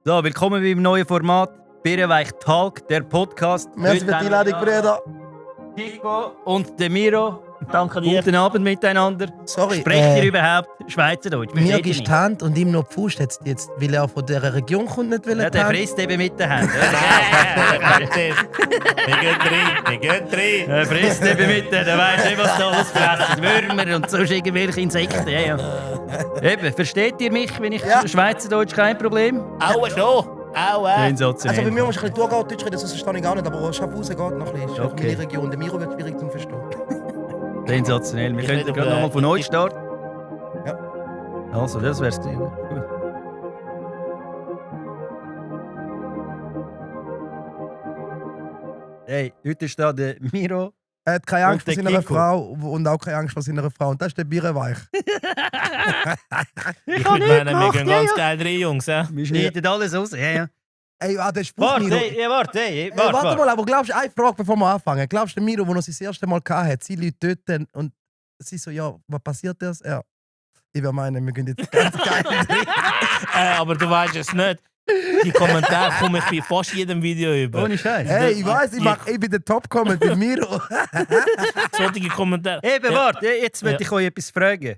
So, willkommen beim neuen Format Birrenweich Talk, der Podcast. Merci für die Einladung, Brüder. Chico und der Miro. Danke dir. Guten Abend miteinander. Sorry, Sprecht ihr überhaupt Schweizerdeutsch? mir Versteht ihr ist mich? die Hand und ihm noch die Faust jetzt, weil er von dieser Region kommt, nicht will. Ja, der frisst eben mit der Hand. Wir gehen rein. Der frisst eben mit der, der weiss nicht, was da alles fressen. Würmer und sonst irgendwelche Insekten. Ja, ja. Eben, versteht ihr mich, wenn ich Schweizerdeutsch kein Problem? Auch schon. Sensationell. Also bei mir muss ich ein bisschen Thurgau-Deutsch reden, sonst verstehe ich gar nicht, aber Schaffhausen geht noch ein bisschen. Das ist Okay. meine Region. Der Miro wird schwierig zu verstehen. Sensationell. Wir Ich könnten rede gerade über- nochmal von neu starten. Ja. Also, das wär's. Gut. Hey, heute ist da der Miro. Er hat keine Angst Und vor der seiner Kiko. Frau und auch keine Angst vor seiner Frau. Und das ist der Birrenweich. Ich würde meinen, wir gehen ganz geil rein, Jungs. Ja? Wir schneiden alles raus. Ja, ja. Ey, der Spruch, Warte, Miro. warte, Warte mal, aber glaubst du, eine Frage, bevor wir anfangen. Glaubst du, der Miro, wo er das erste Mal hatte, sie Leute dort und sie so, ja, was passiert das? Ja. Ich würde meinen, wir gehen jetzt ganz geil rein. Aber du weißt es nicht. Die Kommentare komme ich bei fast jedem Video über. Ohne Scheiß. Hey, ich weiss, ich bin der Top-Comment bei Miro. Solche Kommentare. Eben, warte, jetzt möchte ich euch etwas fragen.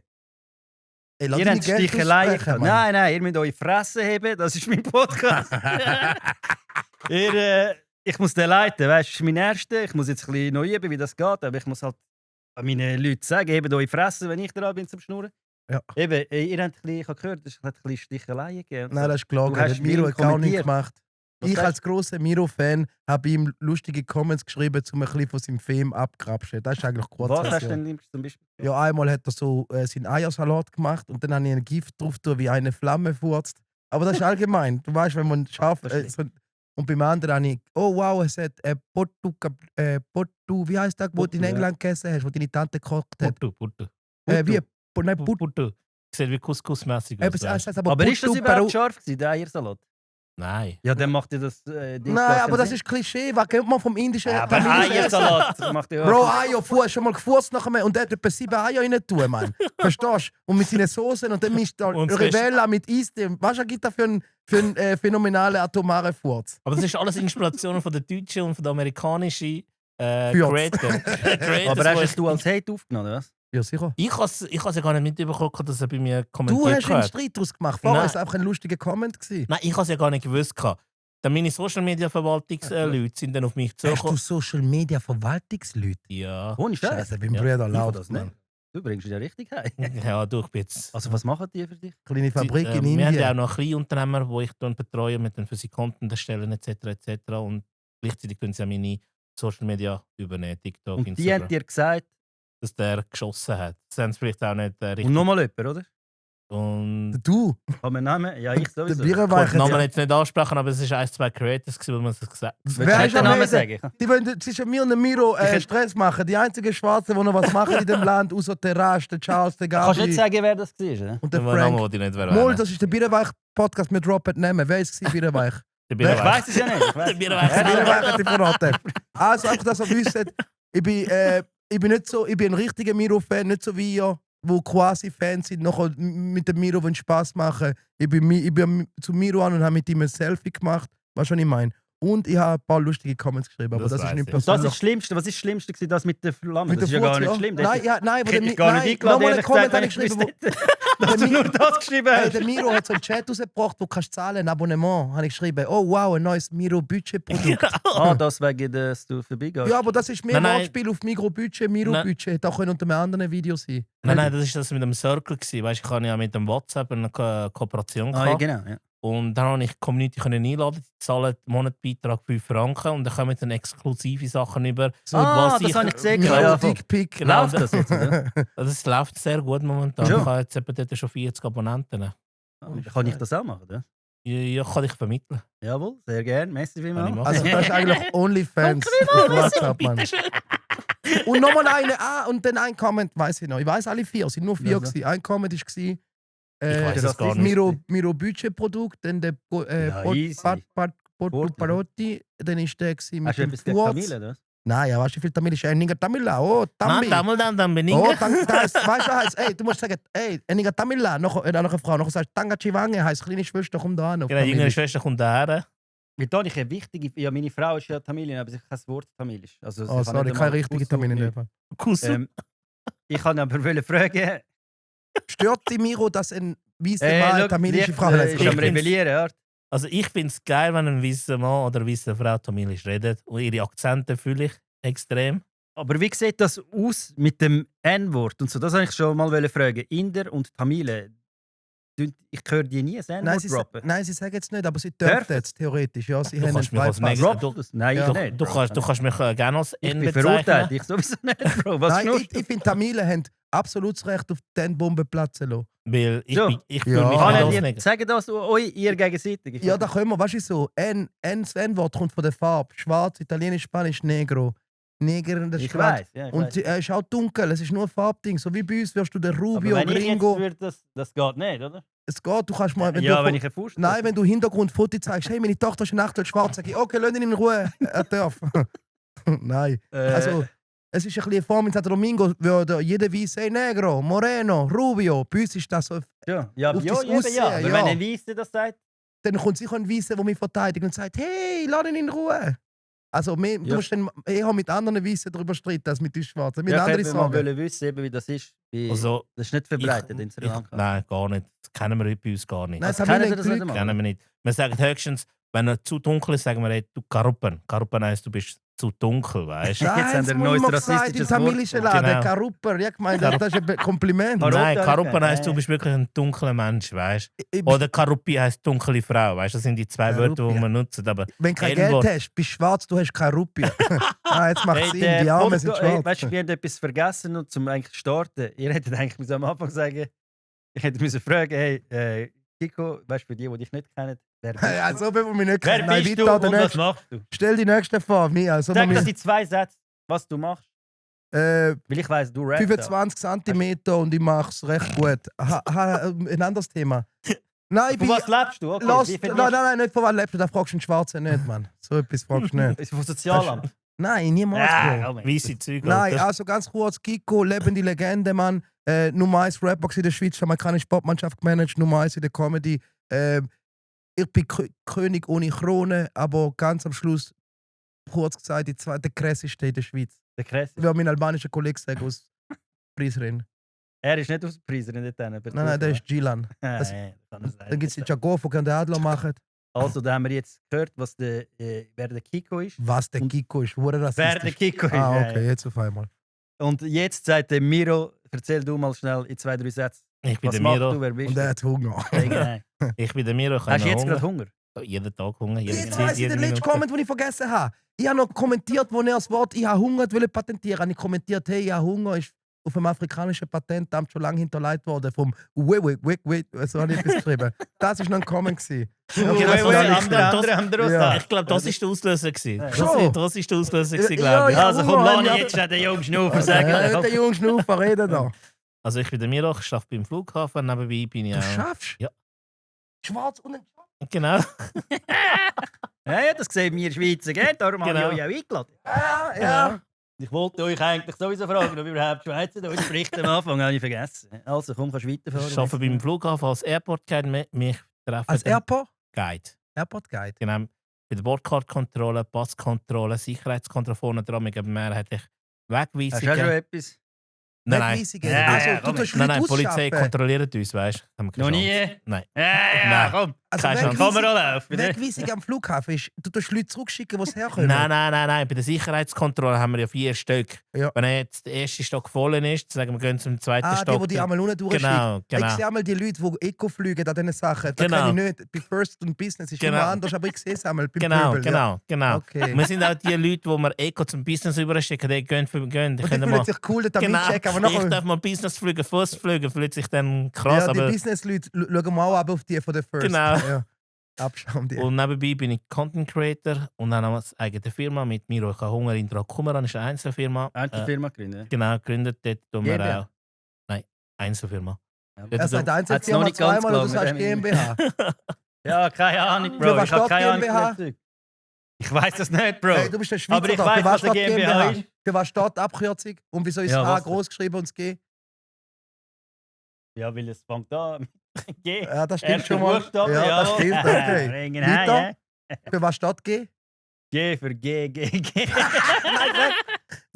Ey, lass Ihr deine habt Geld Stichelei. aussprechen, Mann. Nein, ihr müsst eure Fresse haben. Das ist mein Podcast. Ich muss den leiten, weißt du, das ist mein erster. Ich muss jetzt ein bisschen neu üben, wie das geht. Aber ich muss halt an meine Leute sagen, eben eure Fresse, wenn ich dran bin zum Schnurren. Ja. Eben, ihr habt ein bisschen, ich habe gehört, es hat ein bisschen Sticheleien gegeben. Nein, das ist klar. Du hast Der Miro viel hat gar nichts kommentiert. gemacht. Was Ich sagst als grosser Miro-Fan habe ihm lustige Comments geschrieben, um ein bisschen von seinem Fame abzukrapschen. Das ist eigentlich kurz. Was hast du denn zum Beispiel? Ja, einmal hat er so seinen Eiersalat gemacht und dann habe ich ein Gift drauf getan, wie eine Flamme furzt. Aber das ist allgemein. Du weißt, wenn man schafft. Und beim anderen habe ich, oh wow, es hat Pottu, wie heißt das, wo du in ja. England gegessen hast, wo deine Tante gekocht hat? Puttu. Nein, Puttu. Puttu. Sieht wie Couscous-mässig aus. Es weißt heißt Aber ist das Puttu überhaupt Peru. scharf gewesen, der Eiersalat? du? Nein. Ja, dann macht ihr das Ding. Nein, aber das ist Klischee. Was kennt man vom indischen? Aber tamilischen Essen? Eiersalat macht ihr Bro, auch. Eier, hast schon mal gefurzt nachher und der hat etwa 7 Eier rein tun, Mann. Verstehst du? Und mit seinen Soßen und dann mischt er Und das Rivella mit Eistee. Weißt du, was gibt da für einen phänomenalen atomaren Furz? Aber das ist alles Inspirationen von den deutschen und von den amerikanischen Furz. Creators. Aber wo hast du als Hate aufgenommen, oder was? Ja, sicher. Ich habe es ja gar nicht mitbekommen, dass er bei mir Du kommentiert hast einen hat. Streit daraus gemacht. Vorher war Nein. es einfach ein lustiger Comment gewesen. Nein, ich habe es ja gar nicht gewusst. Dann meine Social-Media-Verwaltungsleute sind dann auf mich Hast du zugekommen. Social Media Verwaltungsleute? Ja. Ohne Scheiß. Scheiße, beim Ja. Bruder Ich läuft das Mann. nicht. Du bringst dich ja richtig heim. Ja, du, ich bin jetzt... Also was machen die für dich? Kleine Fabrik in wir haben ja auch Indien. noch Kleinunternehmer, die ich dann betreue, mit den für sie Content erstellen etc. Und gleichzeitig können sie auch meine Social Media übernehmen, TikTok, Und die Instagram, haben dir gesagt, dass der geschossen hat. Das haben sie vielleicht auch nicht richtig. und nochmal jemand, oder? Und Du, Kann man nehmen? Ja, ich der sowieso. ich Birrenweich wollte den Namen hat jetzt nicht ansprechen, aber es waren 1, 2 Creators, die man das gesagt hat. Willst du Wer nicht ist den am Namen Reden? sagen? Die wollen zwischen mir und dem Miro Stress machen. Die einzigen Schwarzen, die noch was machen in dem Land, außer der Rasch, der Charles, der Kannst du nicht Gabi sagen, wer das war? Oder? und der Den Namen Frank. wollte ich nicht Mol, erwähnen. das ist der Birrenweich-Podcast mit Robert Nehmen. Wer ist es, Birrenweich? Der Ich Birrenweich. weiß es ja nicht. Ich weiss Der es Birrenweich. nicht. Birrenweich hat dich verraten. Also einfach, dass ihr wisst, ich bin nicht so, ich bin ein richtiger Miro-Fan, nicht so wie ihr, wo quasi Fans sind, nachher mit dem Miro Spaß machen. Ich bin zu Miro an und habe mit ihm ein Selfie gemacht. Weißt du, was ich meine? Und ich habe ein paar lustige Comments geschrieben, aber Das das ist weiss nicht ich. Und das ist persönlich. das Schlimmste. Was ist das Schlimmste gewesen, das mit der Flamme? Mit Das ist der ja gar Furz, nicht ja. schlimm. Nein, ja, nein, Ich hätte dich gar nicht eingeladen, nochmal ehrlich einen gesagt, Comment wenn habe ich ich geschrieben, gewusst dass du nur das geschrieben hast. Der Miro hat so einen Chat rausgebracht, wo du kannst zahlen, ein Abonnement. Habe ich geschrieben, oh wow, ein neues Miro-Budget-Produkt. Ah, das wegen, dass du vorbeigehst. Ja, aber das ist mehr Nein, nein. Wortspiel auf Miro-Budget, Miro-Budget. Hätte auch unter einem anderen Video sein. Nein, das war das mit dem Circle. Weißt, ich hatte ja mit dem WhatsApp eine Kooperation. Ah, ja, genau. Ja. Und dann konnte ich die Community einladen, die zahlen den Monatbeitrag 5 Franken und dann kommen dann exklusive Sachen über. So, Ah, das habe ich gesehen. Miro Ja, ja, voll. Dickpick. Genau. Läuft das jetzt, oder? Das läuft sehr gut momentan. Ja. Ich habe jetzt etwa dort schon 40 Abonnenten. Kann ich das auch machen? Oder? Ja, kann ich vermitteln. Jawohl, sehr gerne. Merci Kann ich vielmals. machen. Also das ist eigentlich OnlyFans auf WhatsApp, Mann. Und nochmal eine, und dann ein Comment, weiß ich noch. Ich weiß alle 4, es sind nur 4 Ja, gewesen. Ein Comment war, Ich weiss es gar nicht. Miro Budget-Produkt, dann der Ja, easy. Porto Parotti, dann ist der gewesen Hast mit du dem etwas gegen Furz. Familie, oder? Nein, ja, weißt du, wie viel Tamil ist? Eniga Tamila, oh, Tambi. Dann bin ich. Oh, weißt du, heißt, ey, du musst sagen, ey, Eniga Tamila, noch eine Frau, noch sagst Tanga Chivange, heißt kleine Schwester, komm da an. Genau, jüngere Schwester kommt daher. Weil da ich eine wichtige... Ja, meine Frau ist ja Tamilin, aber sie hat kein Wort Tamilisch. Also, sie Oh, kann sorry, nicht keine einmal richtige Kusu Tamil in dem nicht. Fall. Kuss. Ich kann aber fragen... Stört die Miro, dass ein weißer Hey, Mann look, tamilische Licht, Frau ist am find's- Rebellieren, ja. Also ich finde es geil, wenn ein weißer Mann oder eine weiße Frau Tamilisch redet. Und ihre Akzente fühle ich extrem. Aber wie sieht das aus mit dem N-Wort und so? Das wollte ich schon mal fragen. Inder und Tamilen, ich höre die nie das N-Wort droppen. Nein, sie sagen jetzt nicht, aber sie dürfen Dürfen? jetzt theoretisch. Ja, sie Du haben kannst einen mich als Freipass. Negativ- Droppst du das? Nein, Ja. ich nicht. Du kannst mich gerne als Ich N bin verurteilt, bezeichnen. ich sowieso nicht, Bro. Was Nein, schnurst ich finde, Tamilen haben absolutes Recht auf den Bomben platzen lassen. Weil ich, Ja. ich Ja. fühle mich Kann nicht er als dir Negativ. sagen das ihr gegenseitig? Ja, da können wir, weißt du so, das N-Wort kommt von der Farbe. Schwarz, Italienisch, Spanisch, Negro. Neger, das ist Ich schwarz. weiß. Ja, ich Und weiss. er ist auch dunkel, es ist nur ein Farbding. So wie bei uns wirst du der Aber Rubio, wenn ich jetzt Gringo. würde, das geht nicht, oder? Es geht, du kannst mal. Wenn Ja, du, wenn ich eine Faust... Nein, wenn du Hintergrundfoto zeigst, hey, meine Tochter ist nachts schwarz, sag ich, okay, lass ihn in Ruhe, er darf. Nein. Also, es ist ein bisschen eine Form in Santo Domingo, würde jeder Weiss sagen, Negro, Moreno, Rubio. Bei uns ist das so. ja, auf ja, das eben, ja. Aussehen, Aber ja. wenn ein Weisser das sagt... Dann kommt sicher ein Weißer, der mich verteidigt und sagt, hey, lass ihn in Ruhe. Also, du Ja. musst dann eher mit anderen Weißen darüber streiten als mit uns Schwarzen. Mit Ja, ich anderen hätte mal sagen. wollen wissen, eben, wie das ist. Also, Das ist nicht verbreitet in Sri Lanka. Nein, gar nicht. Das kennen wir bei uns gar nicht. Nein, Also, das kennen haben wir Sie das nicht Glück. einmal? Kennen wir nicht. Wir sagen höchstens, wenn er zu dunkel ist, sagen wir, hey, du Karuppen. Karuppen heisst, du bist zu dunkel, weißt du? Jetzt haben wir ein neues rassistisches im tamilischen Wort. Laden, Genau. Karupper. Ja, ich meine, das ist ein Kompliment. Karuppen Nein, habe ich Karuppen keinen. heisst, du bist wirklich ein dunkler Mensch, weißt du? Ich- Oder Karuppi heisst dunkle Frau, weißt du? Das sind die zwei Wörter, die Karuppi. wir nutzen. Aber Wenn du kein N-Wort. Geld hast, bist du schwarz, du hast keine Rupie. Jetzt macht es Sinn, der die Armen Podcast- sind Hey, schwarz. weißt du, wir haben etwas vergessen und zum eigentlich starten. Ihr hättet eigentlich müssen am Anfang sagen, ich hätte müssen fragen, hey, Kiko, weißt du, für die dich nicht kennen, wer bist Ja, du? so will man mich nicht Wer kennen. Nein, bist du weiter, und der was nächste. machst du? Stell die nächste vor, mir. Also, Sag das in 2 Sätzen, was du machst. äh, Weil ich weiss, du rappst. 25 cm und ich mache es recht gut. Ein anderes Thema. Nein, ich Von bin. was lebst du? Okay, Lost, wie nein, verdienst nein, nicht von was lebst du, da fragst du einen Schwarzen nicht, Mann. So etwas fragst du nicht. du? Vom Sozialamt. Nein, niemals, Bro. oh mein weisse Zeug. Nein, Alter. also ganz kurz, Kiko, lebende Legende, Mann. Nummer 1 Rapper in der Schweiz, amerikanische Sportmannschaft gemanagt, Nummer 1 in der Comedy. Ich bin König ohne Krone, aber ganz am Schluss, kurz gesagt, der krasseste in der Schweiz. Der Kress. Ich will mein albanischer Kollege sagen aus Preiserin. Er ist nicht aus der Preiserin dort. Nein, der ist Gilan. das- Dann gibt es die Jagovo, die den Adler machen. Also, da haben wir jetzt gehört, was wer der Kiko ist. Was der Und- Kiko ist, wurde das Wer der Kiko ist. Ah, ja, okay, ja. jetzt auf einmal. Und jetzt sagt der Miro, erzähl du mal schnell in 2, 3 Sätzen. Ich bin Was der machst Miro. du, wer bist Und du? er hat Hunger. Hey, nein. Ich bin der Miro. Ich Hast du habe jetzt gerade Hunger. Hunger? Jeden Tag Hunger. Jede Jetzt Zeit, weiss ich jede den letzten Minute. Comment, den ich vergessen habe. Ich habe noch kommentiert, wo er das Wort «Ich habe Hunger» wollte patentieren. Habe ich kommentiert, hey, «Ich habe Hunger» ist auf dem afrikanischen Patentamt schon lange hinterlegt worden. Vom «Wait», so habe ich etwas geschrieben. Das war noch ein Comment. gewesen. Okay, Okay, das das war habe ja ich andere- andere haben wir Ja. Ich glaube, das ist der Auslöser. gewesen. Schon. Das ist der Auslöser, Ja, glaube ich. ja. Also komm, Hunger lass habe ich jetzt schnell den jungen Schnaufer sagen. Der junge Schnaufer reden da. Also ich bin der Miro, ich arbeite beim Flughafen. Nebenbei bin ich Du auch... schaffst? Ja. Schwarz und ein Genau. Ja, das sehen wir Schweizer, gell? Darum Genau. habe ich euch auch eingeladen. Ja. Ich wollte euch eigentlich sowieso fragen, ob überhaupt Schweizerdeutsch spricht am Anfang, habe ich vergessen. Also komm, kannst du weiterfahren. Ich arbeite beim Flughafen als Airport Guide. Mich treffen Als dann- Airport? Guide. Airport Guide. Genau. Bei der Bordcard-Kontrolle, Passkontrolle, Sicherheitskontrolle vorne dran, wir geben mehrheitlich Hast du auch schon Wegweisungen. etwas? Nein, nein. Wegweisungen. Ja, Also, ja, du komm. tust Nein, Leute nein, die Polizei ausschaffen. kontrolliert uns, weißt du? Noch nie? Nein. Ja, Nein. komm. Also Keine Chance. Kamera laufen. ne? Wegweisung am Flughafen ist, du tust Leute zurückschicken, die es herkommen. Nein. Bei der Sicherheitskontrolle haben wir ja 4 Stück. Ja. Wenn jetzt der erste Stock voll ist, sagen wir, gehen zum zweiten Ah, Stock. die einmal unten durchschicken. Genau, genau. Ich sehe einmal die Leute, die Eco fliegen an diesen Sachen. Das Genau. kenne ich nicht. Bei First und Business ist Genau. immer anders, aber ich sehe es einmal beim Genau, Pöbel, genau, genau. Okay. Wir sind auch die Leute, die wir Eco zum Business überschicken, die gehen. Die Und die können fühlen mal, sich cool, dort genau, mitchecken, aber ich nachher... darf mal Business fliegen, Fuß fliegen, fühlt sich dann krass. Ja, die aber Business-Leute schauen wir auch ab auf die von der First. Genau. Ja. Abschauen die. Und nebenbei bin ich Content Creator und habe eine eigene Firma mit Miro. Ich habe Hunger in Drakumeran, ist eine Einzelfirma. Einzelfirma gegründet. Genau, gegründet. Dort tun wir GmbH? auch. Nein, Einzelfirma. Er sagt Hat's noch Einzelfirma nicht ganz zweimal oder du klar sagst mit dem- GmbH. Ja, keine Ahnung, Für Bro. was Ich habe steht keine Ahnung GmbH? von dem Zeug. Ich weiß das nicht, Bro. Hey, du bist der Schweizer. Aber ich da. weiss, Für was was eine steht GmbH ist. Für was steht die Abkürzung? Und wieso ist Ja, A was groß geschrieben und das G? Ja, weil es fängt an mit G. Ja, das stimmt Erster schon mal. Buchstabe, Ja, das jawohl. stimmt, okay. Bringen Weiter? heim, Für was steht G? G für G, G, G.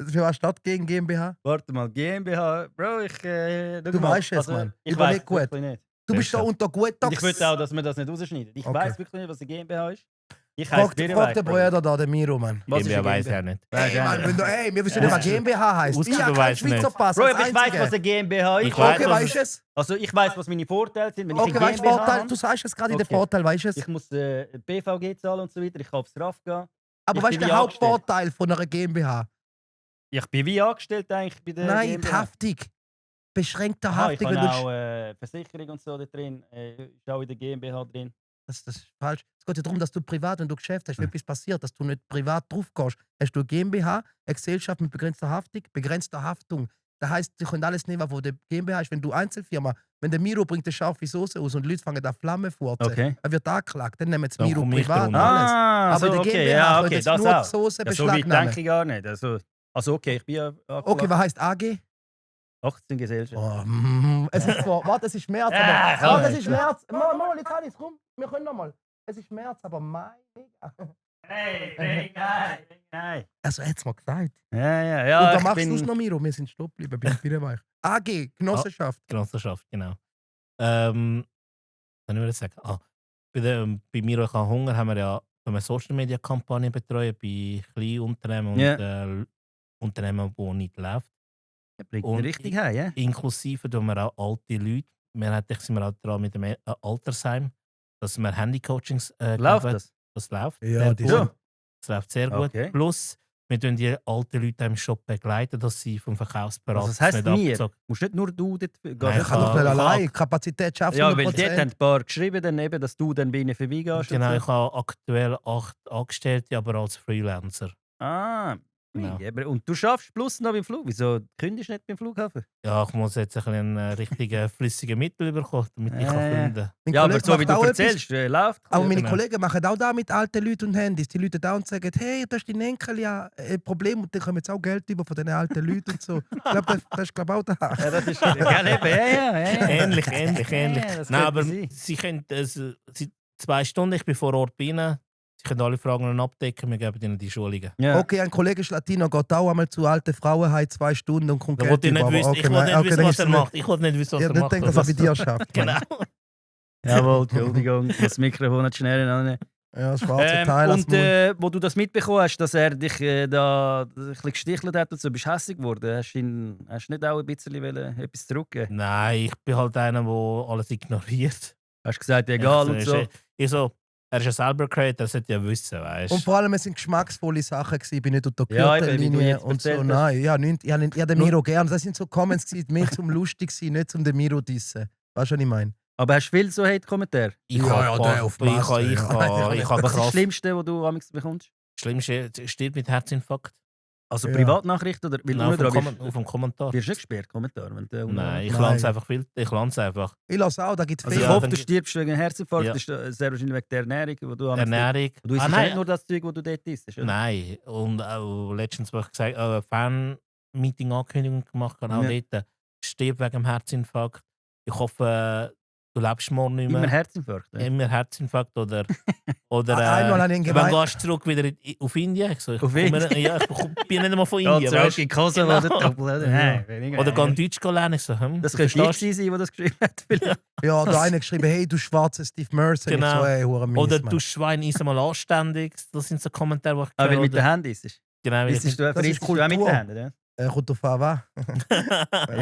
Für was steht gegen GmbH? Warte mal, GmbH. Bro, Du weißt es, Mann. Ich Überleg weiß gut. wirklich nicht. Du bist da unter gut. Und ich würde auch, dass wir das nicht rausschneiden. Ich Okay. weiß wirklich nicht, was eine GmbH ist. Ich Frag heiße frag den Bruder da, den Miro, Mann. Was ist GmbH eine weiß GmbH? er nicht. Ey, Mann, wenn du, ey, wir wissen nicht, was GmbH heißt. Ich habe keinen Ausgeweist Schweizer nicht. Pass. Bro, als aber ich weiß, Einziger. was eine GmbH ist. Ich weiss, Okay, was weißt du es? Also ich weiß, was meine Vorteile sind, wenn ich Okay, eine weißt du GmbH Vorteil? habe. Du sagst es gerade in den Okay. Vorteil, weißt du es? Ich muss BVG zahlen und so weiter. Ich kann aufs RAF gehen. Aber ich weißt du, bin der wie Hauptvorteil von einer GmbH? Ich bin wie angestellt eigentlich bei der Nein, die GmbH. Haftung. Beschränkte Aha, ich Haftung. habe wenn du auch Versicherung und so da drin. Ist auch in der GmbH drin. das ist falsch. Es geht ja darum, dass du privat, wenn du Geschäft hast, wenn etwas passiert, dass du nicht privat drauf gehst. Hast du eine GmbH, eine Gesellschaft mit begrenzter Haftung. Das heisst, du kannst alles nehmen, was der GmbH ist. Wenn du Einzelfirma, wenn der Miro bringt eine scharfe Soße aus und die Leute fangen an Flammen vor, Okay. er wird angeklagt, dann nehmen sie Dann Miro komm ich privat drunter. alles. Ah, Aber so, der okay, GmbH ja, könnte okay, jetzt das nur die auch. Soße Ja, so weit denke beschlagnahmen. ich gar nicht. Also okay, ich bin ja Okay, was heisst AG? Aktiengesellschaft. Oh, es ist zwar, warte, es ist März, Ja, aber. komm. Warte, es ist März. Mal, jetzt habe ich es rum. Wir können nochmal. Es ist März, aber Mai. Hey, nein. Also, er hat es mal gesagt. Ja, Und da ich machst bin... du es noch, Miro. Wir sind stehen geblieben, bin wieder weich. AG, Genossenschaft. Genossenschaft, genau. Dann würde ich sagen, bei Miro ich habe Hunger haben wir ja eine Social Media Kampagne betreut bei kleinen Unternehmen und Ja. Unternehmen, die nicht läuft. Bringt Und mich richtig heim, ja? Inklusive tun wir auch alte Leute. Sind wir auch dran mit dem Altersheim, dass wir Handycoachings Läuft geben. das? Das läuft. Ja, sehr die gut. sind- Das läuft sehr gut. Okay. Plus, wir tun die alten Leute im Shop begleiten, dass sie vom Verkaufsberater Also das heisst nicht mir? abgezogen. Musst nicht nur du dort gehen. Nein, Ich kann doch nicht allein. Kapazität schafft Ja, weil dort 100%. haben ein paar geschrieben, dann eben, dass du dann bei ihnen vorbeigehst. Genau, und ich habe aktuell 8 Angestellte, aber als Freelancer. so. Ah, Genau. aber- und du schaffst plus noch beim Flug. Wieso kündigst du nicht beim Flughafen? Ja, ich muss jetzt einen richtigen flüssigen Mittel bekommen, damit ich Ja, ja. künden Mein Ja, aber Kollege so wie macht du auch etwas. erzählst, läuft. Auch meine genau. Kollegen machen auch da mit alten Leuten und Handys. Die Leute da und sagen, hey, du hast deinen Enkel ja ein Problem und dann kommen jetzt auch Geld über von den alten Leuten und so. Ich glaube, das ist glaub auch da. Ja, das ist... Gell, eben, ja. Ähnlich. Ja, das Nein, könnte aber sein. sie können, seit 2 Stunden, ich bin vor Ort bei ihnen, sie können alle Fragen abdecken, wir geben ihnen die Schulungen. Ja. Okay, ein Kollege ist Latino, geht auch einmal zu alten Frauen, hat 2 Stunden und kommt Da Geld wollte ich nicht über. wissen, Aber ich wollte nicht wissen, dann was ist er es nicht- macht. Ich wollte nicht wissen, was Ja, er nicht macht. denkt, dass er bei dir schafft. Genau. Jawohl, Entschuldigung, das Mikrofon hat schnell annehmen. Ja, schwarze Teil als Und Mund. wo du das mitbekommen hast, dass er dich da ein bisschen gestichelt hat und so, bist du hässlich geworden. Hast du nicht auch ein bisschen etwas zurückgeben? Nein, ich bin halt einer, der alles ignoriert. Hast du gesagt, egal und Ich so? Ich so, er ist ja selber Creator, das sollte ja wissen, weißt Und vor allem, es sind geschmacksvolle Sachen gewesen. Ich bin nicht unter Ja, eben, wie du Gürtellinie jetzt und so. erzählt hast. Nein, ich habe den Miro gern. Das sind so Comments gewesen, mehr zum lustig sein, nicht zum den Miro dissen. Weißt du, was ich meine? Aber hast du viel so Hate-Kommentare? Ich Ja, habe ja, der auf die Masse, ja. ich habe Was ist das krass. Schlimmste, was du amigs bekommst? Schlimmste stirbt mit Herzinfarkt. Also Ja. Privatnachrichten oder weil Nein, du auf, dran auf dem Kommentar. wirst du nicht gesperrt, Kommentar? Wenn du, Nein, ich Nein. lande es einfach viel. Ich lande es einfach. Ich lasse auch, da gibt es Also ich Ja, hoffe, dann du gibt- stirbst wegen einem Herzinfarkt. Ja. Das ist sehr wahrscheinlich wegen der Ernährung, wo du amigs- Ernährung. Du isst ja nein, nicht nur das Zeug, das du dort isst. oder? nein. Und auch letztens habe ich gesagt, eine Fan-Meeting-Ankündigung gemacht, genau Ja. dort. Stirb wegen dem Herzinfarkt. Ich hoffe, du lebst morgen nicht mehr. Immer Herzinfarkt. Ja. Immer Herzinfarkt oder Einmal habe ich ihn wann gemeint. gehst du zurück wieder auf Indien? Ich so, ich Auf komme- Indien? Ja, ich bin nicht einmal von Ja, Indien. zurück weißt du? in Kosovo Genau. oder Doppel, oder? Ja. Nein, weniger. Oder gehen Deutsch lernen. Ich so, Das du könnte ich verstehst- sein, der das geschrieben hat. vielleicht. Ja, da einer geschrieben, hey, du schwarzer Steve Mercer. Genau. Ich so, hey, hure mies, Oder Mann. du Schwein, iss mal anständig. Das sind so Kommentare, die ich Aber höre, mit oder- den Händen ist es. Genau, weil Isst ich- du auch das ist auch mit Kultur. den Händen, ja? Kommt auf an, was?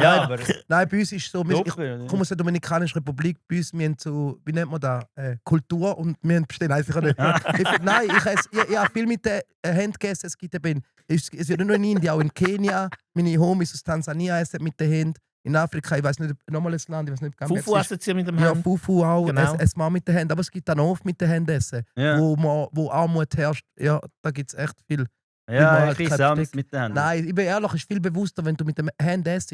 Ja, aber... Nein, bei uns ist so, ich Locker, komme aus der Dominikanischen Republik, bei uns, wir haben so, wie nennt man das, Kultur und wir bestehen einfach nicht. Nein, ich habe viel mit den Händen gegessen, es gibt eben, es wird nicht nur in Indien, auch in Kenia, meine Homies aus Tansania essen mit den Händen, in Afrika, ich weiß nicht, nochmal ein Land, ich weiß nicht, Fufu Gambia, es ist- essen sie mit dem ja, Hand. Fufu auch, Genau. es mal mit den Händen, aber es gibt dann auch oft mit den Händen essen, Ja, wo Armut herrscht, ja, da gibt es echt viel. ja halt ich kein esse auch Steak. mit den Händen. Nein, ich bin ehrlich, es ist viel bewusster, wenn du mit dem Hand isst,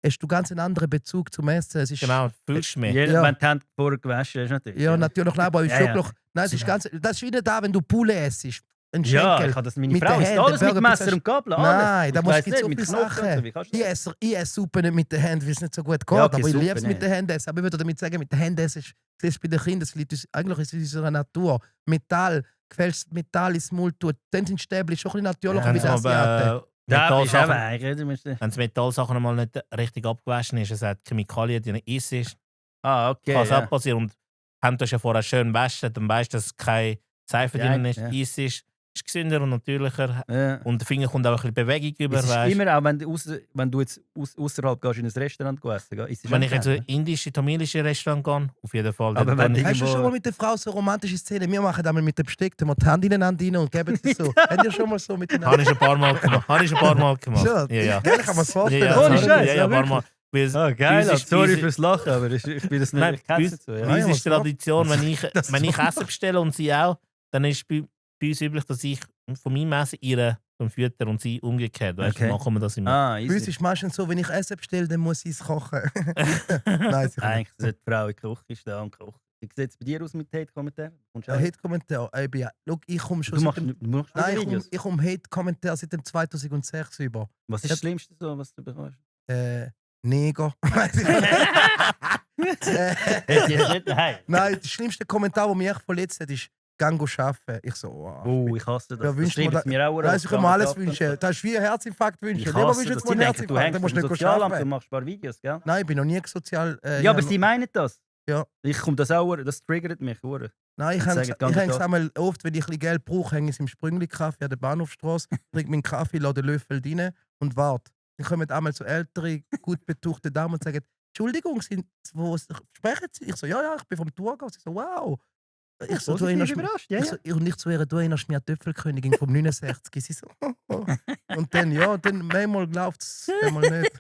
hast du ganz einen anderen Bezug zum Essen. Es ist, Genau, fühlst du mich. Jeder, Ja. wenn die Hände vorher gewaschen hast, natürlich. Ja, natürlich, nein, aber Ja, ist ja. wirklich, nein, es ist ganz, das ist wieder da, wenn du Poulet essst. ein Ja, Schenkel. ich habe das meine Mit Frau den isst Händen, alles mit Burger, Messer Pizza- und Gabel. Nein, da Ich muss weiss es nicht, so mit viele Knochen und Sachen. so. Wie kannst du das? Ich esse Suppe nicht mit den Händen, weil es nicht so gut geht. Ja, okay, aber ich Suppe liebe es mit nicht. den Händen essen. Aber ich würde damit sagen, mit den Händen essen ist bei den Kindern, das liegt eigentlich ist es in unserer Natur. Metall, gefälltes Metall ins Mund tut, dann sind Stäbchen schon ein bisschen natürlicher Wenn wie es die Asiaten. Da ist auch Metallsachen, weich. Du musst- wenn es Metallsachen mal nicht richtig abgewaschen ist, es hat Chemikalien, die nicht ist, Ah, okay. kann es Ja. auch passieren. Und wenn du es ja vorher schön waschen, dann weißt du, dass keine Seife Ja, drin ist, ja. Eis ist gesünder und natürlicher. Ja. Und der Finger kommt auch ein bisschen Bewegung über. Es ist Weißt? immer, auch wenn du jetzt außerhalb gehst in ein Restaurant essen gehst, Wenn ich jetzt in ein indisches, tamilisches Restaurant gehe, auf jeden Fall. Aber dann wenn ich- die- Hast du schon mal mit der Frau so romantische Szenen? Wir machen einmal mit dem Besteck, tun wir die Hände ineinander rein und geben sie so. Habt ihr schon mal so miteinander? Habe ich ein paar Mal gemacht. Habe ich ein paar Mal gemacht. Schon? Ja, ja. Gell, ich kann mir das vorstellen. Ja, Ohne ja, Scheiß, ja, ja, ein paar Mal. Weil es- Ah, geil, bei uns also, ist- sorry bei uns- fürs Lachen, aber ich bin das nicht. Nein, Ich kenne bei es uns- nicht so. bei Ja. uns Ja, ist die Tradition, wenn Das ich so. Essen bestelle und sie auch, dann ist bei uns üblich, dass ich von meinem Essen ihr fütter und sie umgekehrt. Weißt du, Okay. machen wir das immer. Ah, Bei uns easy. ist meistens so, wenn ich Essen bestelle, dann muss ich es kochen. Nein, sicher nicht. Eigentlich sollte die Frau in die Küche stehen und kochen. Wie sieht es bei dir aus mit Hate-Kommentaren? Kommst du auch- Hate-Kommentar. Ich komme schon Du seit machst, dem, du machst Nein, Videos. ich komme Hate-Kommentar seit dem 2006 über. Was ist das Schlimmste, so, was du bekommst? Neger. Weiss ich nicht. Hätte ich nicht daheim. Nein, der schlimmste Kommentar, der mich echt verletzt hat, ist «Gang arbeiten». Ich so, wow. Oh, ich hasse das. Ja, Das wünscht schreiben man sie mir auch. Weiss, ich kann mir alles wünschen. Das ist wie ein Herzinfarkt wünschen. Ich Lieber hasse wünschst das. du mir Sie einen denken, du Herzinfarkt, hängst dann musst im du nicht Sozialamt und arbeiten. machst ein paar Videos, gell? Nein, ich bin noch nie sozial... Ja, aber sie meinen das. Ja. Ich komme das auch, das triggert mich. Hure. Nein, ich Ich sage ganz hänge es klar. einmal oft, wenn ich ein bisschen Geld brauche, hänge ich es im Sprüngli-Kaffee an der Bahnhofstrasse, trinke meinen Kaffee, lade den Löffel rein und warte. Dann kommen einmal so ältere, gut betuchte Damen und sagen, Entschuldigung, sprechen Sie? Ich so, ja, ich bin vom Tourgast. Sie so, wow. Ich so, du erinnerst mich, überrascht, ja, ich ja. so, und ich zu ihr, du erinnerst mich an die Töpfelkönigin vom 69. Sie so, und dann, ja, dann manchmal läuft es, manchmal nicht.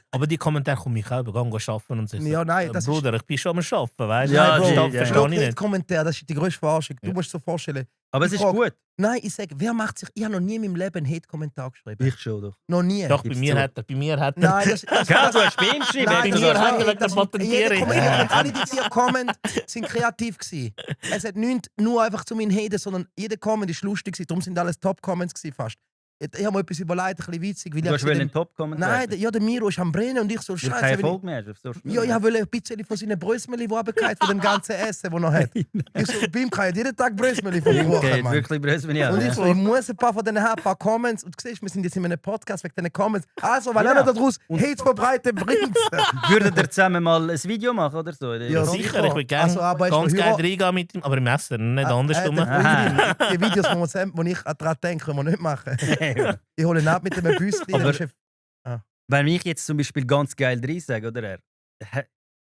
Aber die Kommentare kommen mich auch über, gehen arbeiten und so. Ja, nein, das ist... Bruder, ich bin schon am Arbeiten, weißt du? Ja, das die- ja. verstehe ich nicht. Kommentar, das ist die größte Verarschung. Du Ja. musst dir so vorstellen. Aber es Ich ist frage- gut. Nein, ich sage, wer macht sich... Ich habe noch nie in meinem Leben einen Hate-Kommentar geschrieben. Ich schon doch. Noch nie. Doch, bei Gib's mir zu. hat er. Nein, das Gell, du hast bei ihm geschrieben. Nein, bei das mir hast- hat er wegen der das- Patentierung. Alle die 4 Comment sind kreativ gewesen. Es hat nichts nur einfach zu meinen Haten, sondern jeder Comment ist lustig gewesen. Darum sind alles Top-Comments gewesen fast. Ich habe mir etwas überlegt, ein bisschen witzig. Weil Du ich hast gesehen einen Top-Kommentar. Nein, der Miro ist am Brennen und ich so, Weil du keine scheiße. Erfolg mehr hast auf Social Ja, Media. ich wollte ein bisschen von seinen Brösmeli, die runtergefallen von dem ganzen Essen, das er hat. Ich so, bei ihm kann ich jeden Tag Brösmeli vom Kuchen, Okay, Mann. wirklich brösel mich an. Und ich ja. so, ich muss ein paar von diesen paar Comments. Und du siehst, wir sind jetzt in einem Podcast wegen diesen Comments. Also, weil Ja. einer daraus Und- Hate verbreiten bringt. Würdet ihr zusammen mal ein Video machen oder so? Ja, Sicher, ich würde gerne Also, aber ist ganz für geil Hero- reingehen mit ihm, aber im Essen, nicht andersrum. Aha. Die Videos, wo ich daran denke, können wir nicht machen. Ich hole ihn ab mit einem Büsschen. Aber- dann ist Wenn ich jetzt zum Beispiel ganz geil drin sage, oder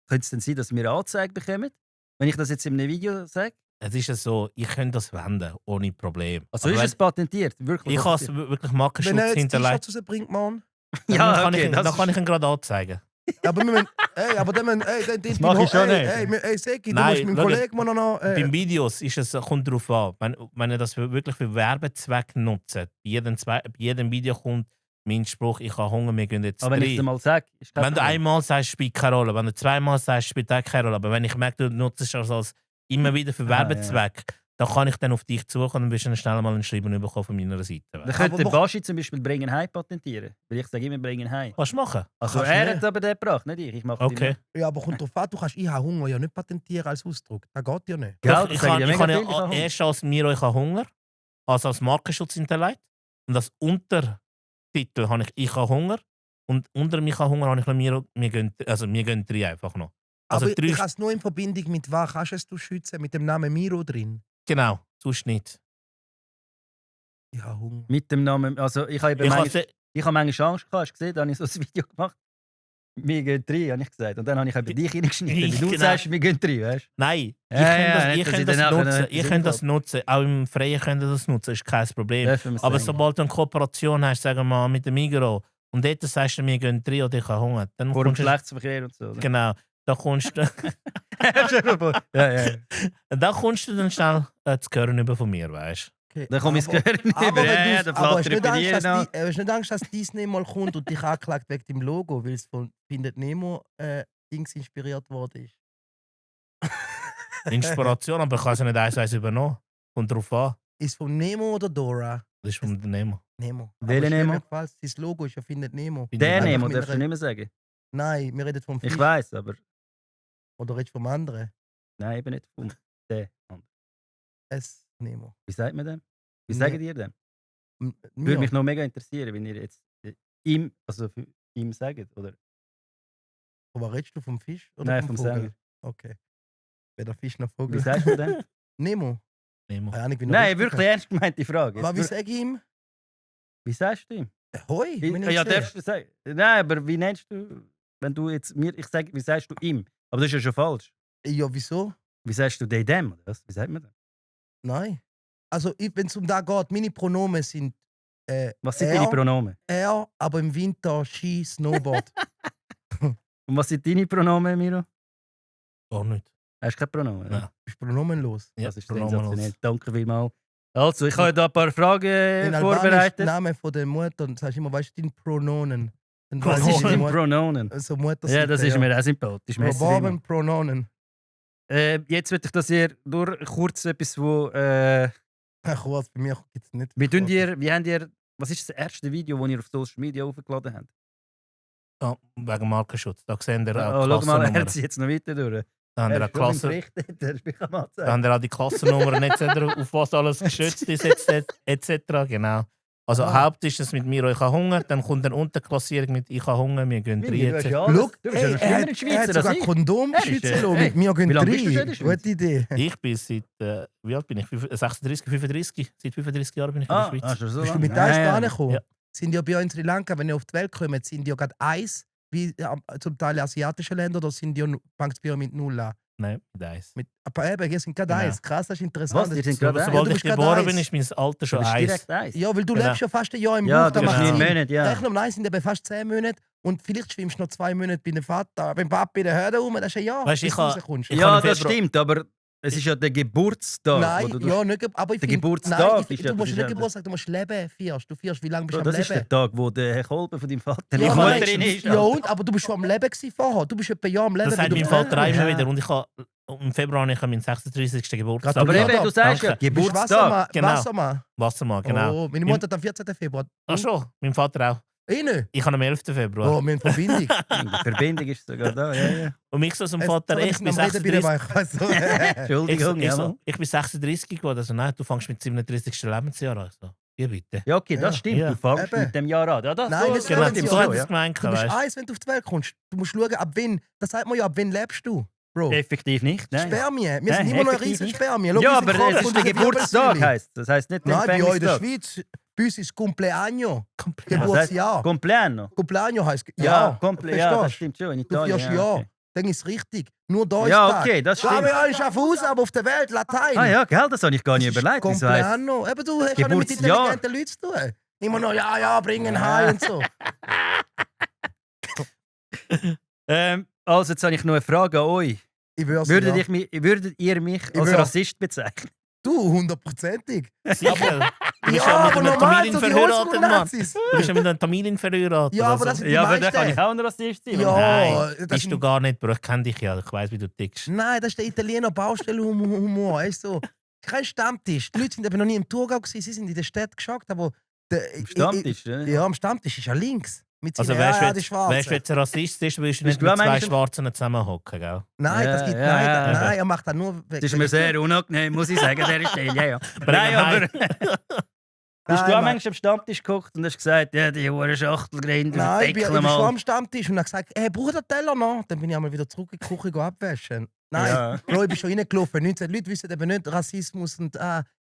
könnte es dann sein, dass wir eine Anzeige bekommen? Wenn ich das jetzt in einem Video sage? Es ist ja so, ich könnte das wenden, ohne Problem. Also Aber ist wenn- es patentiert? Wirklich ich habe es patentiert? wirklich Wenn Markenschutz er jetzt hinterlegt. T-Shirts rausbringt, Mann. Dann Ja, kann okay, ich, das dann kann ist- ich ihn gerade anzeigen. Aber wir müssen, aber dann müssen, Das mach ich schon nicht. Ey, Seki, du Nein, musst meinem schau, Kollegen noch... Beim Videos ist es, kommt darauf an. Wenn ihr das wirklich für Werbezweck nutzt, bei jedem Video kommt mein Spruch, ich habe Hunger, wir gehen jetzt Aber wenn ich es rein. mal sage, ist kein Wenn du Problem. einmal sagst, spielt keine Rolle. Wenn du zweimal sagst, spielt auch keine Rolle. Aber wenn ich merke, du nutzt es als immer wieder für Ah, Werbezweck, dann kann ich dann auf dich zukommen und dann wirst du dann schnell mal ein Schreiben bekommen von meiner Seite. Dann Weißt könnte der Aber Baschi zum Beispiel «Bringen heim» patentieren. Weil ich sage immer «Bringen heim». du? Kannst du machen? Also Kannst du er nicht. hat aber den gebracht, nicht ich. Ich mache Okay. Ja, aber kommt drauf an, du kannst «Ich habe Hunger» ja nicht patentieren als Ausdruck. Das geht ja nicht. Gell, Doch, das ich sagen habe ja ich mega habe viele, ich habe ja Hunger. erst als «Miro, ich habe Hunger», also als Markenschutz hinterlegt. Und als Untertitel habe ich habe Hunger». Und unter «Ich habe Hunger» habe ich noch «Miro, wir gehen drei» einfach noch. Also aber drei, ich kann es nur in Verbindung mit was kannst du es du schützen? Mit dem Namen Miro drin. genau, sonst nicht. Ich habe Hunger. Mit dem Namen, also ich habe eben Ich manchmal, habe ich habe manchmal Angst gehabt, hast du gesehen, da habe ich so ein Video gemacht. «Wir gehen rein», habe ich gesagt. Und dann habe ich eben dich reingeschnitten. Wie du Genau. sagst, «Wir gehen rein», weißt du? Nein, Ja, ihr ja, nicht, dass könnt ich das dann nachher nutzen. noch Ihr etwas könnt das nutzen. Auch im Freien könnt ihr das nutzen, ist kein Problem. Dürfen wir Aber sagen. sobald du eine Kooperation hast, sagen wir mal, mit dem Migros, und dort sagst du, wir gehen rein oder ich habe Hunger, dann Vor dem kommst du... Geschlechtsverkehr und so. oder? Genau, da kommst du, ja, ja. da kommst du dann schnell zu hören über von mir, weißt Okay. Dann komme ich Aber- es hören. Aber, Ja, wenn ja, du's- der aber hast flattert du bei nicht dir Angst, noch. hast du nicht Angst, dass Disney mal kommt und dich anklagt wegen dem Logo, weil es von Findet Nemo Dings inspiriert worden ist? du? Inspiration, aber ich kann sie nicht eins übernommen. Kommt drauf an. Ist von Nemo oder Dora? Das ist vom Nemo. Nemo. Welcher Nemo? Mir gefällt das Logo ist ja Findet Nemo. Der Einfach Nemo, mit darfst du einer- nicht mehr sagen. Nein, wir reden vom Fisch. Ich weiß, aber Oder redest du vom anderen? nein, eben nicht vom der. Es Nemo. Wie sagt man dem? Wie Nee. sagen ihr dem? Würde mich noch mega interessieren, wenn ihr jetzt ihm, also für ihm sagt, oder? Aber redest du vom Fisch oder Nein, vom vom Vogel? Sänger. Okay. Weder Fisch noch Wie Vogel. sagst du dem? Nemo. Nemo. Keine Ahnung, wie Nein, wirklich ernst gemeinte Frage. Aber wie Jetzt sage ich ihm? wie sagst du ihm? Hoi. wenn ich Ja, sehe. darfst du sagen. Nein, aber wie nennst du, wenn du jetzt mir, ich sage, wie sagst du ihm? Aber das ist ja schon falsch. Ja, wieso? Wie sagst du dem, oder was? Wie sagt man das? Nein. Also, wenn es um da geht, meine Pronomen sind Was sind er, deine Pronomen? er, aber im Winter Ski, Snowboard. Und was sind deine Pronomen, Miro? Gar nicht. Hast du keine Pronomen? Nein. Bist pronomenlos. Ja, Das ist pronomenlos. sensationell. Danke vielmals. Also, ich habe da ein paar Fragen In Albanisch vorbereitet. Name von der Mutter und sagst immer, weißt du, deine Pronomen. Dann Was weiss ich, ist die denn Mutter- Pronomen? Also Mutter Ja, das ist mir auch sympathisch. Merci Pronomen, vielmals. Pronomen. Jetzt würde ich das ihr nur kurz etwas, wo... Ach was, bei mir gibt es nicht. wie habt ihr... Was ist das erste Video, das ihr auf Social Media hochgeladen habt? Ah, wegen Markenschutz. Da sehen wir Oh, auch schau die mal, er Klassennummer. zieht jetzt noch weiter durch. Da haben wir Er auch ist schon Klasse. berichtet, er ist mich am Da Anzeigen. haben wir auch die Klassennummer, nicht auf was alles geschützt ist, etc. Genau. Also Ah. Haupt ist es mit mir, ich habe Hunger, dann kommt eine Unterklassierung mit ich habe Hunger, wir gehen Mimi, du hast rein. ja alles. Look, Du bist ja noch schlimmer in er hat Schweizer sogar als ich. Kondom Er ist, schützen hey, lassen. Mit mir gehen wie lange bist du schon in drei. der Schweiz? Gute Idee. Ich bin seit, wie alt bin ich? 36, 35? Seit 35 Jahren bin ich in Ah, der Schweiz. schon so Bist du lange? mit Eis Ja, da ja. angekommen? Ja. Sind ja bei uns in Sri Lanka, wenn ihr auf die Welt kommt, sind ja gerade Eis, wie zum Teil asiatische Länder, oder sind ja fängt es bei euch mit Null an? Nein, mit Eis. Aber eben, ihr sind gerade Genau. Eis. Krass, das ist interessant. Was, ihr sind So, gerade sobald du ich bist gerade geboren Eis. bin, ist mein Alter Du schon bist Eis. direkt Eis. Ja, weil du Genau. lebst ja fast ein Jahr im Ja, Buch, du da bist macht genau. 9 Sinn. Monate, ja. Rechnen um Nein sind eben fast 10 Monate und vielleicht schwimmst du noch 2 Monate bei dem Vater, beim Papi in der Herde rum, das ist ein Jahr, Weißt du, bis ich du ha- rauskommst. ich Ja, habe im das Februar- stimmt, aber es ist ja der Geburtstag. Nein, wo du ja, nicht, aber ich Der finde... Geburtstag nein, ist ja- du musst das ist nicht ja- Geburtstag, du musst Leben feierst. Du feierst, wie lange bist Bro, du am das ist der Leben? Tag, wo der Herr Kolbe von deinem Vater Ja, die aber Mutter nein, drin ist. ja, und, aber du bist schon am Leben gewesen vorher. Du bist etwa ein Jahr am Leben. Das wenn sagt du mein auf die Vater auch Welt immer kommst. wieder. Und ich habe im Februar habe ich meinen 36. Geburtstag. Aber Gratuliere. eben, du sagst ja, Danke. Du bist Geburtstag. Wassermann. Genau. Wassermann. Wassermann, genau. Oh, meine Mutter hat am 14. Februar. Ach schon, mein Vater auch. Ich nicht. Ich habe am 11. Februar. Oh, wir haben Verbindung. Die Verbindung ist sogar da, ja, ja. Und mich so zum Jetzt Vater, soll ich bin noch reden bei dem 36. Weich, also. Entschuldigung, Ich, ja. so, ich bin 36 geworden. Also nein, du fängst mit 37. Lebensjahr an. Also, ja, bitte. Ja, okay, das Ja. stimmt. Ja. Du fängst Eben. mit dem Jahr an. Ja, das Nein, so, nicht Genau, Lebensjahr. so Ja. hat er es gemeint. Du bist weißt eins, wenn du auf die Welt kommst. Du musst schauen, ab wann. Das sagt man ja, ab wann lebst du, Bro. Effektiv nicht. Nein, Spermien. Wir Nein, sind immer noch ein effektiv riesen nicht. Spermien. Schau, ja, unsere aber Kopf es und ist der unsere Geburtstag, Wirbelsäule. heisst das. heißt nicht der Nein, bei euch in der Empfängnisstag. Schweiz, bei uns ist Cumpleaños. Komplett. Das heißt Geburtsjahr. Compleanno. Cumpleaños heisst Ja, ja. komplett. Ja, das verstehst stimmt schon. In du? Du Italien. feierst Ja, ja. okay. Dann ist es richtig. Nur da ist Ja, das. okay, das Ja, stimmt. wir alle Schaffhausen, aber auf der Welt, Latein. Ah ja, gell, das habe ich gar nicht Das ist überlegt. Wieso heisst Compleanno. Eben, du hast ja nicht mit Geburtsjahr. intelligenten Leuten zu tun. Immer noch, ja, bringen heim und so. Also, jetzt habe ich noch eine Frage an euch. Ich würde Würdet ihr mich als würde- Rassist bezeichnen? Du, 100%ig. Sicher. Du bist Ja, ja mit aber einer normal, Tamilin so die verheiratet, Mann. Oldschool-Nazis. Du bist ja mit einer Tamilin verheiratet. Ja, aber also. das sind die Ja, aber dann meisten. kann ich auch ein Rassist sein. Ja, Nein, das bist du sind- gar nicht, Bro. Ich kenne dich ja. Ich weiß, wie du tickst. Nein, das ist der Italiener Baustellenhumor. Weißt du, kein Stammtisch. Die Leute sind eben noch nie im Thurgau gewesen, sie sind in der Stadt geschockt, aber Im Stammtisch, ja. Ja, am Stammtisch ist ja links. Mit Also seinen, wärst ja, du die jetzt, Schwarzen. wärst du jetzt ein Rassist, würdest du nicht Bist du mit auch zwei manchmal- Schwarzen zusammenhocken, gell? Nein, das Ja, gibt, ja, nein, ja. nein, er macht das nur Das ist mir sehr unangenehm, muss ich sagen, an dieser Stelle. Ja, ja. Bring Nein, ihn heim. aber... Bist du auch manchmal am Stammtisch geguckt und hast gesagt, ja, die hohe Schachtelgrinde, Nein, ich bin deckel schon mal. am Stammtisch und habe gesagt, hey, braucht der Teller noch? Dann bin ich einmal wieder zurück in die Küche abwaschen. Nein, Ja. Bro, ich bin schon reingelaufen. 19 Leute wissen eben nicht Rassismus und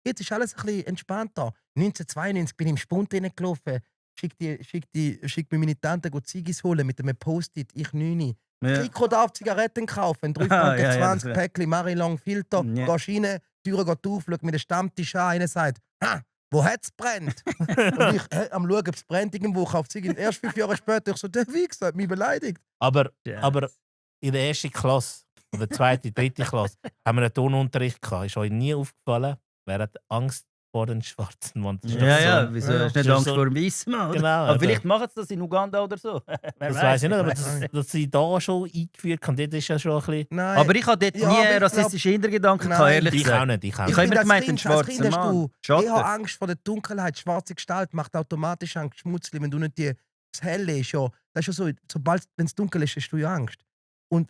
jetzt ist alles ein bisschen entspannter. 1992 bin ich im Spund reingelaufen. Schick mir meine Tante Ziggis holen mit einem Post-it, ich 9. Ja. Trikot darf Zigaretten kaufen, 3 Ah, Franken ja, ja, 20 das wär- Päckchen Marilong Filter, Ja. gehst rein, die Tür geht auf, schaut mir den Stammtisch an, einer sagt, ha, wo hat's brennt? Und ich am schauen, ob es brennt irgendwo, kauft Ziggis. Erst 5 Jahre später, ich so, der Wichser hat mich beleidigt. Aber, Ja. aber in der ersten Klasse oder zweite, dritte Klasse haben wir einen Tonunterricht gehabt. Ist euch nie aufgefallen, wer hat Angst vor den schwarzen Mann. Das ist Ja, doch ja, so. wieso Ja. hast du nicht Das ist Angst so- vor dem Weißen Mann? Oder? Genau, Aber eben. vielleicht machen sie das in Uganda oder so. Wer Das weiß, weiß ich nicht, aber weiß nicht. dass sie da schon eingeführt haben, das ist ja schon ein bisschen... Nein. Aber ich habe dort Ja, nie aber ich rassistische Hintergedanken Nein. gehabt, ehrlich Ich auch gesagt. nicht, ich auch Ich nicht. habe immer finde, gemeint, ein als schwarzer Kind hast Mann. du Schatten. eher Angst vor der Dunkelheit. Schwarze Gestalt macht automatisch Angst. Schmutzli, wenn du nicht das Helle ist. Ja, das ist ja so, sobald es dunkel ist, hast du ja Angst. Und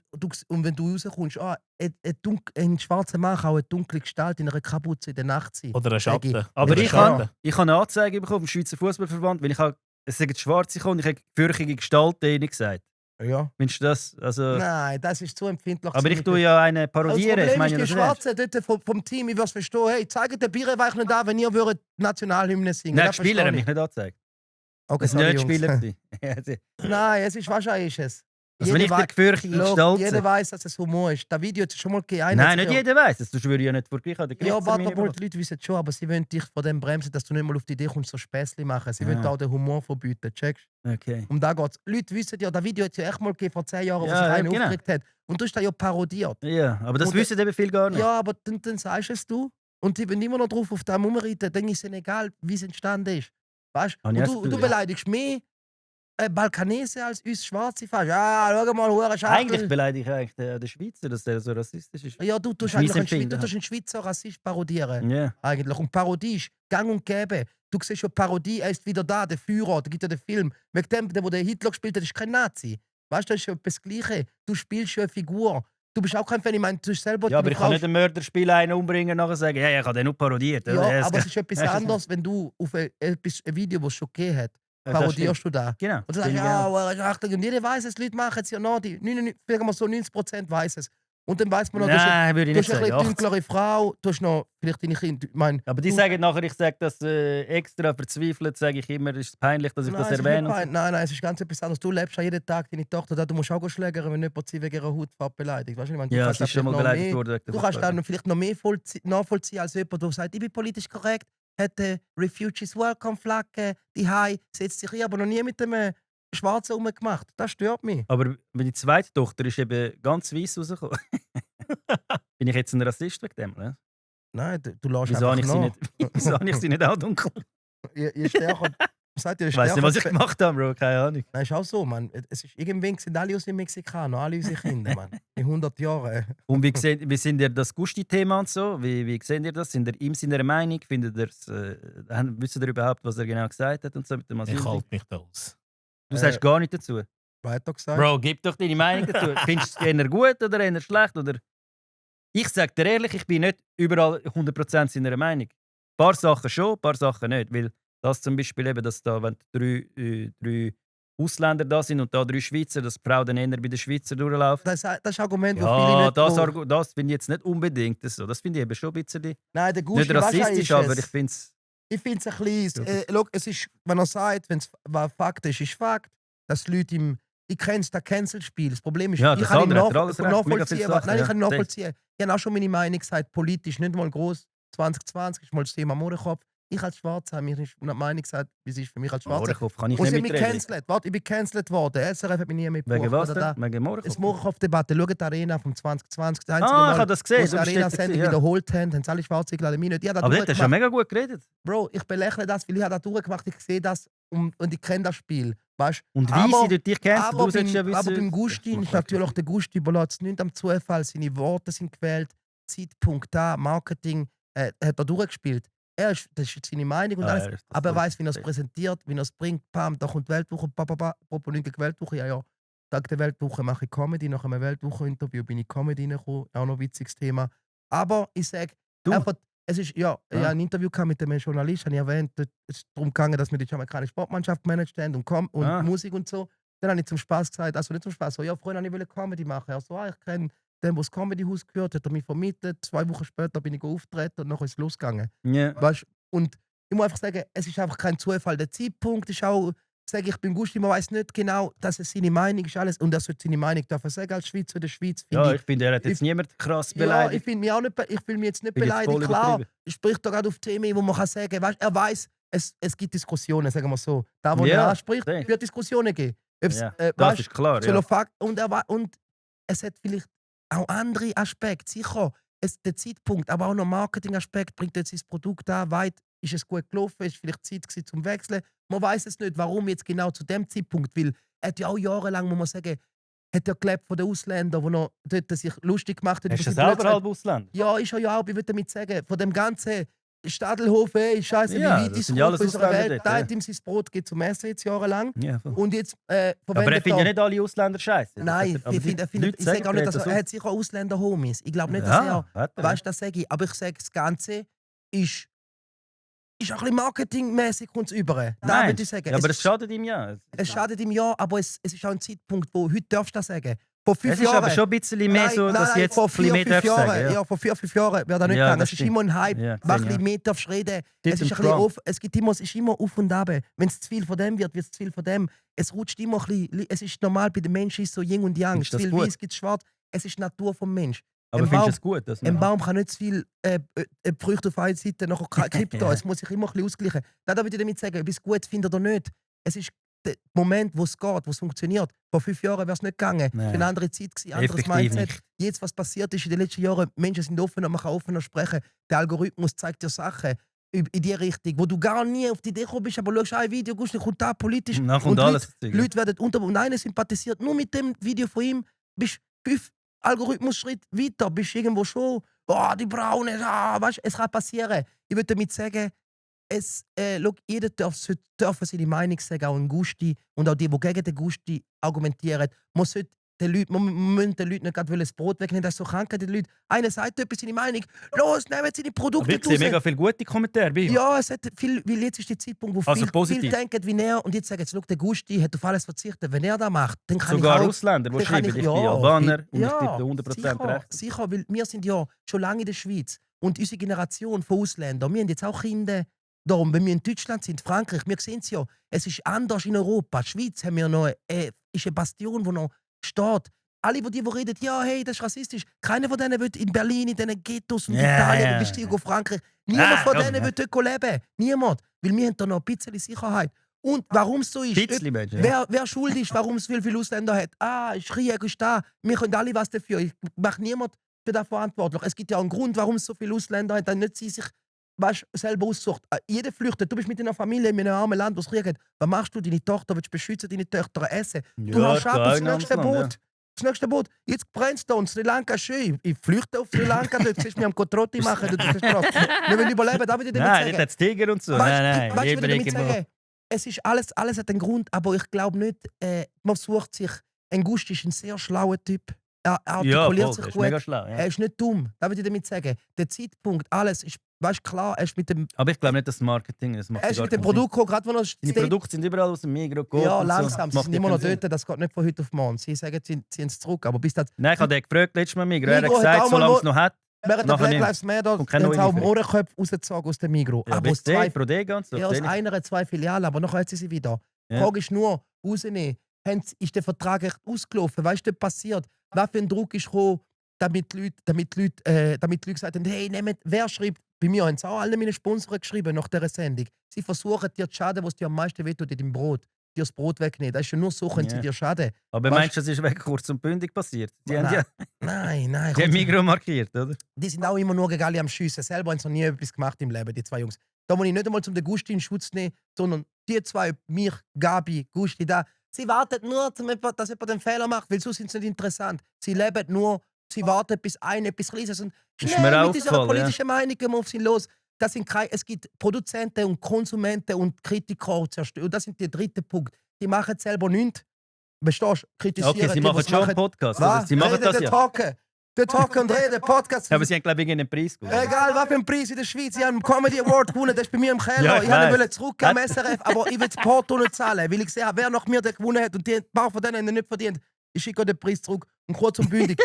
wenn du rauskommst, ein schwarzer Mann kann auch eine dunkle Gestalt in einer Kapuze in der Nacht sein. Oder ein Sag ich. Schatten. Aber Oder ein ich Schatten. habe eine Anzeige bekommen vom Schweizer Fußballverband, wenn ich es sagen Schwarze kommen, ich habe gefürchtige Gestalten ihnen gesagt. Ja. Findest du das? Also, Nein, das ist zu empfindlich. aber ich tue ja eine Das parodieren. Ich Problem meine, ist, das die ernst. Schwarzen dort vom Team, ich würde es verstehen, hey, zeigt den Bierenweich nicht an, wenn ihr würdet Nationalhymne singen. Nein, die Das Spieler verstehe haben ich. mich nicht angezeigt. Okay, Es waren sorry, nicht die Jungs. Spieler. gewesen. Nein, es ist wahrscheinlich es. Also wenn ich der gefürchtige Look, Gestalt jeder sehe. weiß, dass es Humor ist. Das Video hat es schon mal gegeben. Nein, nicht jeder weiß es. Das würde ich ja nicht vergleichen. Ja, warte mal, die Leute wissen es schon, aber sie wollen dich von dem bremsen, dass du nicht mal auf die Idee kommst, so Späßchen machen. Sie wollen Ah. auch den Humor verbieten, checkst? Okay. Um da geht's. Leute wissen ja, das Video hat es ja echt mal gegeben vor 10 Jahren, wo Ja, sich einer genau. aufgeregt hat. Und du hast das ja parodiert. Ja, aber das Und wissen eben viele gar nicht. Ja, aber dann sagst es du. Und die bin immer noch drauf auf dem rumreiten, dann ist es ihnen egal, wie es entstanden ist. Weißt Habe ich und auch das du Gefühl, beleidigst mehr Balkanesen als uns Schwarze fast. Ja, schau mal, hure Schachtel. Eigentlich beleidige ich eigentlich den Schweizer, dass der so rassistisch ist. Ja, du tust Das ist eigentlich mein Empfinden. einen Schweizer Rassist parodieren. Ja. Eigentlich. Und Parodie ist gang und gäbe. Du siehst schon, Parodie, er ist wieder da, der Führer, da gibt ja den Film. Wegen dem, der Hitler gespielt hat, ist kein Nazi. Weißt du, das ist ja das Gleiche. Du spielst schon eine Figur. Du bist auch kein Fan, ich meine, du bist selber... Ja, aber deine ich kann Frau- nicht einen Mörder spielen, einen umbringen und nachher sagen, ja, ich habe den nur parodiert. Ja, aber es ist etwas anderes, wenn du auf ein Video, das es schon gegeben hat, parodierst du da. Genau. Und du sagst, ja, Achtung, und jeder weiß es, die Leute machen es ja noch, die 90% weiß es. Und dann weiß man noch, Nein, würde ich du nicht hast eine sagen. bisschen dunklere Frau, du hast noch vielleicht deine Kinder. Ich meine, Aber die du- sagen nachher, ich sage das extra verzweifelt, sage ich immer, es ist peinlich, dass ich das es ist erwähne. nicht und so. nein, es ist ganz etwas anderes. Du lebst ja jeden Tag deine Tochter da, du musst auch schlägern, wenn jemand sie wegen ihrer Hautfarbe beleidigt. Weißt du, ich meine, du Ja, kannst es ist schon mal vielleicht noch beleidigt mehr- worden. wegen der Du kannst Hautfarbe. dann vielleicht noch mehr nachvollziehen als jemand, der sagt, ich bin politisch korrekt, hat Refugees Welcome Flagge, die Hai setzt sich ein, aber noch nie mit dem Schwarzen rumgemacht. Das stört mich. Aber meine zweite Tochter ist eben ganz weiss rausgekommen. Bin ich jetzt ein Rassist wegen dem? Ne? Nein, du lässt Wieso habe ich sie nach. nicht, wieso habe ich sie nicht auch dunkel? Je stärker... Sagt ihr, Ich weiß nicht, was ich gemacht habe, Bro, keine Ahnung. Nein, ist auch so, Mann. Es ist, irgendwann sind alle aus den Mexikaner, alle unsere Kinder, Mann. In 100 Jahren. Und wie seht ihr das Gusti-Thema und so? Wie seht ihr das? Sind ihr ihm seiner Meinung? Findet wisst ihr überhaupt, was er genau gesagt hat und so mit dem Asyl? Ich halte mich da aus. Du sagst gar nicht dazu. Weiter gesagt. Bro, gib doch deine Meinung dazu. Findest du eher gut oder eher schlecht? Oder? Ich sag dir ehrlich, ich bin nicht überall 100% seiner Meinung. Ein paar Sachen schon, ein paar Sachen nicht. Weil das zum Beispiel eben, dass da, wenn drei Ausländer da sind und da 3 Schweizer, dass die Frau dann eher bei den Schweizer durchläuft. Das ist Argument, wo viele Ja, nicht... das finde ich jetzt nicht unbedingt so. Das finde ich eben schon ein bisschen Nein, der Gusti, nicht rassistisch, weißt du, aber ich finde es. Ich finde es ein bisschen... Schau, es ist, wenn er sagt, wenn es Fakt ist Fakt, dass die Leute im... Ich kenne das Cancel-Spiel. Das Problem ist, Ja, ich der kann ihn Sandra hat alles recht, mega nachvollziehen. viele Sachen, Nein, ich kann ihn ja. nachvollziehen. Ich habe auch schon meine Meinung gesagt, politisch, nicht mal groß. 2020 ist mal das Thema Mohrenkopf. Ich als Schwarzer habe mir eine Meinung gesagt, wie es ist für mich als Schwarzer. Mohrenkopf kann ich Und nicht sie haben mich mitreden. gecancelt. Warte, ich bin gecancelt worden. SRF hat mich nie mitgebracht. Wegen was oder da. denn? Wegen Mohrenkopf? Das Mohrenkopf-Debatte. Schaut die Arena vom 2020. Das einzige Ah, ich Mal, habe das wo gesehen. sie die du bist dort Arena-Sendung gewesen, ja. wiederholt haben sie alle Schwarze geladen. Mich nicht. Ich habe das Aber dort hast du ja durchgemacht. mega gut geredet. Bro, ich belächle das, weil ich habe das durchgemacht. Ich sehe das und ich kenne das Spiel. Weißt? Und wie Aber- sie durch dich kennst, Aber du solltest ja wissen. aber beim Gusti ist natürlich der Gusti überlässt nicht am Zufall. Seine Worte sind gewählt, Zeitpunkt da, Marketing hat er durchgespielt. Das ist seine Meinung und alles. Aber er weiß, wie er es präsentiert, wie er es bringt. Pam, da kommt die Weltwoche, Propolinge Weltwoche, ja. Tag der Weltwoche mache ich Comedy, nach einem Weltwoche-Interview bin ich Comedy reingekommen, auch noch ein witziges Thema. Aber ich sage, es ist, ja, ich habe ein Interview mit einem Journalist, habe ich erwähnt, es ist darum gegangen, dass wir die jamaikanische Sportmannschaft gemanagt haben und Musik und so. Dann habe ich zum Spaß gesagt, also nicht zum Spaß, so, ja, früher wollte ich Comedy machen. Er so, ich kenne den, der das Comedyhaus gehört hat, er mich vermittelt. 2 Wochen später bin ich aufgetreten und nachher ist es losgegangen. Ja. Weißt? Und ich muss einfach sagen, es ist einfach kein Zufall. Der Zeitpunkt ist auch, sage ich beim Gusti, man weiß nicht genau, dass es seine Meinung ist, alles. Und er sollte seine Meinung dürfen sagen als Schweizer der Schweiz. Ja, ich finde, er hat jetzt niemand krass Ja, ich beleidigt. finde mich auch nicht, ich fühle mich jetzt nicht Bin jetzt beleidigt. voll Klar, übertrieben. er spricht da gerade auf Themen, wo man kann sagen, weißt, er weiß, es gibt Diskussionen, sagen wir so. Da, wo Ja, er anspricht, safe. wird Diskussionen geben. Ob's, Ja, weißt, das ist klar. soll Ja. er Fakt, und es hat vielleicht auch andere Aspekte. Sicher, der Zeitpunkt, aber auch noch Marketingaspekt bringt jetzt sein Produkt an, weit ist es gut gelaufen, ist vielleicht Zeit gewesen zum Wechseln. Man weiß es nicht, warum jetzt genau zu dem Zeitpunkt, weil er hat ja auch jahrelang, muss man sagen, hat er gelebt von den Ausländern, die noch dort sich lustig gemacht haben. Hast du selber halb Ausländer? Ja, ist er ja auch, ich würde damit sagen, von dem ganzen Stadelhof, scheiße, Ja, wie weit das ist sind ja es alles von unserer Ausländer Welt. dort, Da ja. hat ihm sein Brot gegeben zum Essen jetzt jahrelang. Ja, voll. Und jetzt Aber er verwendet findet ja nicht alle Ausländer scheiße. Nein, ich sage auch nicht, dass er hat sicher auch Ausländer-Homies. Ich glaube nicht, dass weißt du, das sage ich. Aber ich sage, das Ganze ist ein bisschen marketingmäßig kommt es über. Nein, würde ich sagen. Ja, aber es schadet ihm ja. Es schadet ihm ja, aber es ist auch ein Zeitpunkt, wo heute darfst du das sagen. Vor 5 Es ist Jahren. aber schon ein bisschen mehr so, dass jetzt vor ein bisschen mehr 4-5 darfst Jahren. sagen. Ja, vor 4-5 Jahren wäre das nicht Ja, gegangen. das Es ist stimmt. immer ein Hype, Ja, was ein ja. bisschen mehr darfst reden. Stimmt, Es ist, im ein bisschen Trump. es ist immer auf und ab. Wenn es zu viel von dem wird es zu viel von dem. Es rutscht immer ein bisschen. Es ist normal, bei den Menschen ist es so Yin und Yang. Findest du Zu das viel gut? Weiß gibt Schwarz. Es ist die Natur vom Mensch. Aber Ein findest du Baum- es gut? Dass Ein man- Baum kann nicht zu viel Früchte auf einer Seite, nachher kippt da. Es muss sich immer ein bisschen ausgleichen. Da würde ich damit sagen, ob ich es gut finde oder nicht. Es ist der Moment, wo es geht, wo es funktioniert. Vor 5 Jahren wäre es nicht gegangen. Es war Nein. eine andere Zeit, gewesen, anderes Effektiv Mindset. nicht. Jetzt, was passiert ist in den letzten Jahren, Menschen sind offener, man kann offener sprechen. Der Algorithmus zeigt dir Sachen in die Richtung, wo du gar nie auf die Idee gekommen bist, aber schaust ein Video, gehst nicht, kommt da politisch. Und dann kommt Und alles. Leute werden und einer sympathisiert. Nur mit dem Video von ihm bist du 5 Algorithmus-Schritte weiter, bist irgendwo schon, die Braune, weißt, es kann passieren. Ich würde damit sagen, jeder darf seine Meinung sagen, auch ein Gusti und auch die gegen den Gusti argumentieren. Man müssen den Leuten nicht gerade das Brot wegnehmen, das ist so Krankheit den Leuten. Einer sagt etwas, seine Meinung, los, nehmen seine Aber Produkte ich sehe mega viele gute Kommentare bei ihm. ja, es hat viel, weil jetzt ist der Zeitpunkt, wo Also viel positiv. denken wie er und jetzt sagen, jetzt, schau, der Gusti hat auf alles verzichtet. Wenn er das macht, dann kann Sogar ich auch... Ausländer, die dann kann schreiben, ich ja, bin Albaner und ich ja, gebe dir 100% sicher, recht. sicher, weil wir sind ja schon lange in der Schweiz und unsere Generation von Ausländern, wir haben jetzt auch Kinder, darum, wenn wir in Deutschland sind, Frankreich, wir sehen es ja, es ist anders in Europa. Die Schweiz haben wir noch, ist eine Bastion, die noch steht. Alle, die reden, ja, hey, das ist rassistisch. Keiner von denen will in Berlin, in diesen Ghettos und Ja, Italien, ja. und bestiegen auf Frankreich. Niemand von komm, denen ja. will dort leben. Niemand. Weil wir haben da noch ein bisschen Sicherheit. Und warum es so ist, Bisschen Menschen, ja. wer schuld ist, warum es viele Ausländer hat. Ist Krieg, ist da. Wir können alle was dafür. Ich mache niemand für das verantwortlich. Es gibt ja auch einen Grund, warum es so viele Ausländer hat, dann nicht sie sich selber aussucht. Jeder flüchtet. Du bist mit deiner Familie in einem armen Land, wo es Krieg hat. Was machst du? Deine Tochter willst du beschützen, deine Töchter essen. Du Ja, hast ab klar, das in nächste anderes Land, Boot. Das nächste Boot. Jetzt brennt es da und Sri Lanka ist schön. Ich flüchte auf Sri Lanka, dort siehst du mich am Kotrotti machen. Dort auf der Straße. Wir wollen überleben, da würde ich damit Nein, sagen. nicht als Tiger und so. Weißt Nein, du, lieber was ich damit irgendwo. sagen? Es ist alles hat einen Grund, aber ich glaube nicht, man sucht sich. Ein Gust ist ein sehr schlauer Typ. Er Ja, artikuliert voll, sich das ist gut. mega schlau. Ja. Er ist nicht dumm, da würde ich damit sagen. Der Zeitpunkt, alles ist, weißt du, klar, er ist mit dem, Aber ich glaube nicht, dass das Marketing das macht. er ist gar mit dem keinen Sinn. Produkt gekommen, gerade wenn er Deine Produkte sind überall aus dem Migros geholt ja, und so. langsam, Das sie macht sind ja immer noch keinen Sinn. dort, das geht nicht von heute auf morgen. Sie sagen, sie ziehen es zurück, aber bis das... Nein, ich habe den gefragt, letztes Mal Migros. Er hat Migros hat gesagt, auch mal solange es noch hat. Während der Nachher Black nicht. Lives Matter Und keine haben sie auch neue den Ohrenköpfe rausgezogen aus dem Migros. Ja, aber aus bis der, zwei, Prodega und so. ja, aus den ich- einer hat 2 Filialen, aber nachher hat sie wieder. Die Ja. Frage ist nur, rausnehmen, ist der Vertrag echt ausgelaufen? Weißt du, was passiert? Was für ein Druck ist gekommen, damit die Leute gesagt haben, hey, nehmt, wer schreibt? Bei mir haben sie auch alle meine Sponsoren geschrieben nach dieser Sendung. Sie versuchen dir zu schaden, was dir am meisten wehtut in deinem Brot. Dir das Brot wegnehmen. Das ist ja nur so, können sie Ja. dir schaden. Aber Weißt- meinst du, das ist weg kurz und bündig passiert? Die haben ja Nein, die haben komm, Migros markiert, oder? die sind auch immer nur gegen alle am Schiessen. Selber haben sie noch nie etwas gemacht im Leben, die zwei Jungs. Da muss ich nicht einmal zum den Gusti in Schutz nehmen, sondern die zwei, mich, Gabi, Gusti, da. Sie warten nur, dass jemand den Fehler macht, weil sonst sind sie nicht interessant. Sie leben nur, sie warten, bis einer etwas Kleines und Ist schnell mir mit dieser aufgefallen, politischen Meinung gehen wir auf sie los. Das sind es gibt Produzenten und Konsumenten und Kritiker und Zerstörer. Und das sind der dritte Punkt. Die machen selber nichts. Verstehst du? Kritisieren Okay, sie die, machen was schon einen Podcast. Oder? Was? Sie machen Reden, das die ja. talken. Die talken und reden, Podcast. Aber sie haben, glaube ich, einen Preis gewonnen. Egal, was für ein Preis in der Schweiz. Ich habe einen Comedy Award gewonnen, das ist bei mir im Keller. Ja, ich ich wollte weiss. zurück am SRF, aber ich will das Porto nicht zahlen, weil ich sehe, wer nach mir den gewonnen hat und die ein paar von denen haben ihn nicht verdient. Ich schicke den Preis zurück und kurz und bündig.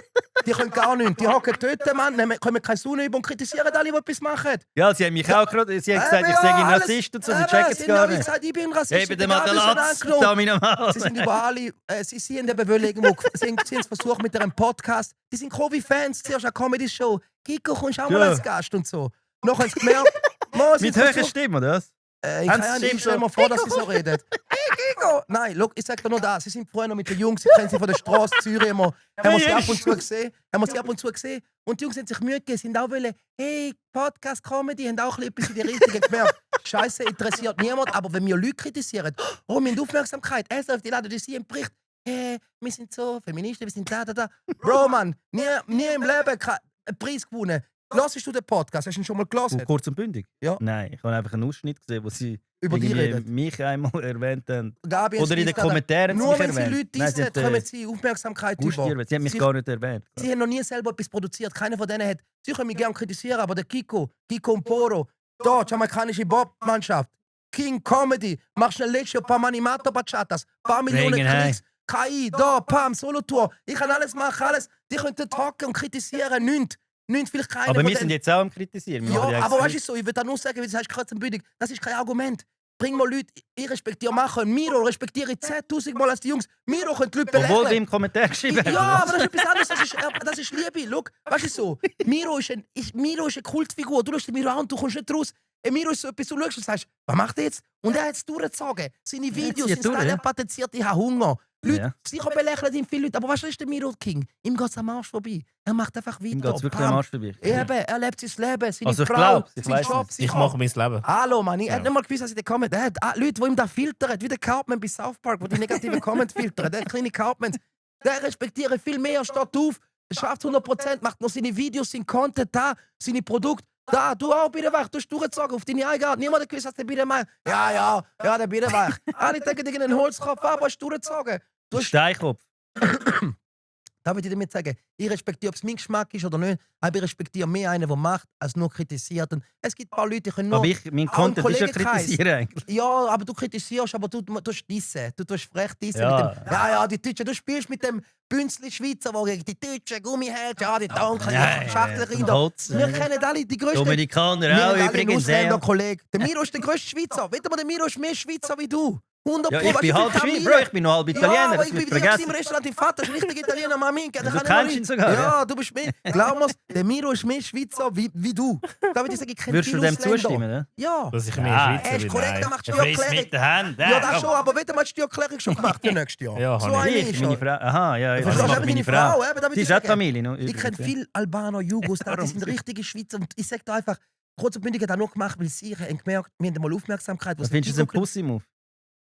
Die können gar nichts. Die hocken töten, Mann, kommen keine Sonne über und kritisieren alle, die etwas machen. Ja, sie haben mich auch gerade. Sie haben gesagt, ich sage ein Rassist und so. Sie checken es gar nicht. Gesagt, ich bin Rassist. Eben der egal, wie sie Matalatz, angenommen. da meine Mal. Sie sind über alle, sie haben eben wollen irgendwo, sie haben es versucht mit einem Podcast. Die sind Covid-Fans, zuerst eine Comedy-Show. Kiko, kommst auch mal Ja. als Gast und so. Noch haben sie gemerkt, Mo, sie Mit haben höherer versucht- Stimme, oder was? ich Hans kann ja Schiff nicht, stell so, mir vor, dass sie so reden. Hey, Kiko! Nein, look, ich sag dir nur das. Sie sind früher noch mit den Jungs, sie kennen sie von der Straße Zürich immer. Haben wir sie ab und zu gesehen. Und die Jungs haben sich Mühe gegeben, sind auch wollen, hey, Podcast, Comedy, haben auch etwas in die Richtung gemerkt. Scheiße interessiert niemand, aber wenn wir Leute kritisieren, oh, wir haben Aufmerksamkeit, die laden das hier im Bericht, hey, wir sind so Feministen, wir sind da. Bro, Mann, nie im Leben einen Preis gewonnen. Hörst du den Podcast? Hast du ihn schon mal gelesen? Kurz und bündig? Ja. Nein, ich habe einfach einen Ausschnitt gesehen, wo sie Über die irgendwie reden. mich einmal erwähnt haben. Gabi hat Oder in den gesagt, Kommentaren nur sich wenn sie erwähnt. Leute Nein, sie dissen, hat, kommen sie Aufmerksamkeit über. Sie hat mich Sie- gar nicht erwähnt. Sie haben noch nie selber etwas produziert. Keiner von denen hat. Sie können mich gerne kritisieren, aber der Kiko und Poro, da, die jamaikanische Bob-Mannschaft, King Comedy, mach schnell letztes Jahr ein paar Manimato Bachatas, paar Millionen Bringen, hey. Klicks, KI, da, Pam, Solo-Tour. Ich kann alles machen, alles. Die können dort hocken und kritisieren, nichts. Vielleicht keiner Aber von wir sind denen. jetzt auch am Kritisieren. Wir machen Ja, ja aber weißt extra- du so, ich würde nur sagen, wie du sagst, Kratzenbündig, das ist kein Argument. Bring mal Leute, ich respektiere machen. Miro respektiere 10.000 Mal als die Jungs. Miro können die Leute Obwohl du belächeln. im Kommentar geschrieben hast. Ja, aber das ist etwas anderes. Das ist Liebe. Look, weißt du so, Miro ist eine Kultfigur. Du schaust den Miro an und du kommst nicht raus. Miro ist so etwas, du schaust und sagst, was macht er jetzt? Und er hat es durchgezogen. Seine Videos zieht sind durch, Style, ja. er patenziert, ich habe Hunger. Leute, Ja. sicher belächeln ihn viele Leute, aber weißt du, ist der Miro King? Ihm geht es am Arsch vorbei. Er macht einfach weiter. Ihm geht es wirklich Bam. am Arsch vorbei. Eben, er lebt sein Leben, seine Also ich Frau, glaub's, ich sein weiss Job, nicht. sein Ich mache mein Leben. Hallo, Mann, ich Ja. hätte nicht mal gewusst, dass ich da komme. Der hat Leute, die ihm da filtern, wie der Cartman bei South Park, wo die negativen Comments filtern. Der kleine Cartman, der respektiert viel mehr, steht auf, schafft 100%, macht noch seine Videos, sein Content da, seine Produkte. Da, du auch bitte wach, du hast durchgezogen auf deine eigene Art. Niemand hat gewusst, dass der bitte macht. Ja, der bitte wach. Ich denke, dir einen Holzkopf, aber hast durchgezogen. Du hast Steinkopf. Da würde ich damit sagen, ich respektiere, ob es mein Geschmack ist oder nicht, aber ich respektiere mehr einen, der macht, als nur kritisiert. Und es gibt ein paar Leute, die können nur... Aber mein auch im Content ist ja Kollegenkreis. kritisieren eigentlich. Ja, aber du kritisierst, aber du tust dissen. Du tust frech dissen. Ja. Mit dem, ja, die Deutschen. Du spielst mit dem Bünzli Schweizer, der gegen die Deutschen Gummi hält. Ja, die Danken, die Schachtelrinder. Holz. Wir kennen alle die größten... Dominikaner Wir auch haben alle einen übrigens. Ausländerkollegen. Der Miro ist der grösste Schweizer. Weißt du, der Miro ist mehr Schweizer wie du. 100 Ja, Pro. ich Weißt du, bin wie halb viele Schweizer, Familien- Bro, ich bin noch halb Italiener, Ja, aber das ich wird bin im vergessen. Restaurant, dein Vater ist richtig Italiener, Maminka. Du kennst ihn sogar, Ja, ja. du bist mehr. Glaub mir, der Miro ist mehr Schweizer wie du. Da würde ich sagen, ich kenne Würdest du viele dem Ausländer. zustimmen, ne? Ja. Dass ich Ja, mehr Er Schweizer ist bin. korrekt, Nein. der macht Fries Steuererklärung. mit der Hand. Ja, das schon, aber warte mal, hast du die Erklärung schon gemacht für nächstes Jahr? Ja, so habe eine ich. ist Meine schon. Frau. Aha, ja, ja. Verstehst das du, macht eben meine deine Frau. Frau, eben, da würde Sie ich ist auch sagen. Familie. noch, Ich kenne übrigens, ja. viele Albaner, Jugos, die sind richtige Schweizer. Und ich sage da einfach, kurz und bündig hat er nur gemacht, weil sie haben gemerkt, wir haben mal Aufmerksamkeit. Was findest du ein Pussy-Move?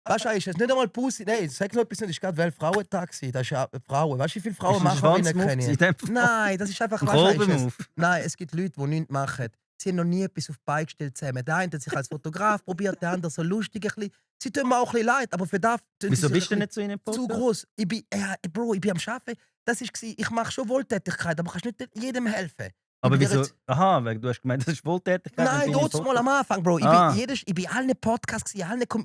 Weißt du, ist es nicht einmal Pussy? Nein, sag noch etwas nicht, es ist gerade Weltfrauentag. Das ist ja Frauen. Weißt du, wie viele Frauen Ist das ein Macherinnen Schwanzmove kenne in ich? dem Fall? Nein, das ist einfach Ein weißt du, ist es- Kolbenmove. Nein, es gibt Leute, die nichts machen. Sie haben noch nie etwas auf die Beine gestellt zusammen. Der eine hat sich als Fotograf probiert, der andere so lustig. Ein bisschen. Sie tun mir auch ein bisschen leid, aber für das tun Wieso sie bist sich du ein nicht so in dem bisschen zu Podcast? groß. Bro, ich bin am Arbeiten. Das war, ich mache schon Wohltätigkeit, aber kannst nicht jedem helfen. Aber Ich bin wieso? jetzt- Aha, weil du hast gemeint, das ist Wohltätigkeit. Nein, und deine dort mal Fotos- am Anfang, Bro. Ich Ah. bin bei allen Podcasts,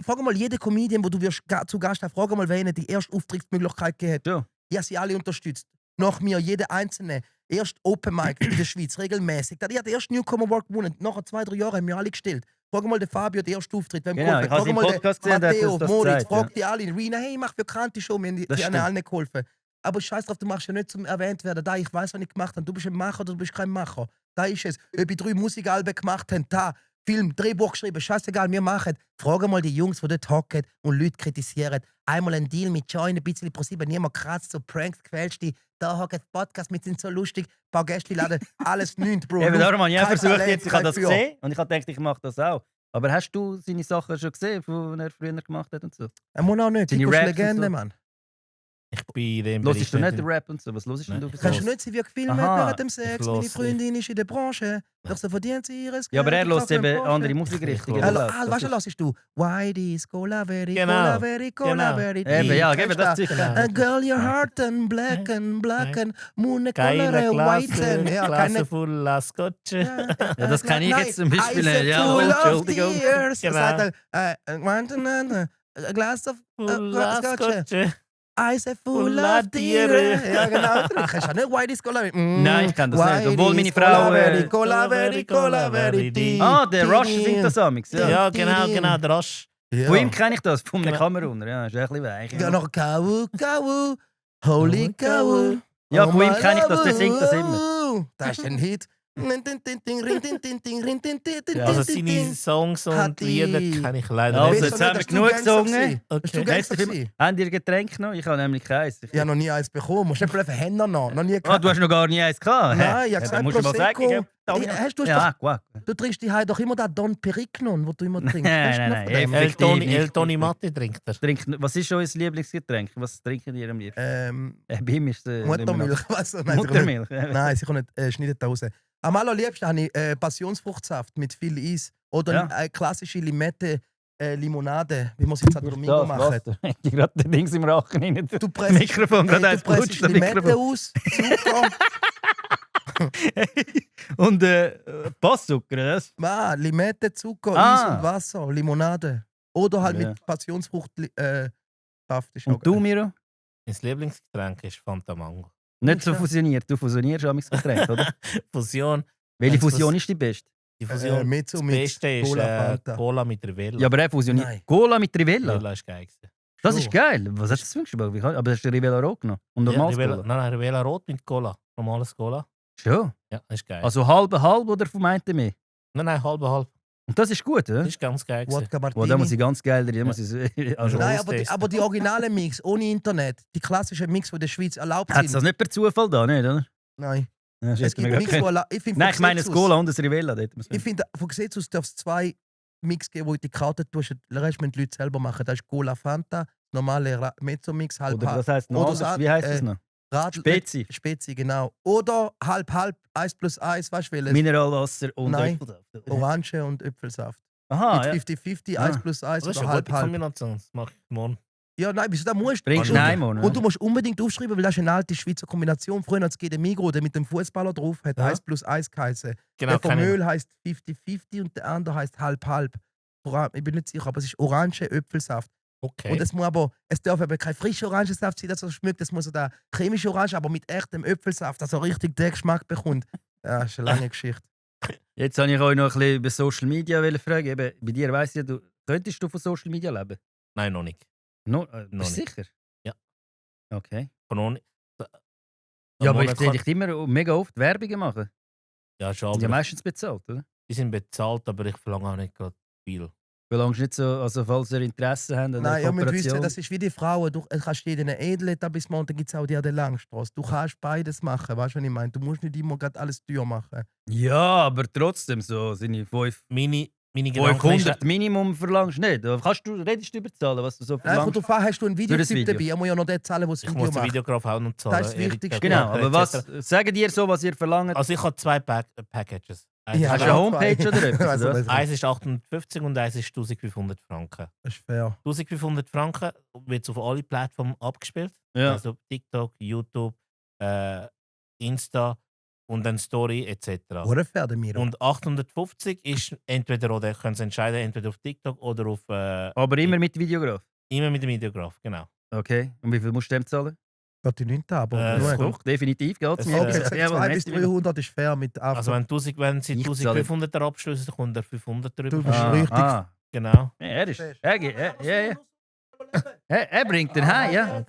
frag mal jeden Comedian, wo du wirst zu Gast hast, frag mal, wer die erste Auftrittsmöglichkeit gegeben hat. Ja. Ich habe sie alle unterstützt. Nach mir, jeder Einzelne. Erst Open Mic in der Schweiz, regelmäßig. Ich habe den ersten Newcomer Award gewonnen. Nachher 2-3 Jahre haben wir alle gestellt. Frag mal den Fabio, den ersten Auftritt. Wem Genau, geholfen? ich habe Frag im mal den Podcast gesehen, der hat Matteo, das Moritz, gezeigt, frag die alle. Rina, hey, ich mach für Kante Show. Wir haben Das die haben stimmt. allen geholfen. Aber scheiß drauf, du machst ja nicht zum erwähnt werden. Da, ich weiß, was ich gemacht habe. Du bist ein Macher oder du bist kein Macher. Da ist es. Ob ich 3 Musikalben gemacht habe, da. Film, Drehbuch geschrieben, scheißegal, wir machen. Frag mal die Jungs, die dort hocken und Leute kritisieren. Einmal ein Deal mit Join, ein bisschen pro 7, niemand kratzt, so Pranks, quälst die. Da hocken Podcast, wir sind so lustig. Ein paar Gäste laden, alles nichts, Bro. Eben darum habe ich auch Kein versucht, Talent, jetzt, ich habe kein das Feuer. gesehen und ich habe gedacht, ich mache das auch. Aber hast du seine Sachen schon gesehen, die er früher gemacht hat und so? Er muss auch nicht. Seine Kiko ist Raps und Legende, so. Mann. Ich bin in dem Hörst du Bereich nicht den Rap und so? Was hörst Nein. du? Bis Kannst du los? nicht, sie wird gefilmt Aha, während dem Sex. ich Meine lasse Freundin ist in der Branche. Doch so verdient sie ihres Ja, aber er Geld, hört kauft einen eben Porsche. andere Musikrichtungen. Hallo, oder? Weißt du, was hörst du? Why this cola very, Genau. cola very, cola Genau. very Eben, ja, deep. geben das sicher. Genau. A girl, your heart and black and moon Geile color white Klasse, and ja, Klasse keine. voll Scotch. Ja, das kann ich Nein, jetzt zum Beispiel Eise nicht. Ja, full of Entschuldigung. tears. Genau. Sagt er, a glass of Full Scotch. Scotch. Eise full Full of of tears. Tiere. Ja, genau. Du kannst ja nicht Why this cola very. Nein, ich kann das nicht. Why Obwohl this meine Frau, Cola very, cola very deep. Ah, der Rush singt das amix. Ja. Ja, genau, der Rasch. Von ihm kenne ich das, von einem Genau. Kamerun. Ja, ist ein bisschen weich. Ja, noch Kau, Holy Kau. Ja, Oh von ihm my kenne ich das, der love. singt das immer. Das ist ein Hit. Also seine Songs und Hat die- Lieder kenne ich leider Also, nicht. jetzt haben wir genug gesungen. Hast du Okay. Gangster Habt gewesen? ihr Getränk noch? Ich habe nämlich keins. Ich habe noch nie eins bekommen. Musst nicht bleiben, Händler noch. Noch nie Du hast noch gar nie eins gehabt? Nein, ich Hä? habe Ja, gesagt, dann musst du mal sagen. Prosecco. Ich Hast du ja, gut. Du trinkst die doch immer den Don Perignon, den du immer trinkst. Nein, Hast du nein, noch nein. von dem? Effektiv nicht. El Toni Matti trinkt er. Was ist euer Lieblingsgetränk? Was trinken ihr am liebsten? Bei ihm ist Muttermilch. Was? Nein, Muttermilch. Nein, sie kommt nicht schneidet da raus. Am allerliebsten habe ich Passionsfruchtsaft mit viel Eis. Oder Ja. eine klassische Limonade, wie man es jetzt an Domingo macht. Ich gerade den Dings im Rachen rein. Du Das presst, Mikrofon gerade eins du presst flutscht. Das Limette Mikrofon. aus, Zucker. Und Passzucker, das? Limette, Zucker, Ah. Eis und Wasser, Limonade. Oder halt Ja. mit Passionsfrucht Saft. Ist auch Und du, geil. Miro? Mein Lieblingsgetränk ist Fanta Mango. Nicht so Ja. fusioniert. Du fusionierst auch das Getränk, oder? Fusion. Welche Wenn's Fusion was- ist die beste? Die Fusion. mit so das mit Beste ist Cola, Fanta. Cola mit Rivella. Ja, aber er fusioniert. Nein. Cola mit Rivella. Rivella ist geil. gewesen. Das Schon. ist geil. Was hast du das für ein Geschmack? Aber hast du Rivella Rot genommen? Und Ja, normales Rivella, Cola? nein, Rivella Rot mit Cola. Normales Cola. Schon. Ja, das ist geil. Also halb oder vom einen mehr? nein, halb. Und das ist gut, oder? Das ist ganz geil. gewesen. Wodka Boah, Martini. da muss ich ganz geil reden. Also, Nein, Nein, Roast aber die originalen Mix, ohne Internet, die klassischen Mix, die in der Schweiz erlaubt hat es das sind. nicht per Zufall da, nicht, oder? Nein. Ja, Es gibt Mix, ich finde, Nein, ich meine das Cola und das Rivella. Dort muss man- Ich finde, von Gesetz aus darf es 2 Mix geben, wo du die Karte tust. Den Rest müssen die Leute selber machen. Das ist Cola Fanta, normale Mezzo-Mix, halb Oder was heisst noch Oder anders? Sa- Wie heisst das noch? Radl, Spezi. Spezi, genau. Oder halb, 1 plus 1, weißt du welches? Mineralwasser und Nein. Äpfelsaft. Orange und Äpfelsaft. Aha, ja. Mit 50-50, Ah. 1 plus 1 Das ist oder eine gute halb. Kombination. Das mache ich morgen. Ja, nein, wieso da musst du? Bringst du Und- nein, Mann. Und du musst unbedingt aufschreiben, weil das ist eine alte Schweizer Kombination. Früher hat es den Migros, der mit dem Fußballer drauf hat, Ja. 1 plus 1 geheißen. Genau, Der von keine- Mehl heisst 50-50 und der andere heisst halb. Ich bin nicht sicher, aber es ist Orange Äpfelsaft. Okay. Und es darf aber kein frischer Orangensaft sein, dass er schmeckt. Es muss so der chemische Orange, aber mit echtem Äpfelsaft, dass er richtig den Geschmack bekommt. Ja, ist eine lange Geschichte. Jetzt wollte ich euch noch ein bisschen über Social Media fragen. Eben, bei dir weiss ich, könntest du von Social Media leben? Nein, noch nicht. No, Noch bist du nicht. sicher? Ja. Okay. Noch nicht. Ja, aber ich Monat sehe kann- dich immer mega oft Werbungen machen. Ja, schon, Die sind ja aber meistens bezahlt, oder? die sind bezahlt, aber ich verlange auch nicht gerade viel. Verlangst nicht so, also falls ihr Interesse habt an Nein, der ihr müsst wissen, Kooperation. das ist wie die Frauen. Du kannst in den Edeletablissement, dann gibt es auch die an der Langstrasse. Du kannst beides machen, weißt du, was ich meine? Du musst nicht immer gerade alles teuer machen. Ja, aber trotzdem so seine Meine Gedanken ist, 500 Minimum verlangst du nicht. Redest du über Zahlen, was du so Nein, verlangst? kommt drauf an, hast du einen das Videotyp Video. dabei? Er muss ja noch den zahlen, der das ich Video muss den macht. Videograf auch noch zahlen. Das ist das Erik, Wichtigste. der Genau, Blogger, aber was etc. sagen dir so, was ihr verlangt? Also ich habe 2 Packages. Eins Ja, Hast ist du eine auch Homepage zwei. oder etwas? Also, oder? das- Eins ist 850 und eins ist 1500 Franken. Das ist fair. 1500 Franken wird auf alle Plattformen abgespielt. Ja. Also TikTok, YouTube, Insta und dann Story etc. Oder fair, der Miro. Und 850 ist entweder, oder können Sie entscheiden, entweder auf TikTok oder auf Aber immer mit Videograf. immer mit dem Videograf, genau. Okay. Und wie viel musst du dem zahlen? Geht die nicht an, aber Das nur. Doch, definitiv geht es Es- mir. Okay, äh, sag Jawohl, 200 bis merci, Milo. 300 ist fair mit Also wenn Sie Ich 1500 abschließen, dann kommt er 500 drüber. Du bist richtig- Genau. Ja, er ist. Er bringt den heim, ja.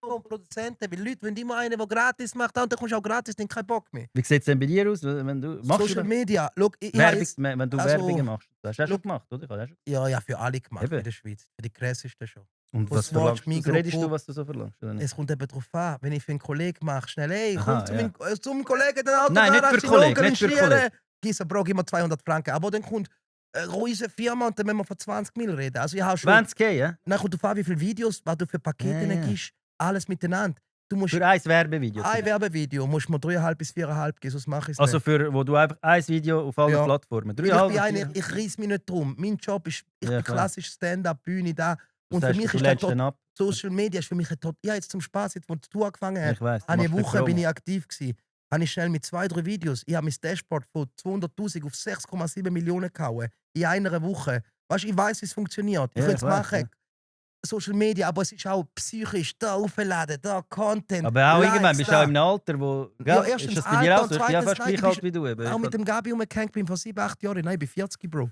Produzenten, weil Leute, wenn immer einen, der gratis macht, und dann kommst du auch gratis, dann kein Bock mehr. Wie sieht es denn bei dir aus, wenn du machst Social du Media, look, ich habe Werbung, jetzt, wenn du also- Werbungen machst? Das hast du auch schon Look- gemacht, oder? Ich habe auch schon- ja, für alle gemacht Eben. in der Schweiz. Für die krassesten schon. Und Von was Swatch, verlangst du? Migros, Was redest du, Coop. was du so verlangst? Oder nicht? Es kommt eben darauf an, wenn ich für einen Kollegen mache, schnell, hey, Aha, komm ja. zum Kollegen, den Auto Nein, nicht für Kollegen, nicht für Kollegen. Gießen, Bro, gib mir 200 Franken. Aber dann kommt eine große Firma und dann müssen wir von 20 Mil reden. Also ich habe schon... 20k, ja? Dann kommt drauf an, wie viele Videos, was du für Pakete Ja, ja. gibst, alles miteinander. Du musst Für ein Werbevideo. ein Werbevideo musst du mir 3,5 bis 4,5 geben, sonst mache ich es Also nicht. für, wo du einfach ein Video auf allen Ja. Plattformen. Weil ich 3,5 bin einer, ich reiss mich nicht drum. Mein Job ist, ich Ja, bin klar. klassisch Stand-up, Bühne da. Das Und für heißt, mich du ist das lädst den ab. Social Media ist für mich ja jetzt zum Spaß, jetzt wo du angefangen hast. Ich weiss. du Eine machst Woche Promo. bin ich aktiv gewesen. Habe ich schnell mit 2-3 Videos. Ich habe mein Dashboard von 200.000 auf 6,7 Millionen gehauen. In einer Woche. Weißt du, ich weiß, wie es funktioniert. Ich Ja, will es ich weiss, machen. ja. Social Media, aber es ist auch psychisch. Da aufladen, da Content. Aber auch Likes irgendwann bist du da. auch im Alter, wo. Ja, Gell? erstens ist das bei dir Alter auch so? und Du bist ja zweitens, fast nein, gleich du alt wie du. Eben. Auch mit dem Gabi umgehängt bin vor 7-8 Jahren. Nein, ich bin 40, Bro.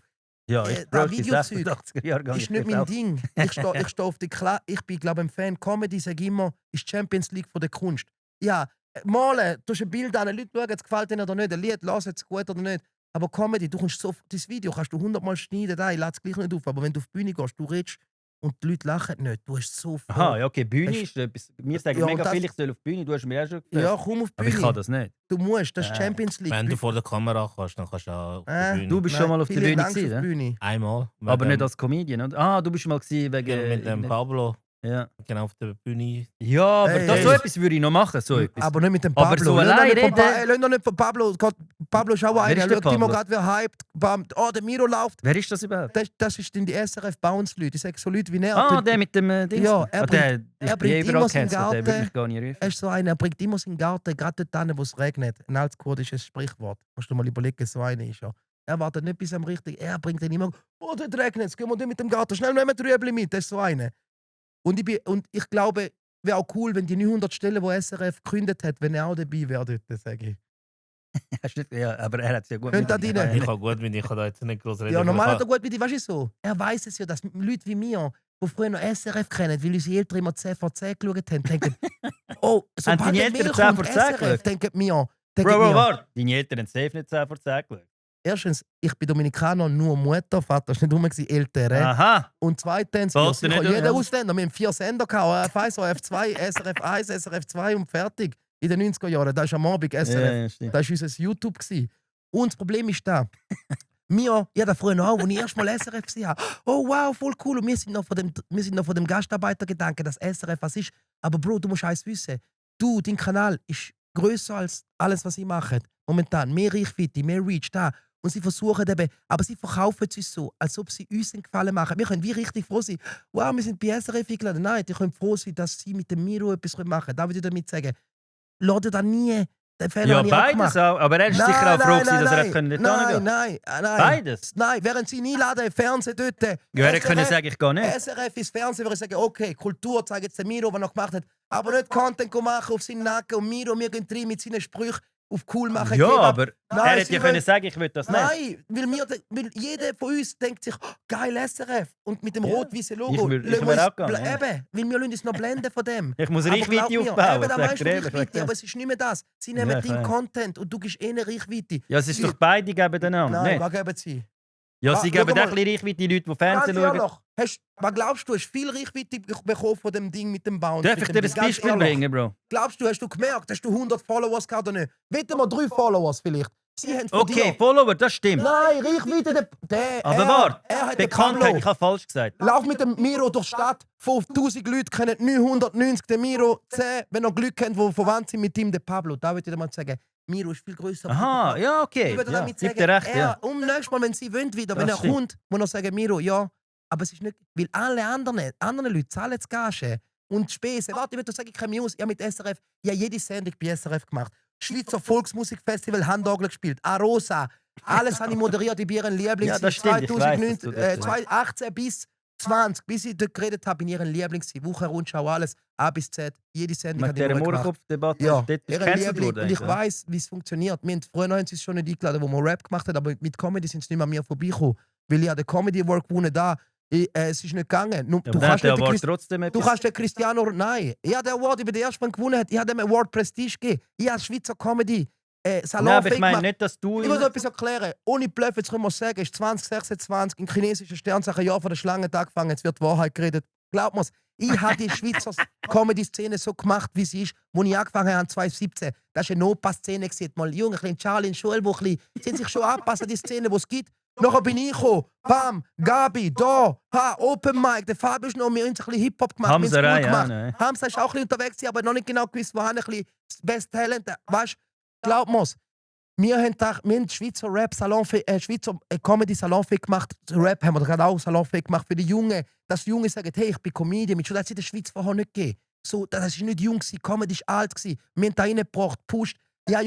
Ja, da ich brauche die Videozeug 86er Jahre. Ist nicht mein Ding. Ich steh auf die ich bin, glaube ich, ein Fan Comedy, sage immer, ist Champions League von der Kunst. Ja, malen, du hast ein Bild an, Leute schauen, es gefällt ihnen oder nicht, ein Lied, lass es gut oder nicht. Aber Comedy, du kannst so, das Video kannst du 100-mal schneiden, ich lade es gleich nicht auf, aber wenn du auf die Bühne gehst, du redest und die Leute lachen nicht, du hast so viel. Aha, ja, okay, Bühne Hast- ist etwas. Wir sagen Ja, mega das- viel, ich soll auf die Bühne, du hast mir auch schon gesagt. Ja, komm auf die aber ich Bühne. kann das nicht. Du musst, das ist Ah. Champions League. Wenn du vor der Kamera kannst, dann kannst du auch auf der Bühne. Du bist schon mal auf der viele Bühne Angst gewesen, auf ne? die Bühne. Einmal. Aber nicht als Comedian, oder? Ah, du bist mal gewesen wegen... mit dem Pablo ja. genau auf der Bühne. Ja, aber Hey, das, hey. so etwas würde ich noch machen, so etwas. Aber nicht mit dem Aber Pablo. so Lass doch allein nicht von reden. Lass doch nicht von Pablo. Gott, Pablo ist auch Wer einer. ist der Schaut immer Pablo? gerade, wer hyped. Bam. Oh, der Miro läuft. Wer ist das überhaupt? Das ist die SRF-Bounce-Leute. Ich sage so Leute wie er. Ah, der mit dem Ding. Ja, er der, ich bin bringt überall immer seinen cancelled, der würde Garten. mich gar nicht rufen. Er ist so einer, er bringt immer seinen Garten, gerade dort hin, wo es regnet. Ein altkurdisches Sprichwort. Musst du mal überlegen, so einer ist er. Er wartet nicht bis am richtigen. Er bringt dann immer, oh, dort regnet es, gehen wir dort mit dem Garten. Schnell nehmen wir Rüebli mit. Das ist so einer. Und ich glaube, wäre auch cool, wenn die 900 Stellen, die SRF gekündigt hat, wenn er auch dabei wäre dort, sage ich. Ja, aber er hat es ja gut Könnt ihr mit- rein? Ich kann gut mit, ich kann da jetzt nicht groß reden. Ja, aber normal ich hat er gut mit dir, weißt du so. Er weiß es ja, dass Leute wie mir, die früher noch SRF kennen, weil unsere Eltern immer 10 vor 10 geschaut haben, denken, oh, sobald deine der Eltern Mail 10 kommt, vor 10 SRF, geschaut? denken mir, Bro, warte. Deine Eltern haben safe nicht 10 vor 10 geschaut. erstens, ich bin Dominikaner, nur Mutter, Vater ist nicht rum, Eltern. Aha. Und zweitens, Vater ja, sicher, nicht, jeder ja. Ausländer, wir haben 4 Sender gehabt, ORF1, ORF2, SRF 1, SRF 2 und fertig. In den 90er Jahren, das ist am Abend SRF. Ja, stimmt. Das war unser YouTube. Und das Problem ist da. Wir, ja, da früher auch, als ich erst mal SRF gesehen habe. Oh wow, voll cool. Und wir sind noch von dem Gastarbeitergedanken, dass SRF was ist. Aber Bro, du musst eins wissen. Du, dein Kanal ist grösser als alles, was sie machen. Momentan. Mehr Reichweite, mehr Reach da. Und sie versuchen eben, aber sie verkaufen es uns so, als ob sie uns einen Gefallen machen. Wir können wie richtig froh sein. Wow, wir sind bei SRF eingeladen. Nein, die können froh sein, dass sie mit dem Miro etwas machen können. Da würde ich damit sagen, lade da nie den Fehler Ja, habe ich auch beides gemacht. auch. Aber er ist sicher auch froh gewesen, dass er hätte nicht hingehen. Nein. Beides? Nein, während sie ihn einladen, im Fernsehen dort. Ja, er könnte sagen, ich gehe nicht. SRF ins Fernsehen, würde ich sagen, okay, Kultur zeigt jetzt den Miro, was er noch gemacht hat. Aber nicht Content machen auf seinen Nacken und Miro, wir gehen rein mit seinen Sprüchen auf cool machen. Ja, Kebab. aber Nein, er hätte sie ja können wollen- sagen, ich will das nicht. Nein, weil jeder von uns denkt sich, oh, geil SRF. Und mit dem Ja. rot-weißen Logo. Ich lassen wir wär uns auch gegangen, ja. Eben, weil wir lassen uns noch blenden von dem. Ich muss Aber Reichweite glaub mir, aufbauen. Eben, da sag meinst dir du ehrlich, Reichweite, sag aber dir. es ist nicht mehr das. Sie nehmen Ja, ich deinen weiß. Content und du gibst ihnen Reichweite. Ja, es ist doch beide geben den Namen. Nein, Nicht? was geben sie? Ja, Ah, sie schau geben mal. auch ein bisschen Reichweite, die Leute, die Ganz Fernsehen schauen. ehrlich, was glaubst du, hast viel Reichweite bekommen von dem Ding mit dem Bounce? Darf mit ich dem dir ein Ding? Ganz Beispiel ehrlich. bringen, Bro? Glaubst du, hast du gemerkt, hast du 100 Followers gehabt oder nicht? Wetten wir 3 Followers vielleicht. Sie haben von Okay, dir... Follower, das stimmt. Nein, Reichweite, der... Aber warte, er hat den Bekanntheit, Pablo. ich habe falsch gesagt. Lauf mit dem Miro durch die Stadt. 5000 Leute kennen 990 den Miro. 10, wenn ihr Glück habt, die verwandt sind mit ihm, der Pablo. Da würde ich dir mal sagen, Miro ist viel grösser. Aha, ja, okay. Ich würde Ja, damit gib sagen, dir recht, ja. nächstes Mal, wenn sie wollen, wieder, Das wenn er stimmt. kommt, muss er sagen, Miro, ja. Aber es ist nicht, weil alle anderen Leute zahlen jetzt Gage und Spesen. Warte, ich würde sagen, ich komme News, ich habe mit SRF, ja jede Sendung bei SRF gemacht. Schweizer Volksmusikfestival, Handorgel gespielt, Arosa, alles habe ich moderiert, ich bin ihren Lieblings. Ja, das stimmt, ich weiss, dass du das 2018 bis 20, bis ich dort geredet habe, bin ich ihren Lieblings. Wochenrundschau, alles, A bis Z, jede Sendung Mit habe ich dieser nur gemacht. Mohrenkopf-Debatte, Ja, dort ist ihren gecancelt Liebling. worden. Und ich eigentlich, ja. weiss, wie es funktioniert. Früher haben sie es schon nicht eingeladen, wo wir Rap gemacht haben, aber mit Comedy sind sie nicht mehr an mir vorbeigekommen. Weil ich habe den Comedy Award gewonnen da. Es ist nicht gegangen. Ja, Du aber dann kannst hat der nicht den Award Christ- trotzdem Du etwas. kannst den Cristiano... Nein. Ich habe den Award über den ersten Mal gewonnen. Ich habe dem Award Prestige gegeben. Ich habe Schweizer Comedy Salon Nein, aber ich meine gemacht. nicht, dass du... Ich muss etwas erklären. Ohne Bluff, jetzt können wir sagen, ist 2026 im chinesischen Sternzeichen Jahr von der Schlange angefangen. Jetzt wird die Wahrheit geredet. Glaubt mir's. Ich habe die Schweizer Comedy-Szene so gemacht, wie sie ist, wo ich angefangen habe 2017. Das war eine Notpass-Szene. Mal Junge, ein bisschen Charlie in Schule, wo ein bisschen, sie haben sich schon angepasst an die Szene, die es gibt. Nachher bin ich gekommen. Bam, Gabi, da, Open Mic. Der Fabio ist noch, wir haben ein bisschen Hip-Hop gemacht, wir haben es Hamza gut Rai, ja, gemacht. nein. Hamza ist auch ein bisschen unterwegs, aber noch nicht genau gewusst, wo haben ein bisschen das Best Talent. Weißt du, glaub mir's. Wir haben Schweizer Rap Schweizer Comedy salonfähig gemacht. Rap haben wir gerade auch salonfähig gemacht für die Jungen. Dass die Jungen sagen, hey, ich bin Comedian. Mit schon das hat es in der Schweiz vorher nicht gegeben. So, das ist nicht jung gewesen. Comedy ist alt gewesen. Wir haben da reingebracht, gepusht. Ja,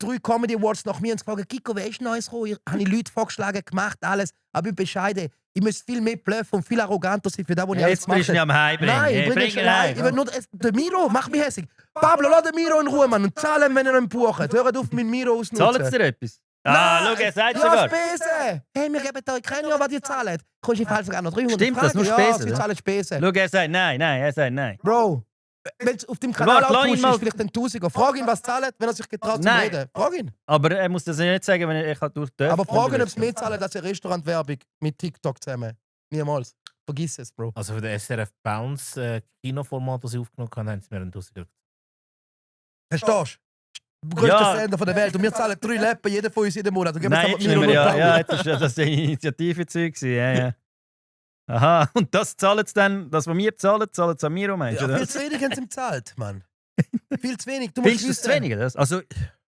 3 Comedy Awards nach mir und gefragt, Kiko, wer ist Neues gekommen? Habe ich Leute vorgeschlagen, gemacht, alles. Aber ich bin bescheiden. Ich muss viel mehr bluffen und viel arroganter sein für das, was ich Ja, alles jetzt bist du mache. nicht am Heimbringen. Nein, ich bringe ihn heim. Ich will nur, der Miro macht mich hässlich. Pablo, lass den Miro in Ruhe, Mann. Und zahlen, wenn ihr ihn bucht. Hört auf, mit Miro ausnutzen. Zahlen sie dir etwas? Ah, schau, er sagt sogar. Ja, Spesen! Hey, wir geben euch keine Jahr, was ihr zahlt. Kommst du falls sogar noch 300 Stimmt das? Fragen? Nur Ja, Spesen, sie oder? zahlen Spesen. Schau, er sagt nein, er sagt nein. Bro, Wenn es auf dem Kanal Warte, lass ihn aufpusht, mal- ist vielleicht ein Tausiger. Frag ihn, was zahlt, wenn er sich getraut zu Nein. reden. Frag ihn. Aber er muss das ja nicht sagen, wenn er durch darf. Aber frag ihn, ob es mehr zahlt als eine Restaurantwerbung mit TikTok zusammen. Niemals. Vergiss es, Bro. Also für den SRF Bounce Kinoformat, das sie aufgenommen haben, haben sie mir einen Tausiger. Verstehst du? Größter Ja. Sender von der Welt. Und wir zahlen 3 Läppen, jeder von uns jeden Monat. Und geben Nein, es jetzt aber nicht mehr, Miro ja, jetzt ist ja das Initiative-Zeug gewesen, ja. Aha, und das zahlen sie dann, das, was wir zahlen sie an Miro, meinst du? Ja, oder? viel zu wenig haben sie ihm gezahlt, Mann. Viel zu wenig. Du Findest musst du es zu wissen. wenig? Das? Also,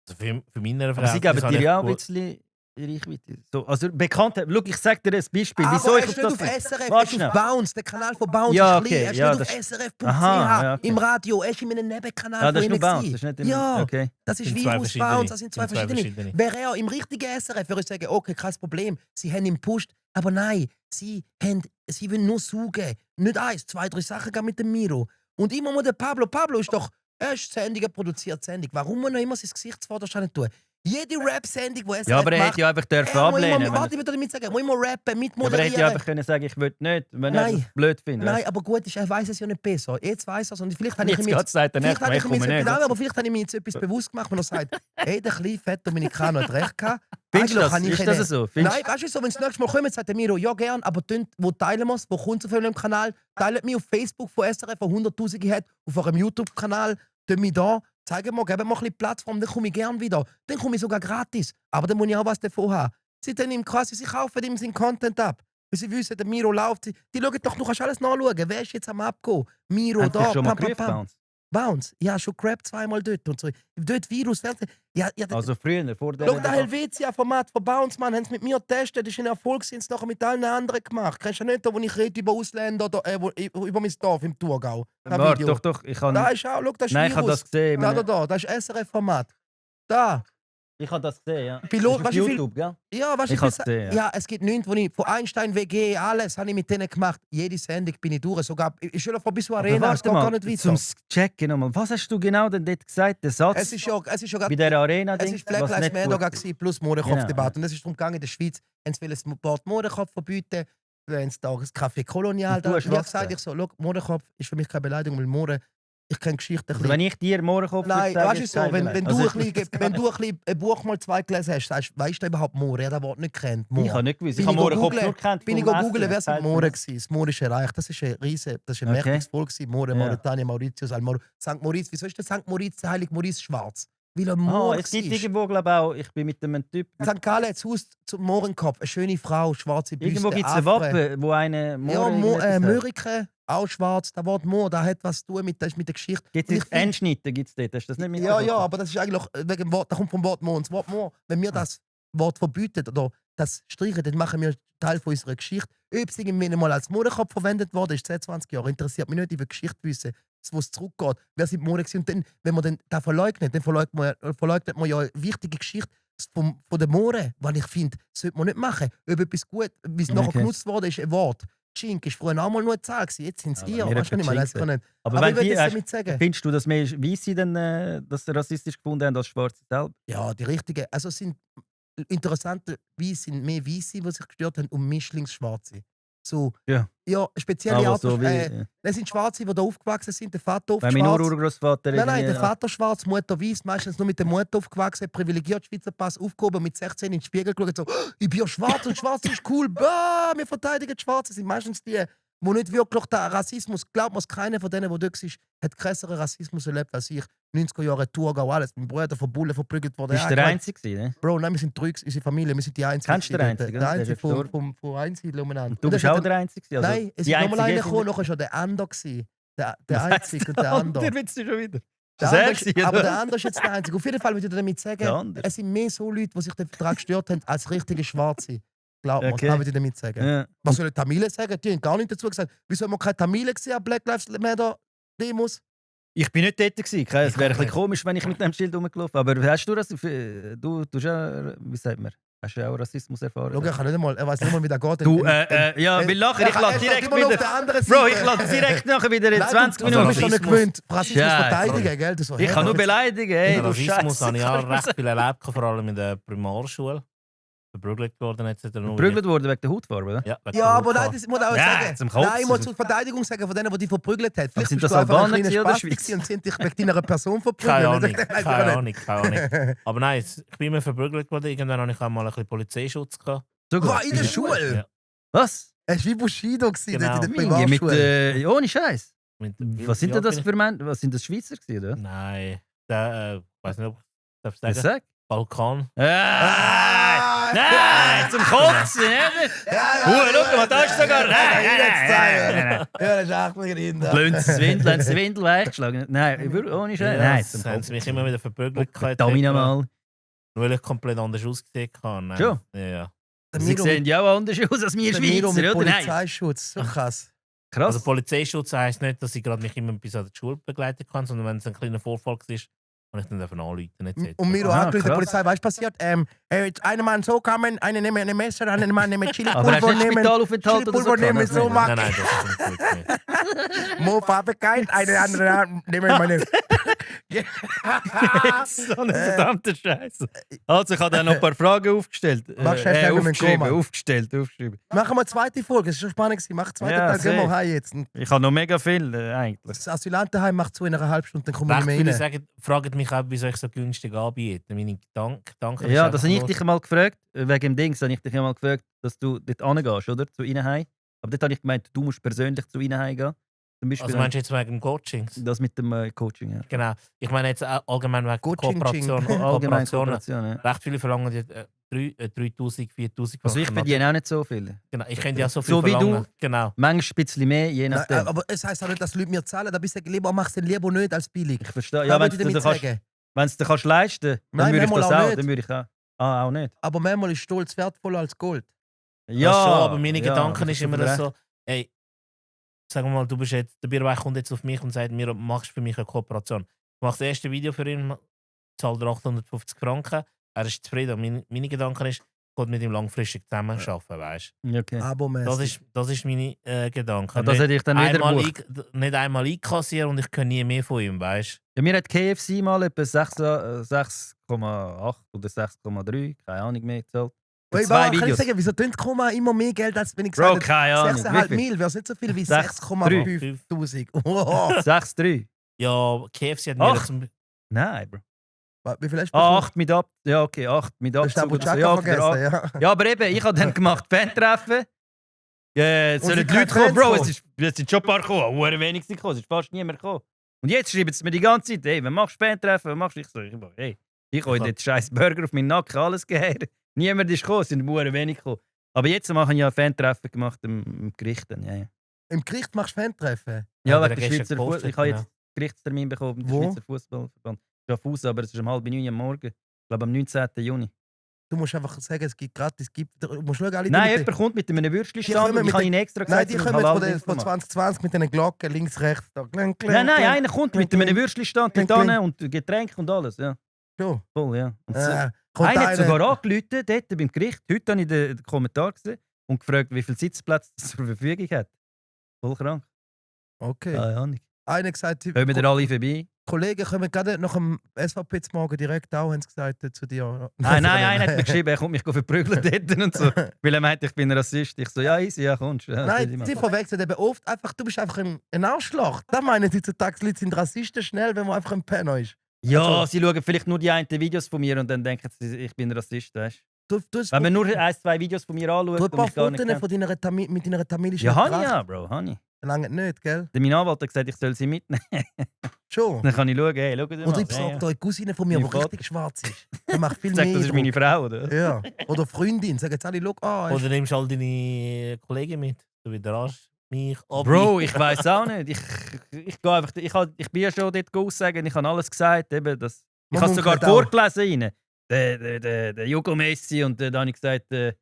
Also für meine aber sie geben dir ja auch ein bisschen Reichweite. So, also Bekanntheit. Schau, ich sag dir ein Beispiel. Aber Wieso er ich ist auf nicht das... auf SRF, Warte er ist schnell. auf Bounce. Der Kanal von Bounce Ja, ist klein. okay, Er ist ja, nicht auf das- srf.ch Aha, ja, okay. im Radio. Er ist in einem Nebenkanal Ah, das ist von nur ihnen Bounce, gewesen. das ist nicht im... Ja, Okay. das ist Sind zwei Virus verschiedene. Bounce, das sind zwei Sind zwei verschiedene. verschiedene. Wäre er im richtigen SRF, würde ich sagen, okay, kein Problem. Sie haben ihn gepusht. Aber nein, sie wollen nur saugen. Nicht 1, 2, 3 Sachen gehen mit dem Miro. Und immer mal der Pablo. Pablo ist doch... Er ist Sendung, er produziert Sendung. Warum muss er immer sein Gesicht zuvorderst tun? Jede Rap-Sendung, die SRF Ja, aber er macht, hätte ja einfach dürfen er muss ablehnen. immer, warte, ich will damit sagen, er muss immer rappen, Aber er hätte ja mitmoderieren. einfach können sagen, ich will nicht, wenn er Nein. das blöd findet. Nein, aber gut, er weiß es ja nicht besser. Jetzt weiß er es. Und vielleicht habe ich Jetzt ihm Gott sagt er nicht, vielleicht habe ich ich ihm komme jetzt, nicht. nein, aber vielleicht habe ich mir jetzt etwas bewusst gemacht, wenn er sagt, hey, der kleine fette Dominikaner hat recht gehabt. Findest du Eigentlich das? kann ich Ist ihn das nicht. so? Findest- Nein, weißt du so, wenn das nächste Mal kommt, sagt der Miro, ja gern, aber wo teilen wir es? Wo kommt es auf eurem Kanal? Teilt mich auf Facebook von SRF, wo 100'000 hat, auf eurem YouTube-Kanal, tun mich da, zeigen wir, geben wir ein bisschen Plattform, dann komme ich gern wieder. Dann komme ich sogar gratis. Aber dann muss ich auch was davon haben. Sie kaufen ihm seinen Content ab. Weil sie wissen, der Miro läuft. Die schauen doch, du kannst alles nachschauen. Wer ist jetzt am Abgehen? Miro Hat dich da, schon mal pam, pam, gerufen, pam. Bounce? Bounce. Ja, schon Crap zweimal dort und so. Dort Virus, Fernsehen. Ja, Also früher, vor der... schau, das Helvetia-Format von Bounce, Mann, haben sie mit mir getestet. Das ist ein Erfolg, sind sie nachher mit allen anderen gemacht. Kennst du nicht, da, wo ich rede über Ausländer, über mein Dorf im Thurgau? Das Warte, Video. doch, ich habe... Da ist auch, schau, das ist Nein, ich habe Virus. das gesehen. Das ist SRF-Format. Da. Ich habe das gesehen, ja. Pilot, Das ist auf weißt du, wie viel- YouTube, gell? Ja, weißt du, Ich hab's gesehen, ja. ja, es gibt nichts, wo ich von Einstein WG, alles habe ich mit denen gemacht. Jede Sendung bin ich durch. Sogar, ich stelle vor, bis zur Aber Arena, es warte geht gar mal, nicht weiter. zum Checken nochmal. Was hast du genau denn dort gesagt? Der Satz Es ist ja bei gerade der Arena, es ist Black Lives Matter gewesen, plus Modekopfdebatte. Und es ist darum gegangen, in der Schweiz haben sie das Wort Modekopf verbieten, wenn es da das Café Kolonial Und du da. hast Ich habe was gesagt, ich so, schau, Modekopf ist für mich keine Beleidigung, weil Mode, ich kenne Geschichte ein Also wenn bisschen. ich dir Mohrenkopf Nein, sage, weißt du ist so, kein wenn Beleg. du Also, wenn du ein Buch mal 2 gelesen hast, sagst, weißt du überhaupt More? Er hat das Wort nicht kennt. ich habe nicht gewusst. Ich Bin habe ich Mohrenkopf googlen- nur gekannt. Bin ich vom googeln, Essen. wer sind More gewesen? Das More ist erreicht. Das ist ein Okay. mächtiges Volk gewesen. More, Ja. Mauretanien, Mauritius, St. Moritz. Wieso ist der St. Moritz, der Heilige Moritz schwarz? Weil er Ah, Moor es gibt war. irgendwo, glaube ich, auch, ich bin mit einem Typ... St. Gallen hat das Haus zum Mohrenkopf. Eine schöne Frau, schwarze Büste. Irgendwo gibt es ein Afro. Wappen, wo eine Ja, Mohre... Mörike, auch schwarz. Das Wort Moor, das hat was zu tun mit der Geschichte. Gibt Und ich es find- Einschnitte? Gibt's dort? Hast du das nicht Ja, mitbekommen? ja, aber das ist eigentlich wegen dem Wort, das kommt vom Wort Moor. Und das Wort Moor, wenn wir das Wort verbieten oder das streichen, dann machen wir Teil von unserer Geschichte. Ob es irgendwann mal als Modekopf verwendet wurde, ist 22 Jahre. Interessiert mich nicht, ich will Geschichte wissen, wo es zurückgeht. Wer sind die Mode gewesen? Und dann, wenn man dann das verleugnet, dann verleugnet man ja eine wichtige Geschichte von der More, weil ich finde, das sollte man nicht machen. Ob etwas gut, wie es nachher Okay. genutzt wurde, ist ein Wort. Chink ist früher auch mal nur eine Zahl gewesen, jetzt sind es Aber ihr. mir Weißt du, was ich meine? Das hat kann nicht. Aber Aber wenn ich will die, das hast, damit sagen. findest du, dass mehr Weisse dann das rassistisch gefunden haben als Schwarze selber? Ja, die richtigen. Also es sind interessanterweise sind mehr Weiße, die sich gestört haben, und Mischlingsschwarze. So, Ja. ja, spezielle Aber Art. so wie... Das sind Schwarze, die da aufgewachsen sind. Der Vater oft Wenn mein schwarz. Urgroßvater... Nein, der irgendwie- Vater schwarz, Mutter weiß, meistens nur mit der Mutter aufgewachsen, privilegiert, Schweizer Pass aufgehoben, mit 16 in den Spiegel geschaut, so, ich bin ja schwarz und schwarz ist cool, bah, wir verteidigen die Schwarzen. Das sind meistens die, die nicht wirklich den Rassismus, glaubt man, keiner von denen, der dort ist, hat krasseren Rassismus erlebt als ich. 90er Jahre Thurgau, alles. Mein Bruder von Bullen verprügelt worden. Bist du der Einzige gewesen, ne? Bro, nein, wir sind drei, unsere Familie, wir sind die Einzigen. Kennst du den Einzigen, Der oder? Einzige Der ist von gestorben. Einzigen umeinander. Und du bist auch der Einzige gewesen? Also Nein, es die ist nochmal Einzige einer gekommen, sind- nachher schon der Ander gewesen. Der Was heisst Einzige und der Ander. Der Witz ist schon wieder. Der Das andere ist ist, er, aber oder? der andere ist jetzt der Einzige. Auf jeden Fall würde ich damit Der sagen, andere. es sind mehr so Leute, die sich daran gestört haben, als richtige Schwarze. Glaub mir, Okay. das würde ich damit sagen. Ja. Was sollen Tamilen sagen? Die haben gar nicht dazu gesagt. Wieso haben wir keine Tamilen gesehen an Black Lives Matter Demos? Ich bin nicht dort gewesen. Es wäre ein auch bisschen nicht. komisch, wenn ich mit dem Schild rumgelaufen wäre. Aber hast du das? Du hast ja, wie sagt man? Hast du ja auch Rassismus erfahren? Schau, er kann nicht einmal, er weiß nicht mal, wie der geht. Du, ja, will nachher, ich lasse direkt immer noch auf wieder... der anderen Bro, ich Seite. lasse direkt nachher wieder in Nein, 20 du Minuten. bist schon nicht Rassismus. gewöhnt, Rassismus Scheiße. verteidigen, gell? Du so, Ich kann nur beleidigen, ey, Den du Rassismus Scheiße. habe ich auch recht viel erlebt, vor allem in der Primarschule. verprügelt worden. Verprügelt worden wegen der Hautfarbe, oder? Ja, Ja, aber nein, das muss auch Ja, sagen. zum Kotzen. Nein, ich muss zur Verteidigung sagen von denen, die dich verprügelt haben. Vielleicht sind bist das du einfach ein Albaner kleiner oder Spasti Schweizer? und sind dich wegen deiner Person verprügelt. Keine Ahnung, Das weiß ich keine auch Ahnung, keine Ahnung. Aber nein, ich bin immer verprügelt worden. Irgendwann hatte ich auch mal ein bisschen Polizeischutz gehabt. Sogar. Was, in der Schule? Ja. Was? Es war wie Bushido gewesen, Genau. dort in der Minge mit, Privatschule. ohne Scheiß. Was sind Ja, denn das bin für Menschen? Was sind das Schweizer gewesen, oder? ich- Nein, der, weiß nicht, ob ich das Was sagen. sag? Balkan. Nein, zum Kotzen, schau mal, da ist sogar. Nein. Ja, das ist echt ein Rinder. Haben sie Windel weggeschlagen? Nein, ohne Scheiß. Nein, zum haben sie mich immer wieder verprügelt. Da mal. Weil ich komplett anders ausgesehen habe. Schon? Ja. Sie sehen ja auch anders aus als wir Der Miro mit Schweizer, oder? Nein. Polizeischutz, so krass. Krass. Also Polizeischutz heisst nicht, dass ich gerade mich immer bis an die Schule begleiten kann, sondern wenn es ein kleiner Vorfall ist, kann ich dann einfach anrufen. etc. Und Miro Aha, hat durch die krass. Polizei, was passiert? Jetzt einer Mann so kamen, einer nimmt ein Messer, einer Mann nimmt Aber hast Chili-Pulver du nicht nehmen. Spitalaufenthalt oder so? Chili-Pulver nehmen, gehabt? so Nein, machen. Nein, das ist zum Glück nicht. Mo Farbigkeit, eine andere nehmen meine. So ein verdammter Scheiß. Also, ich habe da noch ein paar Fragen aufgestellt. Mach schnell, schnell mit dem Koma. Aufgeschrieben. Machen wir eine zweite Folge, es ist schon spannend gewesen. Mach einen zweiten Ja, Teil, gehen wir safe. heim jetzt. Ich habe noch mega viel, eigentlich. Das Asylantenheim macht zu in einer halben Stunde, dann kommen wir Recht nicht viele mehr rein. sagen, fragen mich auch, wieso ich so günstig anbiete. Meine Gedanken Ja, das habe ich dich mal gefragt. Wegen dem Ding habe ich dich mal gefragt, dass du dort hingehst, oder? Zu ihnen heim. Aber dort habe ich gemeint, du musst persönlich zu ihnen heim gehen. Zum Beispiel Also meinst du jetzt wegen dem Coachings? das mit dem Coaching, ja. Genau. Ich meine jetzt auch allgemein wegen Coaching. Kooperation. Allgemein Kooperationen. Kooperation, ja. Recht viele verlangen die 3'000, 4'000 Also ich Franken. verdiene auch nicht so viel. Genau, ich könnte ja so viel So wie verlangen. du. Genau. Manchmal ein bisschen mehr, je Nein, nachdem. aber es heisst auch nicht, dass die Leute mir zahlen. Da bist du lieber, machst du den lieber nicht als billig. Ich verstehe. Ja, Ja, wenn wenn ich du damit kannst, sagen. wenn du dir kannst leisten kannst, dann Nein, würde ich das manchmal auch auch. nicht. Dann würde ich auch. Ah, auch nicht. Aber manchmal ist Stolz wertvoller als Gold. Ja, schon, aber meine ja, Gedanken das ist immer recht. so, ey, sag mal, du bist jetzt, der Bierweich kommt jetzt auf mich und sagt, mir machst für mich eine Kooperation. Ich mache das erste Video für ihn, zahle 850 Franken, er ist zufrieden. Meine Gedanken ist, ich will mit ihm langfristig zusammen arbeiten, weißt Ja, okay. Aber Das ist meine Gedanken. Ah, das hätte ich dann wieder einmal gebucht. nicht einmal einkassieren und ich kann nie mehr von ihm, weißt Ja, mir hat KFC mal etwa 6,8 oder 6,3, keine Ahnung mehr gezahlt. Für Hey, zwei kann ich Videos. sagen, wieso tönt Koma immer mehr Geld, als wenn ich Bro, gesagt keine habe, Ahnung. 6,5 Wie viel? Mil, wäre es nicht so viel wie 6,3. 6,5 Tausend. Oh. 6,3. Ja, KFC hat mir Ach. zum Nein, Bro. Wie viel hast du Ah, 8 mit ab. Ja, okay, 8 mit Du hast den Abzug. oder so. Abu Ja, Chaka oder vergessen, ja. ja, aber eben, ich habe dann gemacht Fan-Treffen. Jetzt Und sollen sind die Leute keine kommen, Bro. Fans Es sind schon ein paar gekommen. Hure wenig sind gekommen. Es ist fast niemand gekommen. Und jetzt schreiben sie mir die ganze Zeit, hey, wenn machst du Fan-Treffen, was machst du? Ich so, hey, ich habe jetzt scheiß Burger auf meinen Nacken, alles gegeben. Niemand ist gekommen, es sind hure wenig gekommen. Aber jetzt machen ja Fan-Treffen gemacht im Gericht. Dann, ja, ja. Im Gericht machst du Fan-Treffen. Ja, Ja, wegen der der gestern Schweizer gepostet, Fußball. Ich habe genau. jetzt Gerichtstermin bekommen mit Wo? dem Schweizer Fußballverband. Schaffhaus, aber es ist um 8:30 am Morgen. Ich glaube am 19. Juni. Du musst einfach sagen, es gibt gratis. Du musst schauen, alle Nein, mit jemand kommt mit einem Die Würstchenstand kommen und ich mit habe den- ihnen extra Nein, gesagt, die sie kommen sollen von, Halal den, Dings von machen. 2020 mit den Glocken links, rechts. Da. Nein, nein, einer kommt mit einem Würstchenstand Kling, mit kling. an und Getränk und alles. Ja, Schon. voll, ja. Und Kommt einer hat einer- sogar angerufen, dort beim Gericht. Heute habe ich den Kommentar gesehen und gefragt, wie viele Sitzplätze es zur Verfügung hat. Voll krank. Okay. Keine Ahnung. Einer gesagt, Kommen wir alle vorbei? Kollegen kommen gerade nach dem SVP zum Morgen direkt auch, haben sie gesagt zu dir. Nein, einer hat mir geschrieben, er kommt mich verprügeln dort und so. Weil er meint, ich bin Rassist. Ich so, ja, easy, ja, kommst. Ja, Nein, die verwechseln eben oft einfach, du bist einfach ein Arschloch. Da meinen heutzutage, die Leute sind Rassisten schnell, wenn man einfach ein Penner ist. Ja, Also- sie schauen vielleicht nur die einen Videos von mir und dann denken sie, ich bin Rassist. Weißt? Du Wenn man nur 1-2 Videos von mir anschaut ein und paar mich gar nicht Fotos kennt. von deiner mit deiner tamilischen Ja, habe ich Tracht. ja, Bro, habe ich. Lange nicht, gell? Mein Anwalt hat gesagt, ich soll sie mitnehmen. Schon. Dann kann ich schauen, hey, schau dir mal. Oder ich Ja, besorge ja. da eine Cousine von mir, Mein die richtig schwarz ist. Die macht viel Sag, mehr. das ist meine Druck. Frau, oder? Ja. Oder Freundin. Sagen jetzt alle, schau, Oder nimmst du all deine Kollegen mit? Du wieder Arsch, mich, Abi. Bro, ich weiß auch nicht. Ich gehe einfach, ich bin ja schon dort aussagen, ich habe alles gesagt. Eben, das, ich Man habe es sogar munkelt auch. vorgelesen. Rein. Der Jugo Messi und dann habe ich gesagt, der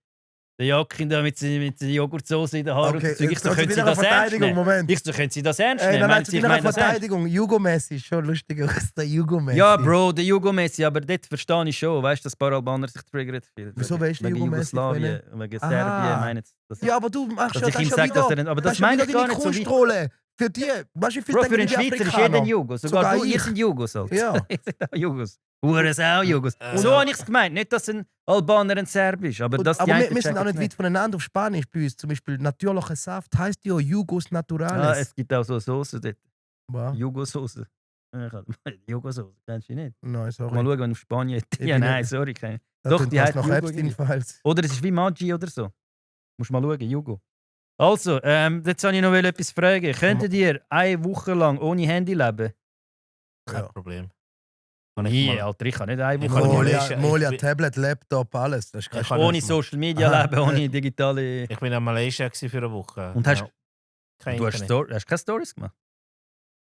Jokin da mit seiner Joghurtsoße in der Haare. Okay, und so. Ich so, also können Sie wieder das eine ernst Verteidigung, nehmen? Moment. Ich so, können Sie das ernst Nein, nehmen? nein, Meinen zu Sie, ich deiner meine das ernst? Verteidigung. Jugo Messi ist schon lustiger als der Jugo Messi. Ja, Bro, der Jugo Messi, aber dort verstehe ich schon, weißt du, dass ein paar Albaner sich triggern viel. Wieso weißt du wegen Jugo Messi Jugoslawien, wegen Serbien, Aha. meinen sie. Das Ja, aber du machst dass ja ich das ihm schon sage, dass wieder. er. Aber Das das ist meine wieder ich gar deine nicht so weit. Kunstrolle. Für die, weißt du, wie viel Bro, für denken einen die Schweizer ist Afrikaner? jeder ein Jugo. Sogar Sogar du, ihr ich. sind Jugos halt. Ja. Ihr seid auch Jugos. Sau, Jugos. So habe ich es gemeint. Nicht, dass ein Albaner ein Serb ist, aber dass die Aber einen wir sind auch checken nicht weit voneinander auf Spanisch bei uns. Zum Beispiel natürlicher Saft heisst ja Jugos Ah, Naturales. es gibt auch so Soße dort. Wow. Jugosoße. Jugosoße, kennst du die nicht? Nein, sorry. Mal schauen, wenn du auf Spanien. Ich Ja, bin nein, nicht- sorry. Keine. Das Doch, klingt die fast heißt nach Jugo Epstein-Files. Oder es ist wie Maggi oder so. Musst mal schauen, Jugo. Also, jetzt wollte ich noch etwas fragen. Könntet ihr eine Woche lang ohne Handy leben? Kein Ja. Problem. Nee, Alter, ich kann nicht eine Ich Woche kann lang Malaysia- Molia, Molia ich bin- Tablet, Laptop, alles. Das ist kein Ich kann- Stress. ohne Social Media Aha. leben, ohne digitale... Ich bin in Malaysia für eine Woche. Und hast- Kein Du hast, Internet. hast keine Stories gemacht?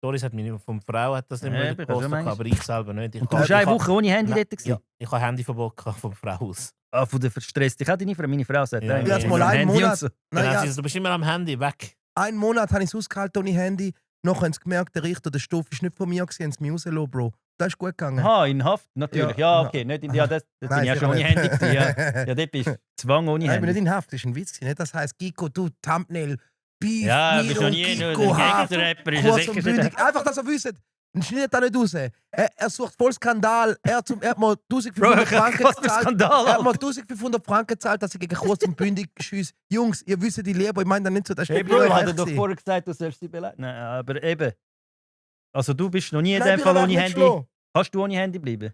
Doris hat meine vom Frau hat das nicht Ja, mehr eben, kannst gepostet, du manchmal. aber ich selber nicht. Und du hast eine Woche ohne Handy Nein, dort gewesen? Ja, ich habe Handyverbot gehabt vom Frau aus. Ah, von der Stress. Ich hatte deine Frau. Meine Frau sagt, Ja, ey, ja, ich mal am einen Handy Monat- und so. Dann Naja, hat sie so, du bist immer am Handy, weg. einen Monat habe ich es ausgehalten ohne Handy. Noch haben sie gemerkt, der Richter, der Stoff ist nicht von mir, gewesen, haben sie mich rausgelassen, Bro. Das ist gut gegangen. Aha, in Haft, natürlich. Ja. Ja, okay. Nicht in, ja, das bin Nein, ich ja sicher schon ohne nicht. Handy gewesen, ja. Ja, dort bist du Zwang ohne Nein, ich bin nicht Handy. in Haft, das ist ein Witz. Nicht? Das heisst, Giko, du, Thumbnail, Beef, Ja, Milo, bist noch nie nur Giko, ein Haft, Gegenrapper. Ist kurz das und sicher bündig. nicht. Einfach, dass ihr wisst, dann schneidet er nicht raus. Er sucht voll Skandal. Er hat mal Bro, 1500 Franken was für gezahlt. Skandal, Er hat mal Alter. 1500 Franken gezahlt, dass ich gegen kurz und bündig schieße. Jungs, ihr wisst die Lehrer, ich meine da nicht so, das ist Hey, nicht Bro, ich Bürgerrecht hatte doch gewesen. vorher gesagt, du sollst sie beleidigen. Nein, aber eben. Also du bist noch nie in Nein, dem Fall Bürgerrecht ohne nicht Handy. schlagen. Kannst du ohne Handy bleiben?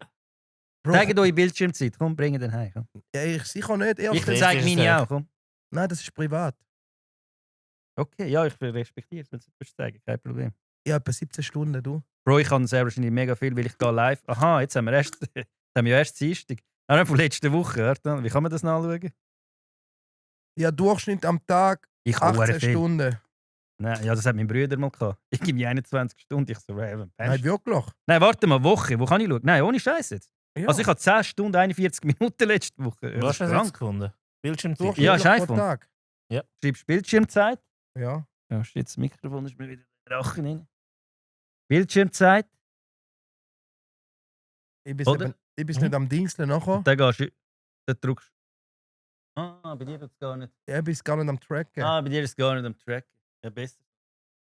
Bro, Zeigt euch Bildschirmzeit. Komm, bring den heim. Komm. ja, ich sicher nicht. Ich Erstens. zeige ist meine es, auch. Komm. Nein, das ist privat. Okay, ja, ich respektiere es, wenn du es zeigen. Kein Problem. Ich habe etwa 17 Stunden, du. Bro, ich kann sehr wahrscheinlich mega viel, weil ich gehe live. Aha, jetzt haben wir erst, jetzt haben wir ja erst Dienstag. Auch von letzter Woche. Warte, wie kann man das nachschauen? Ja, Durchschnitt am Tag Ich kann 18 viel. Stunden. Nein, ja, das hat mein Bruder mal gehabt. Ich gebe mir 21 Stunden. Ich so, Nein, wirklich. Nein, warte mal, Woche. Wo kann ich schauen? Nein, ohne Scheiß jetzt. Ja. Also ich habe 10 Stunden 41 Minuten letzte Woche. Ja, Du das hast ist das jetzt krank. gefunden. Bildschirmzeit. Durchschnittlich Ja, ist pro iPhone. Tag. Schreibst Bildschirmzeit. Ja. Ja, steht das Mikrofon, ist mir wieder in den Rachen rein. Bildschirmzeit. Ich bin, Oder? ich bin nicht am Dingseln nachher. Dann gehst du, dann drückst du. Ah, bei dir ist es gar nicht. Ich bin gar nicht am Tracken. Ah, bei dir ist es gar nicht am Track. Ja, besser.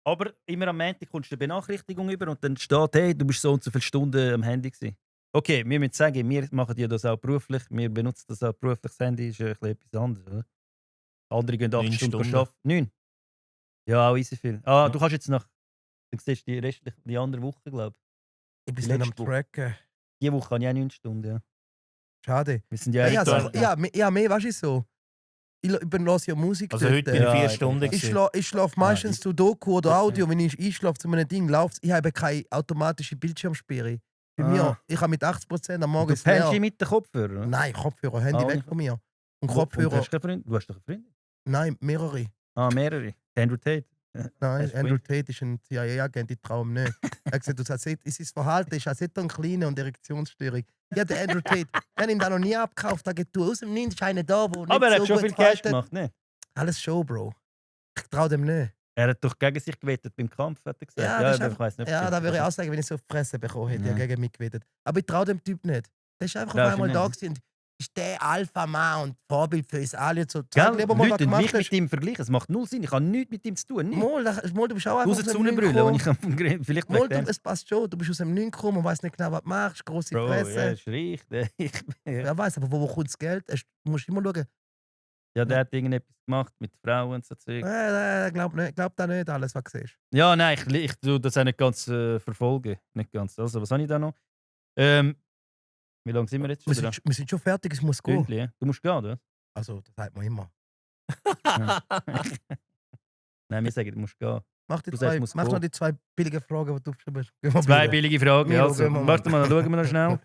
Aber immer am Montag kommst du eine Benachrichtigung über und dann steht, hey, du bist so und so viele Stunden am Handy gewesen. Okay, wir müssen sagen, wir machen ja das auch beruflich. Wir benutzen das auch beruflich. Das Handy ist ja ein bisschen etwas anderes, oder? Andere gehen 8 9 Stunden Stunden. arbeiten. 9? Ja, auch easy viel. Ah, Ja. du kannst jetzt nach... Du siehst die andere Woche, glaube Ich bin die nicht am letzte Woche. Tracken. ich. Die Woche habe ich auch 9 Stunden, ja. Schade. Wir sind ja... Ja, echt also, da- ja, mehr, weißt du so. Ich höre ja Musik. Also dort. heute bin ich Ja, 4 ich Stunden. bin- gewesen. Ich schlafe meistens ich- zu Doku oder ich- Audio. Wenn ich einschlafe zu einem Ding, läuft ich habe keine automatische Bildschirmsperre. Bei Ah. mir, ich habe mit 80% am Morgen Du ist leer. pennst mit den Kopfhörern? oder? Nein, Kopfhörer, Handy Ah, weg nicht. von mir. Und Und Kopfhörer, hast du keine Freundin? Du hast doch eine Freundin? nein, mehrere. Ah, mehrere. Andrew Tate. Nein, Hast du Andrew Tate ist ein CIA-Agent, ich traue ihm nicht. Er hat gesagt, sein Verhalten ist auch nicht ein kleiner und Erektionsstörung. Ja, der Andrew Tate, ich habe ihn da noch nie abgekauft, da geht aus dem Nichts ist einer da, wo nicht Aber er hat so schon gut viel Cash fightet. gemacht, ne? Alles Show, Bro. Ich traue dem nicht. Er hat doch gegen sich gewettet beim Kampf, hat er gesagt. Ja, das ist aber einfach- ich weiss nicht. Ja, da würde ich auch sagen, wenn ich so auf die Fresse bekommen hätte, Ja. ja. gegen mich gewettet. Aber ich traue dem Typ nicht. Der ist einfach Ja, auf einmal ich da nicht. gewesen und ist der Alpha-Mann und Vorbild für uns alle. So, Gell? zeig lieber mal, was Leute du mich gemacht mit hast. ihm vergleichen. Es macht null Sinn. Ich habe nichts mit ihm zu tun. Nicht. Mal, du bist auch einfach Außer aus dem zu Nichts Brüllen, gekommen. und ich am Grillen. Vielleicht Mal, wegen dem. es passt schon. Du bist aus dem Nichts gekommen und weißt nicht genau, was du machst. Grosse Bro, Fresse. ja, ist reich. Wer weiß, aber wo kommt das Geld? Du musst immer schauen. Ja, der hat irgendetwas gemacht mit Frauen und so Zeug. Glaub da nicht alles, was du siehst. Ja, nein, ich tue das auch nicht ganz verfolgen. Nicht ganz. Also, was habe ich da noch? Wie lange sind wir jetzt schon dran? Wir sind schon fertig, es muss gehen. Stündchen, ja? Du musst gehen, oder? Also, das sagt man immer. Nein, wir sagen, du musst gehen. Mach, Du sagst, muss mach gehen. noch die 2 billigen Fragen, die du aufgeschrieben hast. Gehen wir Zwei bleiben. billige Fragen. Ja, Also, gehen wir mal. warte mal, schauen wir noch schnell.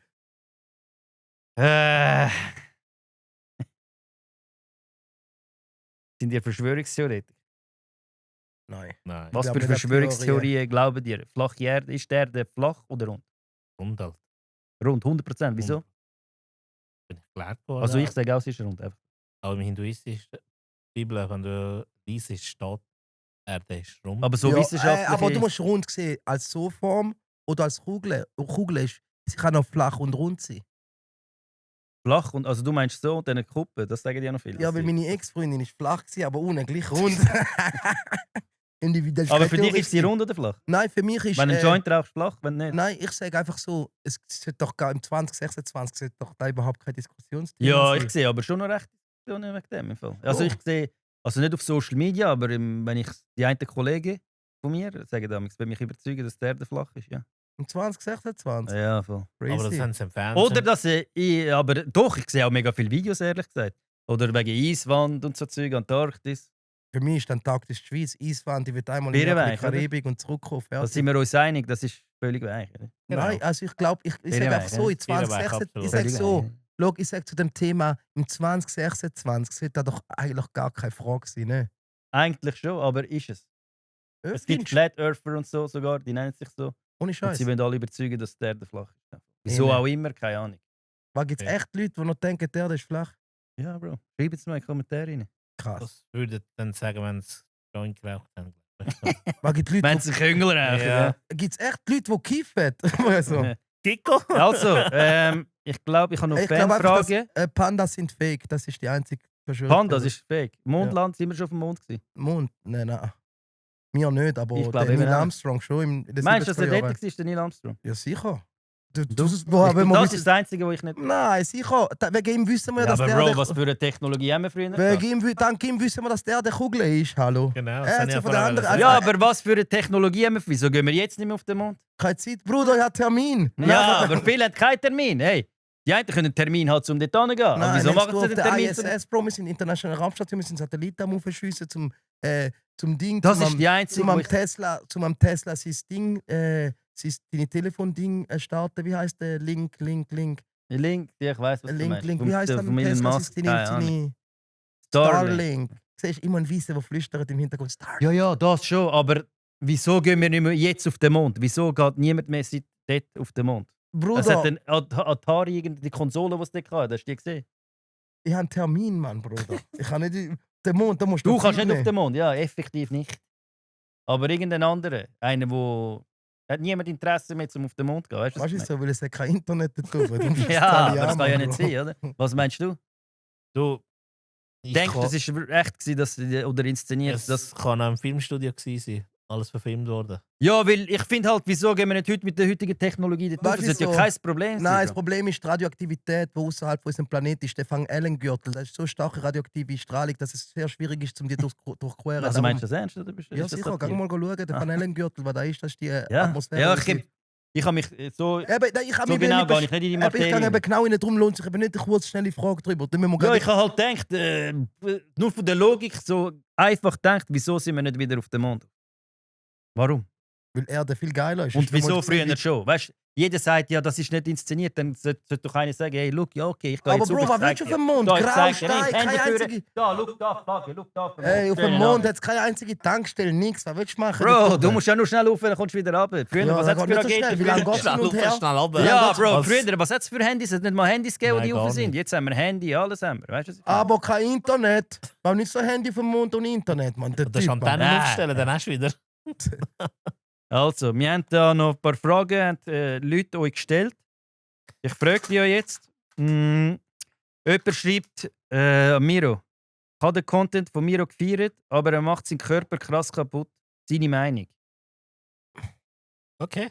Sind ihr Verschwörungstheoretiker? Nein. Nein, Was glaube für nicht an Verschwörungstheorien glauben ihr? Flache Erde, ist der Erde flach oder rund? rund halt. Rund, 100%. Wieso? Bin ich gelehrt worden. Also ich sage auch, es ist rund. Einfach. Aber im hinduistischen Bibel, wenn du liest, steht, Erde ist rund. Aber so Ja, wissenschaftlich. aber du musst rund sehen, als so Form oder als Kugel. Kugel ist, sie kann auch flach und rund sein. flach und also du meinst so, und dann eine Kuppe, das sagen die ja noch viele. Ja, weil meine Ex-Freundin ist flach gewesen, aber ohne gleich rund. Individuell. Aber für dich ist sie rund oder flach? Nein, für mich ist... Wenn ein Joint rauchst, flach, wenn nicht? Nein, ich sage einfach so, es sollte doch gar im 2026 sollte doch da überhaupt keine Diskussionsthema Ja, sein. ich sehe aber schon noch recht Diskussionen wegen dem im Fall. Also ich sehe, also nicht auf Social Media, aber wenn ich die einen Kollegen von mir sagen, damals, wenn mich überzeugen, dass der flach ist, ja. Im 2026? Ja, voll. Crazy. Aber das haben sie im Fernsehen. Oder dass aber doch, ich sehe auch mega viele Videos, ehrlich gesagt. Oder wegen Eiswand und so Zeug, Antarktis. Für mich ist dann Tag die Schweiz, Eiswand, die wird einmal in die Birrenweich, oder? Karibik und zurückkommen. Da Fertig. sind wir uns einig, das ist völlig weich. Oder? Genau. Nein, also ich glaube, ich sage Birrenweich, einfach so, in Birrenweich, 2026, ich absolut. sage Völlig so, weich. schau, ich sage zu dem Thema, im 2026 sollte da doch eigentlich gar keine Frage sein, ne? Eigentlich schon, aber ist es. Es gibt Findest du? Flat Earther und so sogar, die nennen sich so. Ohne Und Scheiß. sie wollen alle überzeugen, dass der flach ist. Wieso Nein. auch immer, keine Ahnung. Was gibt es Ja. echt Leute, die noch denken, der ist flach? Ja, Bro. Schreib jetzt mal in die Kommentare rein. Krass. Das würde dann sagen, wenn sie Joint geraucht haben. Was gibt es Wenn Leute, sie Küngel rauchen. Ja. Ja. gibt's echt Leute, die kiffen? Also, Ja. Kiko? Also, ich glaube, ich habe noch ich glaube einfach, dass Fanfragen. Pandas sind fake. Das ist die einzige Verschwörung. Pandas ist fake. Mondland sind wir schon auf dem Mond gewesen. Mond? Nein. Wir nicht, aber Ich glaube der eben Neil auch. Armstrong schon in den Meinst du, dass 70er er Jahren. dort war, der Neil Armstrong? Ja, sicher. Das Woher ist das Einzige, was ich nicht... Nein, sicher. Wegen ihm wissen wir, Ja, dass aber der... Bro, der- was für eine Technologie haben wir früher gehabt? Wegen ihm, dank ihm wissen wir, dass der Kugel ist. Hallo. Genau, Er das hat habe ich sie ja von der vorher anderen- sagen. Ja, aber was für eine Technologie haben wir? Wieso gehen wir jetzt nicht mehr auf den Mond? Keine Zeit. Bruder, ich habe Termin. Ja, aber viele haben keinen Termin. Hey, die einen können einen Termin haben, um dort hinzugehen. Aber Nein, wieso nennst machen du sie auf den der Termin? ISS, Bro, wir sind internationale Raumstation, wir sind Satelliten am Aufschiessen zum Ding. Das zum ist die einzige, zum wo am ich... Tesla sein Ding, deine Telefonding starten. Wie heißt der? Link. Link, ja, ich weiss, was du Link. meinst. Wie heißt der? Von Elon Tesla Musk, ist keine Ahnung. deine Starlink. Starlink. Siehst du immer ein Weißer, der flüstert im Hintergrund. Starlink. Ja, das schon, aber wieso gehen wir nicht mehr jetzt auf den Mond? Wieso geht niemand mehr seit dort auf den Mond? Es Bruder, hat den Atari, die Konsole, die es dort hatte, hast du die gesehen? ich habe einen Termin, Mann, Bruder. Ich kann nicht... Den Mond, da musst Du du kannst Zeit nicht auf nehmen. den Mond, ja, effektiv nicht. Aber irgendein anderer, einer, wo... Hat niemand Interesse mehr, um auf den Mond zu gehen, weißt du? was Weißt du ich so, weil es hat kein Internet dazu. meine? Ja, aber das kann ja nicht sein, oder? Was meinst du? Du, ich Denkst du, kann- das war echt gewesen, dass, oder inszeniert? es Dass, kann auch im Filmstudio gewesen sein. Alles verfilmt worden. ja, weil ich finde halt, wieso gehen wir nicht heute mit der heutigen Technologie dort Weißt auf? du, Das sollte ja so- kein Problem sein. Nein, das Bro. Problem ist die Radioaktivität, die außerhalb von unserem Planeten ist. Der Fang-Allen-Gürtel. Das ist so starke radioaktive Strahlung, dass es sehr schwierig ist, um die durchqueren. Also meinst du das ernst? Oder bist du- Ja, ist das sicher. Geh satirisch? mal schauen, der Ah. Fang-Allen-Gürtel, was da ist, das ist die Ja, Atmosphäre. ja die- ich habe mich so... Eben, nein, ich hab So mich genau nicht gar nicht in die aber ich kann Materie. eben genau in darum lohnt sich eben nicht eine kurze, schnelle Frage drüber. Dann müssen wir Ja, gleich- ich habe halt gedacht, nur von der Logik so einfach gedacht, wieso sind wir nicht wieder auf dem Mond? Warum? Weil Erde viel geiler ist. Und Hast du mal wieso gesehen, früher schon? Weißt du, jeder sagt ja, das ist nicht inszeniert, dann sollte doch einer sagen, hey, look, ja, okay, ich gehe Aber jetzt Bro, auf, was ich willst du zeig auf dem Mond? dir. Da, ich Grau, zeig dir, Stein, hey, keine Handy führen. einzige... Da, look da, Flagge, look da. Ey, auf dem Schönen Mond Abend. hat es keine einzige Tankstelle, nichts. Was willst du machen? Bro, du musst ja nur schnell rauf, dann kommst du wieder runter. Früher, Ja, was das hat es geht für nicht so Raketen? schnell. Wie lange Früher- geht's hin und Schnell her? rauf, schnell runter. Ja, das- Bro, was- früher, was hat es für Handys? Es hat nicht mal Handys gegeben, Nein, die gar rauf sind. nicht. Jetzt haben wir Handy, alles haben wir. Weißt du, was ich meine? Aber kein Internet. Warum nicht so Handy vom Mond und Internet, Mann? Der Du kannst Typ, Mann. Antennen Nein. aufstellen, dann hast du wieder. Also, wir haben da noch ein paar Fragen, haben Leute euch gestellt. Ich frage dich ja jetzt. Jemand schreibt, Miro, ich habe den Content von Miro gefeiert, aber er macht seinen Körper krass kaputt. Seine Meinung. Okay.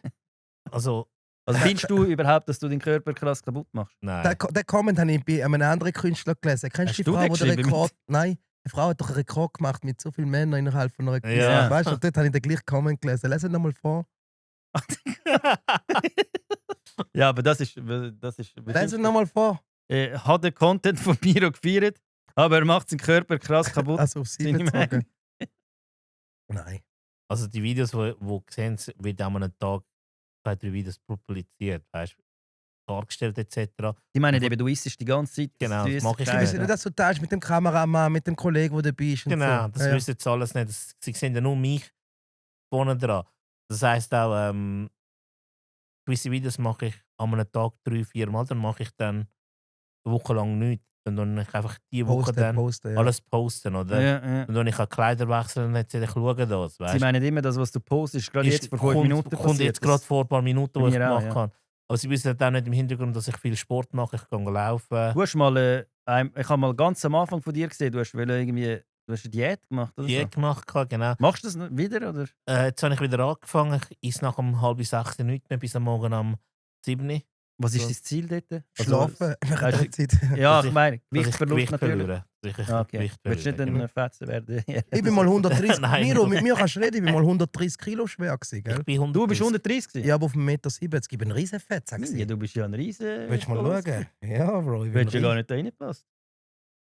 Also, Also findest du überhaupt, dass du deinen Körper krass kaputt machst? nein. Den Comment habe ich bei einem anderen Künstler gelesen. Kennst Hast du die du Frau, den die den geschrieben Rekord... Nein, die Frau hat doch einen Rekord gemacht mit so vielen Männern innerhalb von einer gewissen... Ja. Weißt du, dort habe ich den gleichen Comment gelesen. Lesen nochmal vor. Ja, aber das ist Lesen nochmal vor. hat den Content von Miro gefeiert, aber er macht seinen Körper krass kaputt. Also auf sie Seine bezogen. Nein. Also die Videos, die gesehen sind, wird an einem Tag 2-3 Videos publiziert, weißt du, dargestellt etc. Ich meine, eben, du isst die ganze Zeit. Genau, das mag ich Ich Ja, weiß ja. nicht, dass du teilst mit dem Kameramann, mit dem Kollegen, der dabei ist. und Genau, so. das Ja. wissen jetzt alles nicht. Sie sehen ja nur mich vorne dran. Das heisst auch, gewisse Videos mache ich an einem Tag 3-4 Mal, dann mache ich dann eine Woche lang nichts. Dann tue ich einfach die Woche dann Posten, ja. alles posten, oder? Ja, ja. Dann tue ich Kleider wechseln und jetzt ich schaue das, Sie weißt meinen immer, das, was du postest, gerade Ist- jetzt vor 5 kommt- Minuten kommt passiert. jetzt gerade vor ein paar Minuten, wo bei ich mir auch, gemacht ja. habe. Aber sie wissen auch nicht im Hintergrund, dass ich viel Sport mache. Ich gehe laufen. Du hast mal, ich habe mal ganz am Anfang von dir gesehen, du hast irgendwie Du hast eine Diät gemacht, oder Diät gemacht, genau. Machst du das noch wieder, oder? Jetzt habe ich wieder angefangen. Ich esse nach um 5:30 nichts mehr bis am Morgen um 7 Uhr. Was ist So. das Ziel dort? Schlafen nach also- der Zeit. Ja, Dass ich ich- meine, Dass ich Gewichtverlust Gewicht natürlich. verliere. Dass ich Okay. Gewicht Willst du nicht verliere, ein Fetzen werden? Ich bin mal 130. Nein. Miro, mit mir kannst du reden, ich bin mal 130 Kilo schwer gewesen, genau. gell? Ich bin 100. Du bist 130 gewesen? Ja, aber auf 1,70 m. Ich bin ein riesen Fetzer. Ja, du bist ja ein riesen... Willst du mal schauen? Ja, Bro. Ich bin Willst du ja gar riesen- nicht da reinpassen?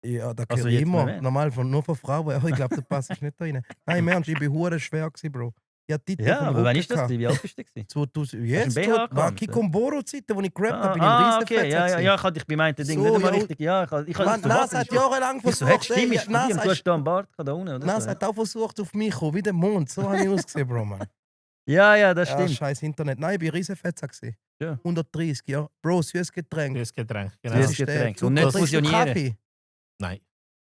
Ja, da Also gehöre ich jetzt immer. Moment. Normal nur von Frauen. Aber ich glaube, da passt nicht da rein. Nein, im Ernst, ich bin hure schwer gewesen, Bro. Ich hatte Titel Ja, vom aber wann Rücken ist das? gehabt. Wie alt bist du? gewesen? 2000. Jetzt? BH War gehabt, Kikomboro-Zeiten, wo ich gerappt habe, bin ich ein riesen okay. Fetzer Ja, gewesen. ja, ich bei meinen Ding So, nicht einmal ja, richtig. Ja, ich Man, Nas hat jahrelang Ich so, versucht, hey, Stimme ist Nas du hast da einen Bart da unten, oder? Nas so, hat auch versucht auf mich zu kommen, wie der Mond. So habe ich ausgesehen, Bro, Mann. ja, das Ja, stimmt. scheiß Internet. Nein, ich bin ein riesen Fetzer gewesen. Ja. 130, ja. Bro, süßes Getränk. Das Getränk. Genau. Süßes Das ist der. Getränk. Zucker. Und nicht Trinkst du fusionieren. Kaffee? Nein.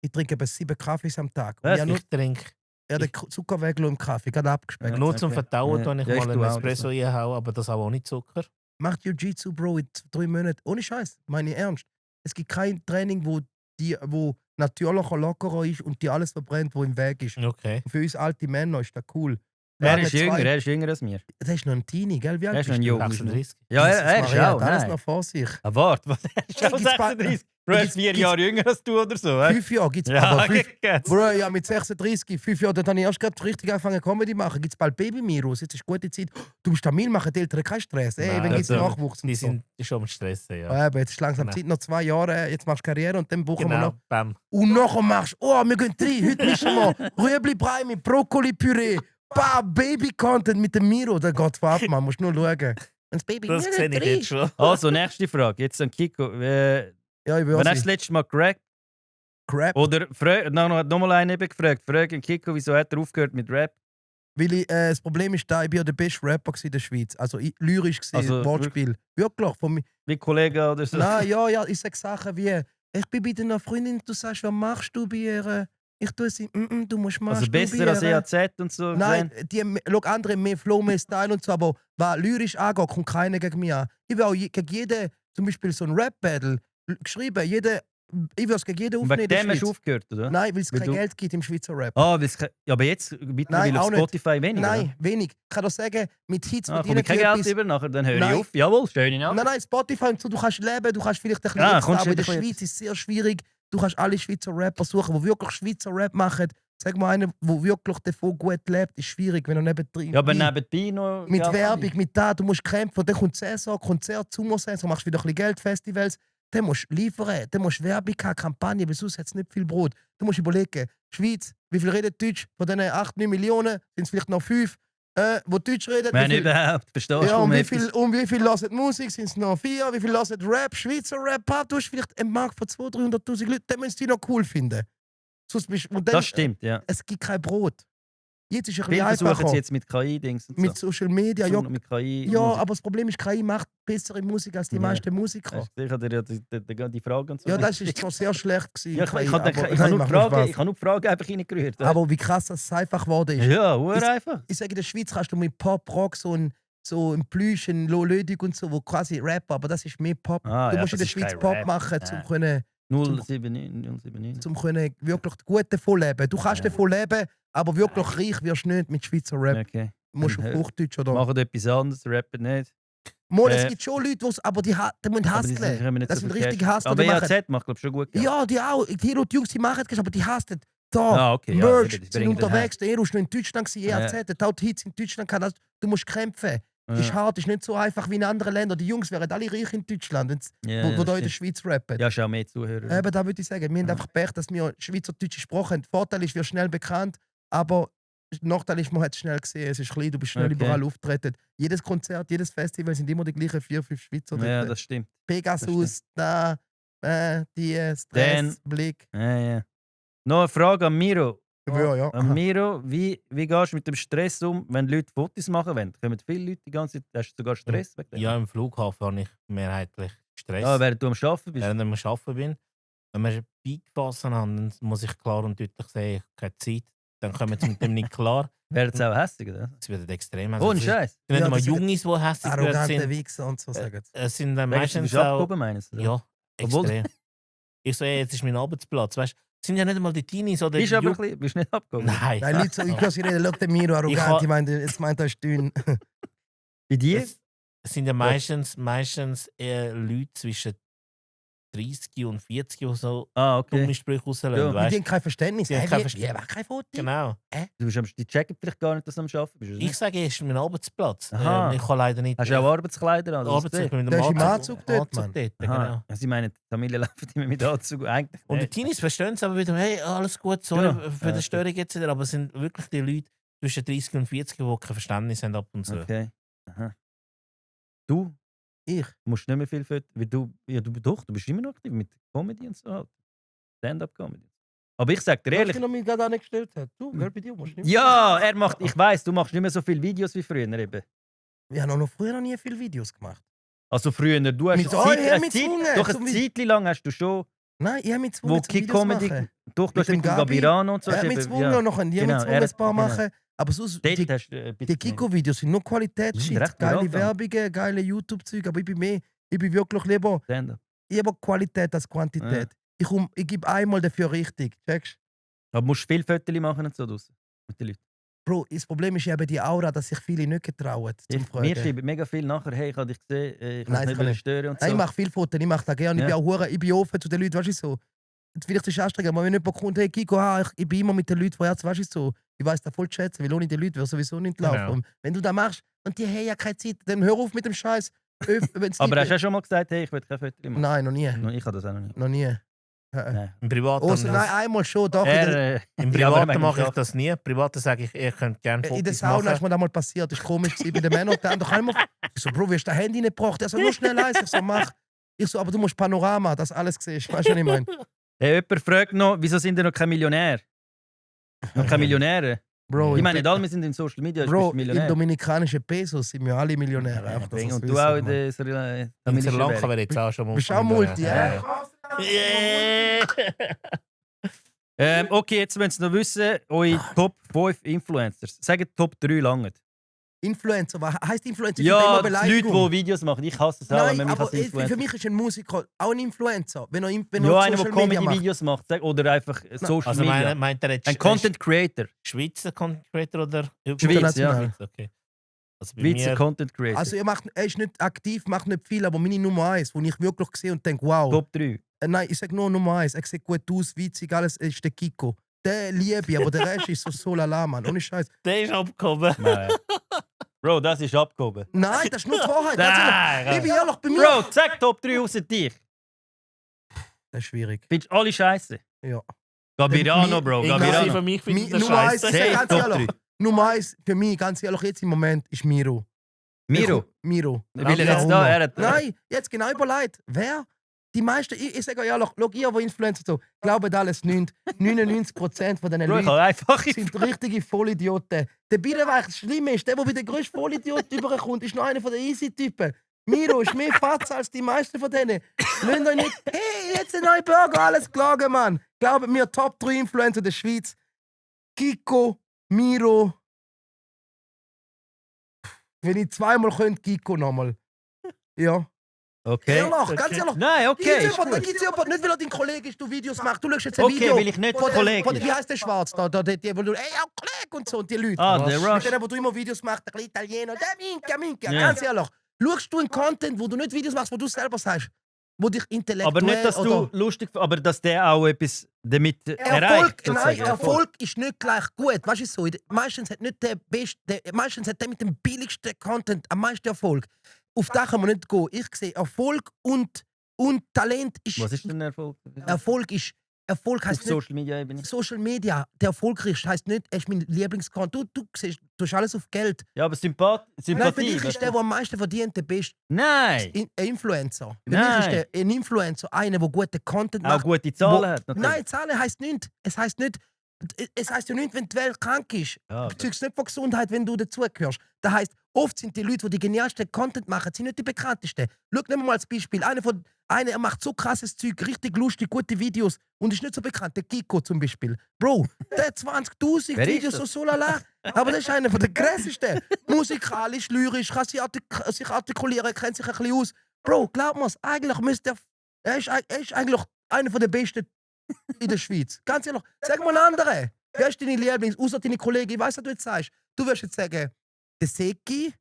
Ich trinke etwa 7 Kaffees am Tag. Und Was? ich habe nur Ich trinke den Zucker weggelassen im Kaffee, gerade abgespeckt. Ja. nur zum okay. Verdauen, Ja. tue ich Ja, ich mal tue einen auch Espresso reinhauen, aber das auch ohne Zucker. Macht Jiu-Jitsu, Bro, in 3 Monaten. Ohne Scheiß, meine ich ernst. Es gibt kein Training, wo natürlicher, lockerer ist und die alles verbrennt, wo im Weg ist. Okay. Und für uns alte Männer ist das cool. Er Lange ist jünger, zwei- er ist jünger als mir. Das ist noch ein Teenie, gell? Wie alt Er ist bist noch ein du? Junge. 36. Ja, er Jesus ist Maria, auch. hat alles Nein. noch vor sich. Ah, warte, was? Er ist Hey, schon gibt's ba- 36. Bro, er ist 4 gibt's- Jahre jünger als du oder so. hä? 5 Jahre gibt es Ja, aber 5. geht's. Bro, ja, mit 36, 5 Jahren, dann habe ich erst gerade richtig angefangen Comedy zu machen. Gibt es bald Baby-Miros, jetzt ist gute Zeit. Du musst Tamil machen, die Eltern keinen Stress. Ey, Nein, wenn jetzt also, Nachwuchs und Die so. sind schon am Stressen, ja. Ja, aber jetzt ist langsam Genau. Zeit, noch 2 Jahre, jetzt machst du Karriere und dann buchen wir Genau, noch. bam. Und nachher machst du, oh, wir gehen 3, heute mischen wir Rüebli-Brei mit Brokkoli-Püree. Bah, Baby-Content mit dem Miro, der geht ab, man, musst nur schauen. Und das Baby, Das wir sehe gehen ich jetzt schon. Also, nächste Frage. Jetzt an Kiko. Ja, ich Wann will hast du sie. das letzte Mal gerappt? Crap. Oder nochmal einen eben gefragt. Fragen Kiko, wieso hat er aufgehört mit Rap? Weil das Problem ist, da ich bin ja der beste Rapper in der Schweiz. Also lyrisch gesehen, Also, Wortspiel. Wirklich, von mir. Wie Kollegen oder so? Nein, ja, ich sage Sachen wie, ich bin bei deiner Freundin, du sagst, was machst du bei ihr? Ich tue sie, du musst machen. Also besser als EAZ und so? Nein, gesehen? schau, andere haben mehr Flow, mehr Style und so, aber was lyrisch angeht, kommt keiner gegen mich an. Ich will auch gegen jeden, zum Beispiel so ein Rap-Battle, geschrieben, ich will es gegen jeden Und aufnehmen wegen in der dem hast du Schweiz. aufgehört, oder? Nein, weil es Weil kein du- Geld gibt im Schweizer Rap. Ah, ja, aber jetzt mittlerweile Nein, auf auch nicht. Spotify weniger. Nein, wenig. Ich kann doch sagen, mit Hits Ah, verdienen komme ich kein die Geld etwas. über nachher, dann höre Nein. ich auf. Jawohl, schöne Nacht. Nein, Spotify und so, du kannst leben, du kannst vielleicht ein bisschen Ja, Hits kommst haben, aber in der du ein bisschen- Schweiz ist es sehr schwierig. Du kannst alle Schweizer Rapper suchen, die wirklich Schweizer Rap machen. Sag mal, einer, der wirklich davon gut lebt, ist schwierig, wenn er nebendrin Ja, aber nebenbei noch... mit ja, Werbung, mit da, du musst kämpfen, dann kommt Saison, Konzert, Sommersaison, machst wieder ein bisschen Geld, Festivals, dann musst du liefern, dann musst du Werbung haben, Kampagne, weil sonst hat es nicht viel Brot. Du musst überlegen, Schweiz, wie viel redet Deutsch? Von diesen 8, 9 Millionen sind es vielleicht noch 5, die Deutsch reden. Wenn Wie viel- überhaupt, verstehst ja, du? und um wie etwas- viel hören Musik? Sind es noch 4? Wie viel hören Rap, Schweizer Rap? Du hast vielleicht einen Markt von 200.000, 300.000 Leuten, dann müssen die noch cool finden. Sonst bist, und dann, Das stimmt, ja. Es gibt kein Brot. Jetzt ist es ein Viele bisschen versuchen es einfacher. jetzt mit KI-Dings und Mit so. Social Media, ja, Mit KI ja, Musik. aber das Problem ist, KI macht bessere Musik als die Ja. meisten Musiker. Ich habe dir ja die Frage und so. Ja, das ist schon sehr schlecht gewesen. Ja, ich KI, habe aber- nur Nein, die macht mir Frage, Spaß. ich habe nur die Frage einfach reingerührt. Aber wie krass dass es einfach geworden ist. ja, Ist- einfach. Ich sage, in der Schweiz kannst du mit Pop, Rock, so ein Plüsch, ein Lödig und so, wo quasi Rap, aber das ist mehr Pop. Ah, Du ja, musst in das der ist Schweiz kein Pop Rap. machen, Nein. können 079. wirklich gut davon leben. Du kannst Ja. davon leben, aber wirklich reich wirst du nicht mit Schweizer Rap. Okay. Du musst auf Dann, Hochdeutsch oder... Machen etwas anderes, rappen nicht. Mal, es Äh, gibt schon Leute, die's- aber die müssen Aber die hustlen. kommen nicht Das so sind verkehrt. richtig Hustler, Aber die machen- EAZ macht, glaube ich, schon gut. Geld. Ja, die auch. Die Hero, die Jungs, die machen es, aber die hustlen. Da, Ah, okay, ja, Merch, eben, die sind bringen den unterwegs. Der Hero ist noch in Deutschland, EAZ, Ja. der hat Hits in Deutschland gehabt. Du musst kämpfen. Ist Ja. hart, ist nicht so einfach wie in anderen Ländern. Die Jungs wären alle reich in Deutschland, Ja, wo das da in der stimmt. Schweiz rappen. Ja, schau mehr Zuhörer. Eben, da würde ich sagen, wir haben einfach Pech, dass wir schweizerdeutsche Sprache haben. Der Vorteil ist, wir sind schnell bekannt, aber der Nachteil ist, man hat es schnell gesehen, es ist klein, du bist schnell Okay. überall auftreten. Jedes Konzert, jedes Festival sind immer die gleichen 4, 5 Schweizer. Ja, dort. das stimmt. Pegasus, da, die, Stress, Dan. Blick. Ja, ja. Noch eine Frage an Miro. Ja, ja. An Miro, wie gehst du mit dem Stress um, wenn Leute Fotos machen wollen? Kommen viele Leute die ganze Zeit? Hast du sogar Stress wegen dem? Ja, im Flughafen habe ich mehrheitlich Stress. Ah, während du am Arbeiten bist? Während ich am Arbeiten bin. Wenn wir Beat gefasst haben, dann muss ich klar und deutlich sagen, ich habe keine Zeit. Dann kommen sie mit dem nicht klar. Wäre es auch hässlich, oder? Es wird extrem. Ohne es Scheiß. sind nicht Ja, einmal das sind Jungs, die hässlich geworden Arrogante sind. Wichser und so sagen sie. Es sind dann Meistens meistens bist du auch... abgehoben, meinst du? oder? Ja, Obwohl- extrem. Ich so, ey, jetzt ist mein Arbeitsplatz. Weißt, sind ja nicht einmal die Teenies oder Bist die aber ein Ju- bisschen, bist nicht abgekommen. Nein. Nein, Leute, so, ich höre sie reden, schau den Miro arrogant. ha- Ich meine, jetzt meint er dünn. Bei dir? Es sind ja meistens eher Leute zwischen 30 und 40 oder so Okay. dumme Sprüche rauslassen. Ja. Die Weißt? haben kein Verständnis. Die haben kein Verständnis. Ja, kein Foto. Genau. Die checken vielleicht gar nicht, dass du am Arbeiten bist. oder Ich nicht? sage, es ist mein Arbeitsplatz. Aha. Ich kann leider nicht. Hast du auch Arbeitskleider an? dass du Arbeitszeit siehst? mit Der ist dem im Anzug dort, Mann. dort, Aha. genau. Ja, sie meinen, die Familie läuft immer mit Anzug. Eigentlich Und die nicht. Teenies verstehen es aber wieder, hey, alles gut, sorry Genau. für Ja, die Störung etc. Aber es sind wirklich die Leute zwischen 30 und 40, die kein Verständnis haben ab und zu. Okay. Aha. Du Ich? musst nicht mehr viel Fotos, weil du bist immer noch aktiv mit Comedy und so halt. Stand-up-Comedy. Aber ich sag dir Ehrlich? ehrlich, Wer mich gerade angestellt hat. Du, wer bei dir musst du nicht. ja, ich weiss, du machst nicht mehr so viele Videos wie früher eben. Wir haben auch noch früher noch nie viele Videos gemacht. Also früher, du hast Mit euch haben wir gezwungen, doch zum ein Zeitchen lang hast du schon, Nein, ich habe mich wo gezwungen, zum Kick Videos Comedy, machen. doch, du hast dem mit dem Gabi, Gabirano und so. Er hat hast mich eben- gezwungen ja. noch, die haben mich Genau, gezwungen, er ein paar genau. machen. Aber sonst, Dort die, hast du ein die bisschen- Kiko-Videos sind nur Die Qualitätshit. sind recht Geile viral, Werbungen, geile YouTube-Zeug. Aber ich bin wirklich lieber, Stand-up. ich habe Qualität als Quantität. Ich gebe einmal dafür richtig. Checkst? Aber musst du viele Fotos machen und so draussen mit den Leuten. Bro, das Problem ist eben die Aura, dass sich viele nicht getrauen zum Mir Fragen. schreiben mega viel nachher, hey, ich habe dich gesehen, ich Nein, kann das nicht kann mehr ich. stören und so. Nein, ich mache viele Fotos, ich mache das gerne. Ja. Ich bin offen zu den Leuten, weißt du so. Vielleicht ist es anstrengend, aber wenn jemand kommt, hey Kiko, ich bin immer mit den Leuten von Herzen, weißt du so. Ich weiß das voll zu schätzen, weil ohne die Leute würde sowieso nicht laufen. Genau. Und wenn du das machst und die haben ja keine Zeit, dann hör auf mit dem Scheiß. Aber hast du ja schon mal gesagt, hey, ich will kein Foto machen? Nein, noch nie. Ich habe das auch noch nicht. Noch nie. Nein. Im Privaten, Nein, einmal schon, doch. im ja, aber Privaten mache ich Sachen. das nie. Im Privaten sage ich, ihr könnt gerne In der Fotos Sauna ist machen. mir das mal passiert, das war komisch gewesen, bei den Männern. Da kann ich so, Bro, wie hast du das Handy nicht gebracht? Er so, nur schnell leise. Ich so, mach. Ich so, aber du musst Panorama, das alles siehst. Weißt du, was ich meine? Hey, jemand fragt noch, wieso sind ihr noch kein Millionär? Noch keine Millionäre? Bro, Ich meine, nicht alle wir sind in Social Media, du Bro, bist im Millionär. dominikanischen Pesos sind wir alle Millionäre. Ja, Einfach, dass und du's du wissen, auch in Mann. der Sri In Sri tamilischen Lanka Welt. wäre jetzt auch schon mal. Bist auch Multi, Ja. Okay, jetzt wollen Sie noch wissen, eure Top 5 Influencers. Sagt Top 3 lange. Influencer, was heißt Influencer? Ja, Ich finde immer die Leute, Beleidigung. die Videos machen. Ich hasse es auch, Nein, wenn mich aber als Influencer... für mich ist ein Musiker auch ein Influencer. Wenn er Ja, einer, der Social Media macht. Comedy-Videos macht. Oder einfach Social Also Media. meint er jetzt Ein Content Creator. Schweizer Content Creator oder Schweiz, International. ja. Schweiz, okay. Also bei Schweizer mir, Content Creator. Also er ist nicht aktiv, macht nicht viel, aber meine Nummer 1, wo ich wirklich sehe und denke, wow. Top 3. Nein, ich sage nur Nummer 1. Er sieht gut aus, witzig, alles ist der Kiko. Der liebe ich, aber der Rest ist so lala, Mann. Ohne Scheiß. der ist abgekommen. Nein. Bro, das ist abgehoben. Nein, das ist nur die Wahrheit. Ganz ehrlich. Ich bin ehrlich bei mir. Bro, sag Top 3 außer dich. Das ist schwierig. Findest du alle scheiße? Ja. Gabirano, Bro. Ich- Nein, Gabirano. für mich finde ich das Nummer 1, scheiße. Hey, ganz Top ehrlich. 3. Nummer 1 für mich, ganz ehrlich, jetzt im Moment ist Miro. Miro. Miro. Will er Ja, jetzt da? Er hat, Nein, jetzt genau überlegt. Wer? Die meisten, ich sage euch ehrlich, schau ihr, wo Influencer so, glauben alles nicht. 99% von diesen Bro, ich Leuten habe einfach... sind richtige Vollidioten. Der Biederweich, das Schlimme ist, der wie der grösste Vollidiot überkommt, ist noch einer von den Easy-Typen. Miro ist mehr Fatz als die meisten von denen. Lasst euch nicht, hey, jetzt ein neuer Burger, alles klagen, Mann. Glaubt mir, Top 3 Influencer der Schweiz. Kiko, Miro. Wenn ich zweimal könnte, Kiko nochmal. Ja. Okay. Ehrlich, ganz ehrlich. Nein, okay. ist gut. Gibt's jemanden, nicht weil er dein Kollege ist, du Videos machst. Du schaust jetzt ein Okay, Video. weil ich nicht von Kollege von ist. wie heißt der Schwarz da? Die, wo du, ey, auch Kollege und so, und die Leute. Ah, der Mit Rush. denen, wo du immer Videos machst, der kleine Italiener, der Minka. Ja. Ganz ehrlich. Schaust du einen Content, wo du nicht Videos machst, wo du selber sagst, wo dich intellektuell Aber nicht, dass du oder lustig... Aber dass der auch etwas damit erreicht. Nein, sozusagen. Erfolg ist nicht gleich gut. Weißt du so? Meistens hat nicht der beste, meistens hat der mit dem billigsten Content am meisten Erfolg. Auf das kann man nicht gehen. Ich sehe Erfolg und Talent ist. Was ist denn Erfolg? Erfolg Auf heißt nicht Social Media Ebene. Social Media. Der erfolgreich heißt nicht, er ist mein Lieblingscontent. Du siehst, du hast alles auf Geld. Ja, aber Nein, für Sympathie. dich ist der, der am meisten verdient, der beste Nein! ein Influencer. Für Nein. mich ist der ein Influencer einer, der guten Content Auch macht. gute Zahlen Wo- hat. natürlich. Nein, Zahlen heisst nicht. Es heisst ja nicht, wenn die Welt krank ist. Ja, aber- Du zeugst nicht von Gesundheit, wenn du dazugehörst. Das heisst, oft sind die Leute, die die genialsten Content machen, sind nicht die bekanntesten. Schau, nehmen wir mal als Beispiel. Er macht so krasses Zeug, richtig lustig, gute Videos und ist nicht so bekannt. Der Kiko zum Beispiel. Bro, der hat 20.000 Wer ist Videos das? so lala. Aber das ist einer der krassesten. Musikalisch, lyrisch, kann sich artikulieren, kennt sich ein bisschen aus. Bro, glaub mir's, eigentlich müsste er ist eigentlich einer der besten in der Schweiz? Ganz ehrlich, sag mal einen anderen. Wer ist deine Lieblings-, außer deine Kollegen? Ich weiss, was du jetzt sagst. Du wirst jetzt sagen, der Seki.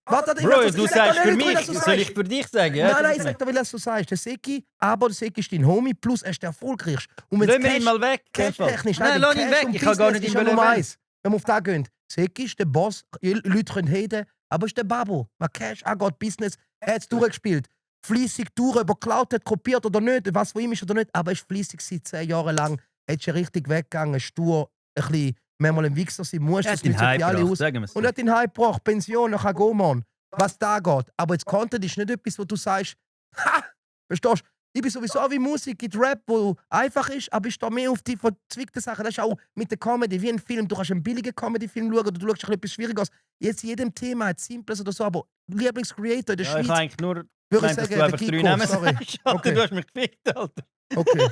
Warte, Bro, du sagst für mich, dass du soll ich für dich sagen? Ja, Nein, ich sag dir, weil du so sagst. Der Seki, aber der Seki ist dein Homie, plus er ist der erfolgreichste. Und wenn Lass mir ihn mal weg. Cash-technisch, Nein, lass ihn weg. Ich kann gar nicht in in Nummer Nummer 1. Wenn wir auf den gehen. Seki ist der Boss, Leute können haten, aber ist der Babo. Man Cash, auch Gott, Business, er hat es durchgespielt. Fleissig durch, ob er geklaut hat, kopiert oder nicht, was von ihm ist oder nicht, aber er ist fleissig seit 10 Jahren lang. Er ist richtig weggegangen, stur, ein bisschen, manchmal ein Wichser sein muss, Er das hat den wissen Hype die alle gebracht, aus. sagen wir es Und so. er hat den Hype gebracht, Pension, nach kann Mann. Was da geht. Aber jetzt Content ist nicht etwas, wo du sagst, ha, verstehst du? Ich bin sowieso auch wie Musik, gibt Rap, wo einfach ist, aber ich stehe mehr auf die verzwickten Sachen. Das ist auch mit der Comedy, wie ein Film. Du kannst einen billigen Comedy-Film schauen oder du schaust etwas Schwieriges. Jetzt jedem Thema, ein simples oder so, aber Lieblingscreator in der Ja, ich Schweiz, habe eigentlich nur würde ich gemeint, dass sagen, du der einfach 3 Kiko, Namen sorry. sagst. Alter, Okay. du hast mich gefickt, Alter. Okay.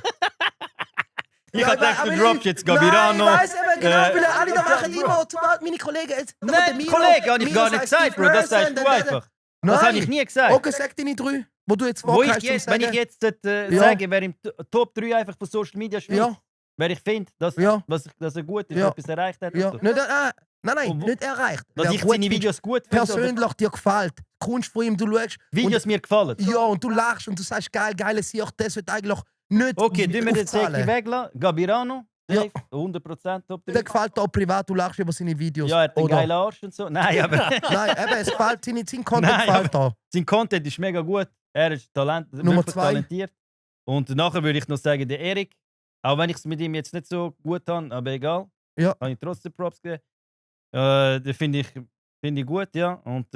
Ich habe gedacht, du droppst jetzt Nein, Gabirano. ich weiss eben genau, weil alle da machen immer, meine Kollegen jetzt. Nein, Kollege, habe ich gar nicht gesagt, Bro. Das sagst du einfach. Das habe ich nie gesagt. Okay, sag deine 3, wo du jetzt Wo ich vorhast, jetzt, wenn ich jetzt Ja. sage, wer im Top 3 einfach von Social Media Schweiz, Ja, wer ich finde, dass, Ja. dass er gut ist, Ja. etwas erreicht hat. ja. und so. Nicht, nein, Und wo- nicht erreicht. Dass Wer ich gut seine findest, Videos gut finde. oder persönlich dir gefällt. Die Kunst von ihm, du schaust. Videos mir gefallen. Und, ja, und du lachst und du sagst, geil, sieh auch das wird eigentlich nicht Okay, tun wir den aufzahlen. Seki weglassen. Gabirano, Ja. 100% Top 3. Der gefällt dir auch privat, du lachst über seine Videos. Ja, er hat einen oder? geilen Arsch und so. Nein, aber Nein, eben, es gefällt sein Content Nein, gefällt dir. sein Content ist mega gut. Er ist Nummer wirklich 2. talentiert. Und nachher würde ich noch sagen, der Erik. Auch wenn ich es mit ihm jetzt nicht so gut habe, aber egal. Ja. Habe ich trotzdem Props gegeben. Den finde ich gut, ja. Und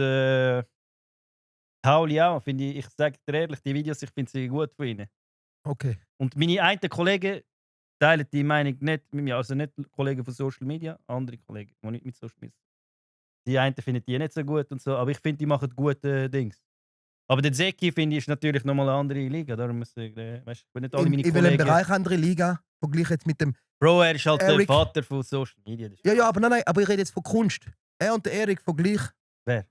Pauli auch. Ich sage dir ehrlich, die Videos, ich finde sie gut von ihnen. Okay. Und meine einen Kollegen teilen die Meinung nicht mit mir. Also nicht Kollegen von Social Media, andere Kollegen, die nicht mit Social Media. Die einen finden die nicht so gut und so, aber ich finde, die machen gute Dings. Aber der Zeki, finde ich, ist natürlich nochmal eine andere Liga. Darum muss ich, weißt, ich will nicht alle meine In welchem Kollegen... Bereich andere Liga? Vergleich jetzt mit dem. Bro, er ist halt der Eric. Vater von Social Media. Das ist- Ja, aber nein, aber ich rede jetzt von Kunst. Er und der Erik vergleich. Wer?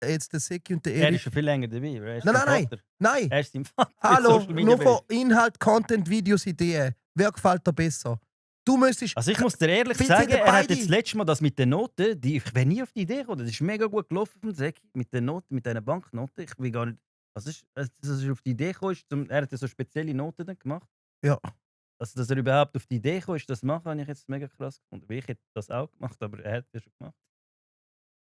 Jetzt der Seki und der Er ist Erik. schon viel länger dabei. Er ist Nein, sein nein, Vater. Nein, Er ist sein Vater. in hallo, Social Media nur von Bereich. Inhalt, Content, Videos, Ideen. Wer gefällt dir besser? Du müsstest. Also ich muss dir ehrlich Bitte sagen, er hat beide. jetzt das letzte Mal das mit den Noten, ich wäre nie auf die Idee gekommen. Das ist mega gut gelaufen vom Zeki mit den Noten, mit diesen Banknoten. Ich will gar nicht... Was ist, dass er auf die Idee gekommen ist, er hat ja so spezielle Noten dann gemacht. Ja. Also, dass er überhaupt auf die Idee gekommen ist, das zu machen, habe ich jetzt mega krass gefunden. Weil ich hätte das auch gemacht, aber er hat es schon gemacht.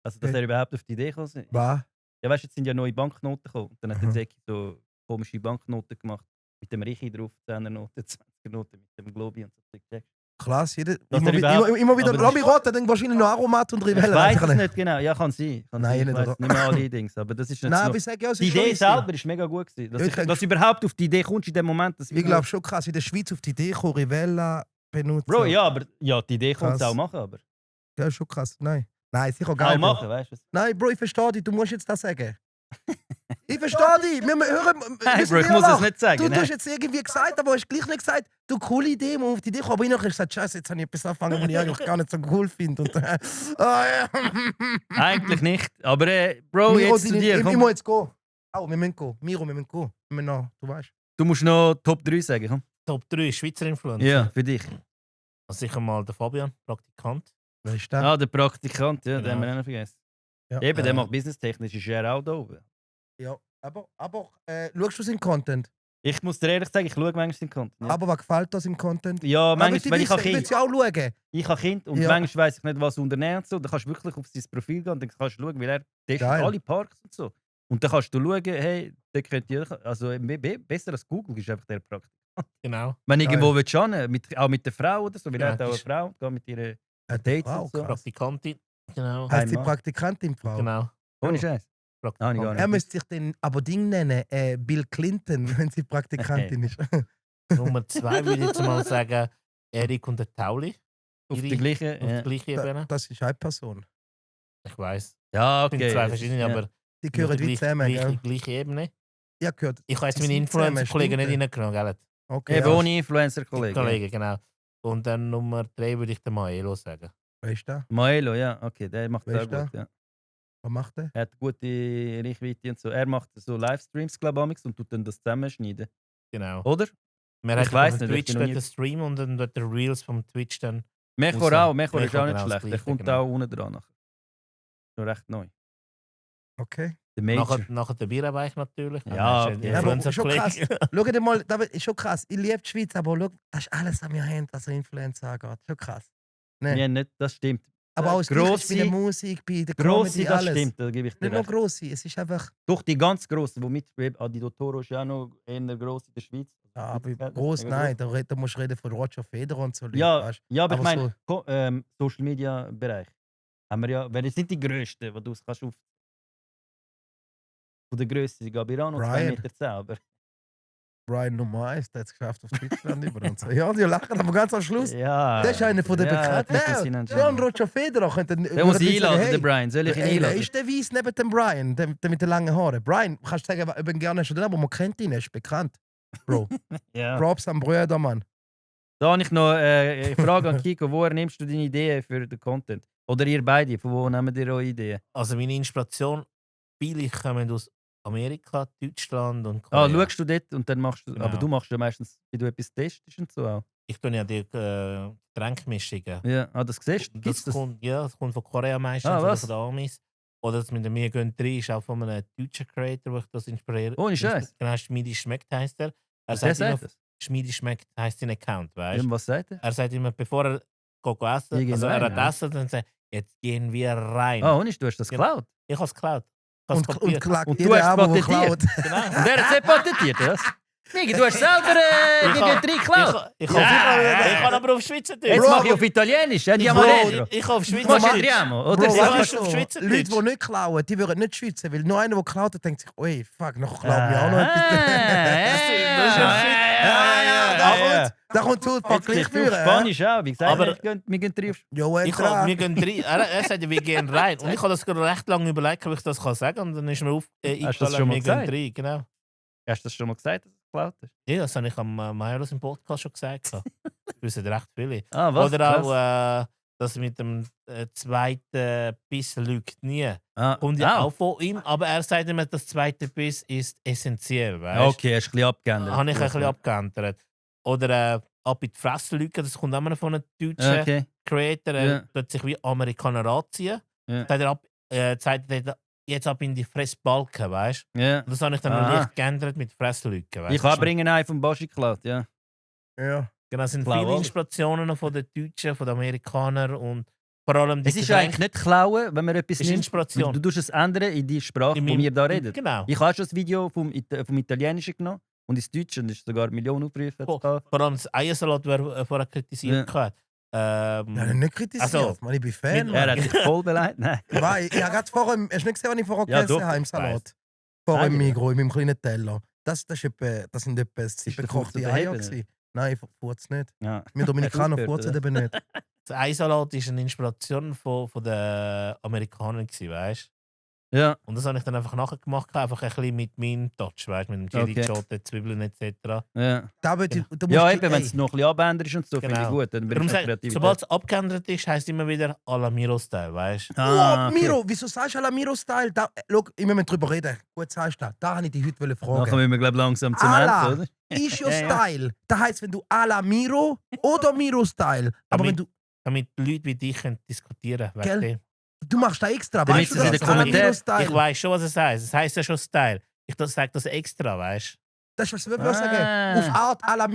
Also, dass Okay. er überhaupt auf die Idee gekommen ist. Was? Ja, weißt du, jetzt sind ja neue Banknoten gekommen. Und dann hat der Mhm. Zeki so komische Banknoten gemacht. Mit dem Richi drauf, 10er Noten, 20er Noten, mit dem Globi und so. Krass, Dass immer, er überhaupt- immer wieder. aber das Lass mich raten, dann wahrscheinlich noch Aromat und Ich Rivella. weiß es nicht genau. Ja, kann sein. Kann Nein, sein. nicht, Ich weiss oder? nicht mehr alle Dings. Aber das ist jetzt Nein, noch... aber ich sage ja, es Die ist schon Idee easy. selber ist mega gut gewesen. Dass, Ja, ich, ich denk- dass du überhaupt auf die Idee kommst in dem Moment. Dass Ich glaube schon krass, in der Schweiz auf die Idee kommen, Rivella benutzen. Bro, ja, aber ja, die Idee kannst du Krass. auch machen, aber... Ja, ist schon krass. Nein, sicher Auch geil. Bro. machen, weißt du? Nein, Bro, ich verstehe dich, du musst jetzt das sagen. Ich verstehe dich. Wir hören. Nein, Bro, ich muss es nicht sagen. Du nein. hast jetzt irgendwie gesagt, aber hast gleich nicht gesagt, du coole Idee, mal auf die Idee kommen. Aber ich habe gesagt, Scheiße, jetzt habe ich etwas angefangen, was ich eigentlich gar nicht so cool finde. Und, ja. Eigentlich nicht. Aber Bro, Miro, jetzt zu dir. ich Komm. muss jetzt gehen. Oh, wir müssen gehen. Miro, wir müssen gehen. Wir müssen noch, du weißt. Du musst noch Top 3 sagen, komm. Top 3 Schweizer Influencer. Ja, für dich. Also sicher mal der Fabian, Praktikant. Wer ist der? Ah, der Praktikant, ja, den Genau. haben wir auch noch vergessen. Ja. Eben, der Äh. macht businesstechnisch, ist er auch da oben. Ja, aber schaust du seinen Content? Ich muss dir ehrlich sagen, ich schaue manchmal seinen Content. Ja, Aber was gefällt dir im Content? ja manchmal, weil ich habe Ich will Kind. ja auch schauen. Ich habe Kind und Ja. manchmal weiss ich nicht, was unternehmen und so. Dann kannst du wirklich auf sein Profil gehen und dann kannst du schauen, weil er testet Geil. alle Parks und so. Und dann kannst du schauen, hey, der könnte ja, also besser als Google ist einfach der Praktikant. Genau. Wenn du Geil. irgendwo willst, auch mit der Frau oder so, weil Ja, er hat auch eine das ist- Frau, geht mit ihrer Hat Dates Frau, und so. krass. Praktikantin. Genau. Hey, Heißt die Mann. Praktikantin Frau? Genau. Ohne Scheiß. Ah, nicht gar Er nicht. müsste sich dann aber Ding nennen, Bill Clinton, wenn sie Praktikantin ist. Nummer 2 würde ich jetzt mal sagen, Erik und der Tauli. Auf Ihre- der gleichen. Auf der Ja, gleichen Ebene. Das ist eine Person. Ich weiß. ja Es sind okay. zwei das verschiedene, ist- ja. aber Die gehören wie zusammen, gell? gleiche Ebene. Ja, gehört. Ich habe jetzt Sie meine sind zusammen, Influencer-Kollegen nicht stimmt. reingenommen, gell? Okay, Eben ja. ohne Influencer-Kollegen. Ja. Kollegen, genau. Und dann Nummer 3 würde ich den Maelo sagen. Wer ist der? Maelo, ja, okay, der macht Wer auch ist der? gut. Ja. Was macht der? Er hat gute Reichweite und so. Er macht so Livestreams, glaube ich, und tut dann das zusammenschneiden. Genau. Oder? Wir Ich haben weiss auf nicht, ich Twitch bin noch dort den Stream und dann dort der Reels vom Twitch dann. Mechor raus. auch. Mechor ist Mechor auch nicht genau das schlecht. Der Gleiche, kommt genau. auch unten dran. Nachher. Schon recht neu. Okay. Der Major. Nachher der Biererweich natürlich. Ja, Dann hast du ja, aber Influencer schon krass. Kollege. Schau dir mal, das ist schon krass. Ich liebe die Schweiz, aber schau, das ist alles an mir Hand, was so Influencer angeht. Schon krass. Nee. Ja, nicht, das stimmt. Aber auch das Gleiche ist bei der Grosse- Musik, bei der Grosse, Comedy, das alles. stimmt, da gebe ich dir Nicht nur recht. grosse, es ist einfach. Doch die ganz grossen, die mitspielen, Adi Dotoro ist ja auch noch eher gross in der Schweiz. Ja, aber Schweiz- gross, mega nein, da musst du reden von Roger Federer und so. Leute, Ja, weißt? ja, aber ich Aber meine, Social Media Bereich. Haben wir ja, wer sind die grössten, die du kannst auf. Von der Größe, die Gabirano, 2,10 Brian. Meter, aber. Brian Nummer 1, der hat es geschafft auf Deutschland über und so. Ja, die lachen, aber ganz am Schluss. Ja. Der ist einer von den Bekannten. Ja, und Roger Federer könnte. Der muss ich einladen, der Brian. Soll ich ihn Ey, wer einladen? ist der Weiss neben dem Brian, der mit den langen Haaren? Brian, kannst du sagen, ob du ihn gerne hast oder nicht, aber man kennt ihn, er ist bekannt. Bro, Ja. Props am Brüder, Mann. Da habe ich noch eine Frage an Kiko. Woher nimmst du deine Ideen für den Content? Oder ihr beide, von wo nehmt ihr eure Ideen? Also meine Inspiration, viele kommen aus Amerika, Deutschland und Ah, Korea. schaust du dort und dann machst du. Genau. Aber du machst ja meistens, wie du etwas testest und so auch. Ich tue ja die Getränkmischungen. Ja, das siehst du? Und Gibt's das? das kommt von Korea meistens Ah, oder was? von den Amis. Oder das mit dem «Wir gehen 3» ist auch von einem deutschen Creator, wo ich das inspiriere. Ohne Scheiß. Genau, «Schmiedi schmeckt» heisst er. Er Der sagt immer, sagt das. «Schmiedi schmeckt» heisst sein Account, weißt du? Ja, was sagt er? Er sagt immer, bevor er geht essen, Wir gehen also rein, er hat ja. essen, dann sagt er, «Jetzt gehen wir rein». Ah, ohne, du hast das Ja. geklaut. Ich habe es geklaut. Ich habe es Und kopiert. klagt Und du jeder hast an, der patentiert. klaut. Genau. Und der hat es patentiert, was? Migi, du hast selber Ich gegen hab- 3 geklaut. Ich Ja. kann aber auf Schweizerdeutsch. Jetzt mache ich auf Italienisch. Ja, Ich Diamo ich kann auf Mach Schweizerdeutsch. Adriamo. Bro, Oder ich sag- weiss- weißt auf du, Schweizerdeutsch. Leute, die nicht klauen, die würden nicht schwitzen, weil nur einer, der klaut, hat, denkt sich, ui, fuck, noch klauen wir auch noch etwas. Da kommt Tupac gleich Jetzt auf führen. Spanisch auch. Wie gesagt, Aber- wir gehen 3 auf Jo, Wir entra. gehen 3. Er sagt, wir gehen rein. Und ich habe das gerade recht lange überlegt, ob ich das kann sagen kann. Und dann ist mir Hast du das eingefallen, schon mal wir gehen gesagt? 3. Genau. Hast du das schon mal gesagt, dass du geklaut hast? Ja, das habe ich am Majoros im Podcast schon gesagt. Das wissen recht viele. Ah, was? Oder Krass. auch, das mit dem zweiten Biss lügt nie. Ah, Kommt ja ah. auch von ihm, aber er sagt immer, das zweite Biss ist essentiell. Weißt? Okay, hast du ein bisschen abgeändert. Habe ich ein bisschen abgeändert. Oder ab in die Fresse lügen, das kommt immer von einem deutschen Okay. Creator, Ja. er tut sich wie Amerikaner anziehen. Ja. Sagt er jetzt ab in die Fressbalken, weißt du? Ja. Und das habe ich dann Ah. leicht geändert mit Fresslücken. Ich kann bringen einen vom Baschi geklaut, ja. Ja. Genau, es sind Klar, viele oder? Inspirationen von den Deutschen, von den Amerikanern und vor allem die Es ist eigentlich nicht klauen, wenn man etwas Es ist nimmt. Inspiration. Du tust es ändern in die Sprache, In wo meinem- wir da reden. Genau. Ich habe schon das Video vom Italienischen genommen und ins Deutsche und ist sogar Millionen Aufrufe. Vor allem das Eiersalat, wer vorher kritisiert hat. Ja, nicht kritisiert. Also, Man, ich bin Fan. mit- Er Mann. hat sich voll beleidigt. Nein. Weil, ich habe gerade vorher, hast du nicht gesehen, was ich vorher Ja, gegessen doch, habe im ich Salat? Vorher im Sag ich dir. Migros, in meinem kleinen Teller. Das sind etwa Ist 7 das gekochte zu Eier. beheben, gewesen. Nein, ich furze nicht. Ja. Wir Dominikaner Aufgehört, furzen oder? eben nicht. Das Eiersalat war eine Inspiration von den Amerikanern, weißt du? Ja. Und das habe ich dann einfach nachher gemacht, einfach ein bisschen mit meinem Touch, weißt du, mit dem Chili Okay. Chote, Zwiebeln etc. Ja, Da wird, du musst ja die- eben, wenn es noch ein bisschen abänderst und so, finde ich Genau. gut. Dann bin Darum ich sag, kreativ. sobald es abgeändert ist, heisst es immer wieder à la Miro-Style, weißt du? Oh, Miro, wieso sagst du à la Miro-Style? Schau, wir müssen drüber reden. Gut sagst du das. Da habe ich dich heute Nachher fragen. müssen wir, glaube ich, langsam zum Ala. Ende, oder? Ist your Ja, ja. Style. Das heisst, wenn du à la Miro oder Miro-Style. Aber wenn Damit Leute wie dich können diskutieren Gell? können. du machst da extra, Damit weißt du sie in das? den À la Kommentaren- Miro-Style. Ich weiß schon, was es heisst. Es heisst ja schon Style. Ich sage das extra, weißt Das ist, was ich will sagen. Ah. Auf Art à la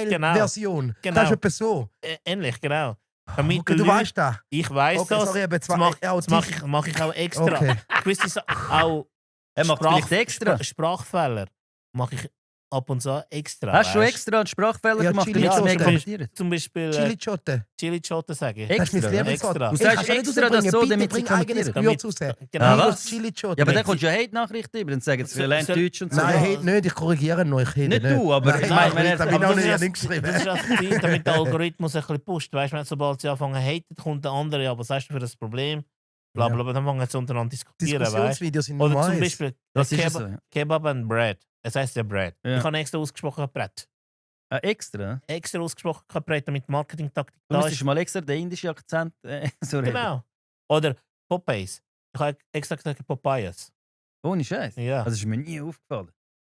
Miro-Style-Version. Genau. Das ist etwa so. du? Ähnlich, genau. Damit Okay, die du Leute- weißt das. Ich weiß Okay, das. sorry, aber Das mache ja, mach ich auch extra. Okay. Gewisse auch Er macht vielleicht extra. Sprachfehler mache ich ab und zu extra. Hast du schon weisst? extra einen Sprachfehler Ja, gemacht, Chili damit sie mehr Chote. kommentieren? Zum Beispiel Chili Chote. Chili Chote sage ich. Extra, Das ist mein ja? Lieblingswort. Extra. Du Ich sagst kann's nicht extra das rausbringen. so, Bitte damit sie bring eigenes kommentieren. Gewürz raus. Genau. Ah, Miros was? Chili Chote. Ja, aber dann Damit kommst du ja Hate-Nachrichten über. Dann sagen sie, wir lernen Soll- Deutsch und so. Nein, Ja. hate nicht, ich korrigiere noch. Ich hate Nicht du, aber Nein, ich meine, wenn er- da bin ich Aber auch das nicht ist- an geschrieben. Das ist das Ziel, damit der Algorithmus ein bisschen pusht. Weißt du, sobald sie anfangen zu haten, kommt der andere, ja, was hast du für das Problem? Bla, bla, bla, dann fangen sie untereinander diskutieren. Weißt? Diskussionsvideos sind Oder Nummer zum 1. Beispiel Das ist es Kebab, so. Ja. Kebab and Bread. Es heisst ja Bread. Ja. Ich habe extra ausgesprochen Bread. Ah, extra? Extra ausgesprochen Bread, damit Marketing-Taktik Du da müsstest ist. mal extra den indischen Akzent so reden. Genau. Oder Popeyes. Ich habe extra gesagt Popeyes. Ohne Scheiß. Ja. Das ist mir nie aufgefallen.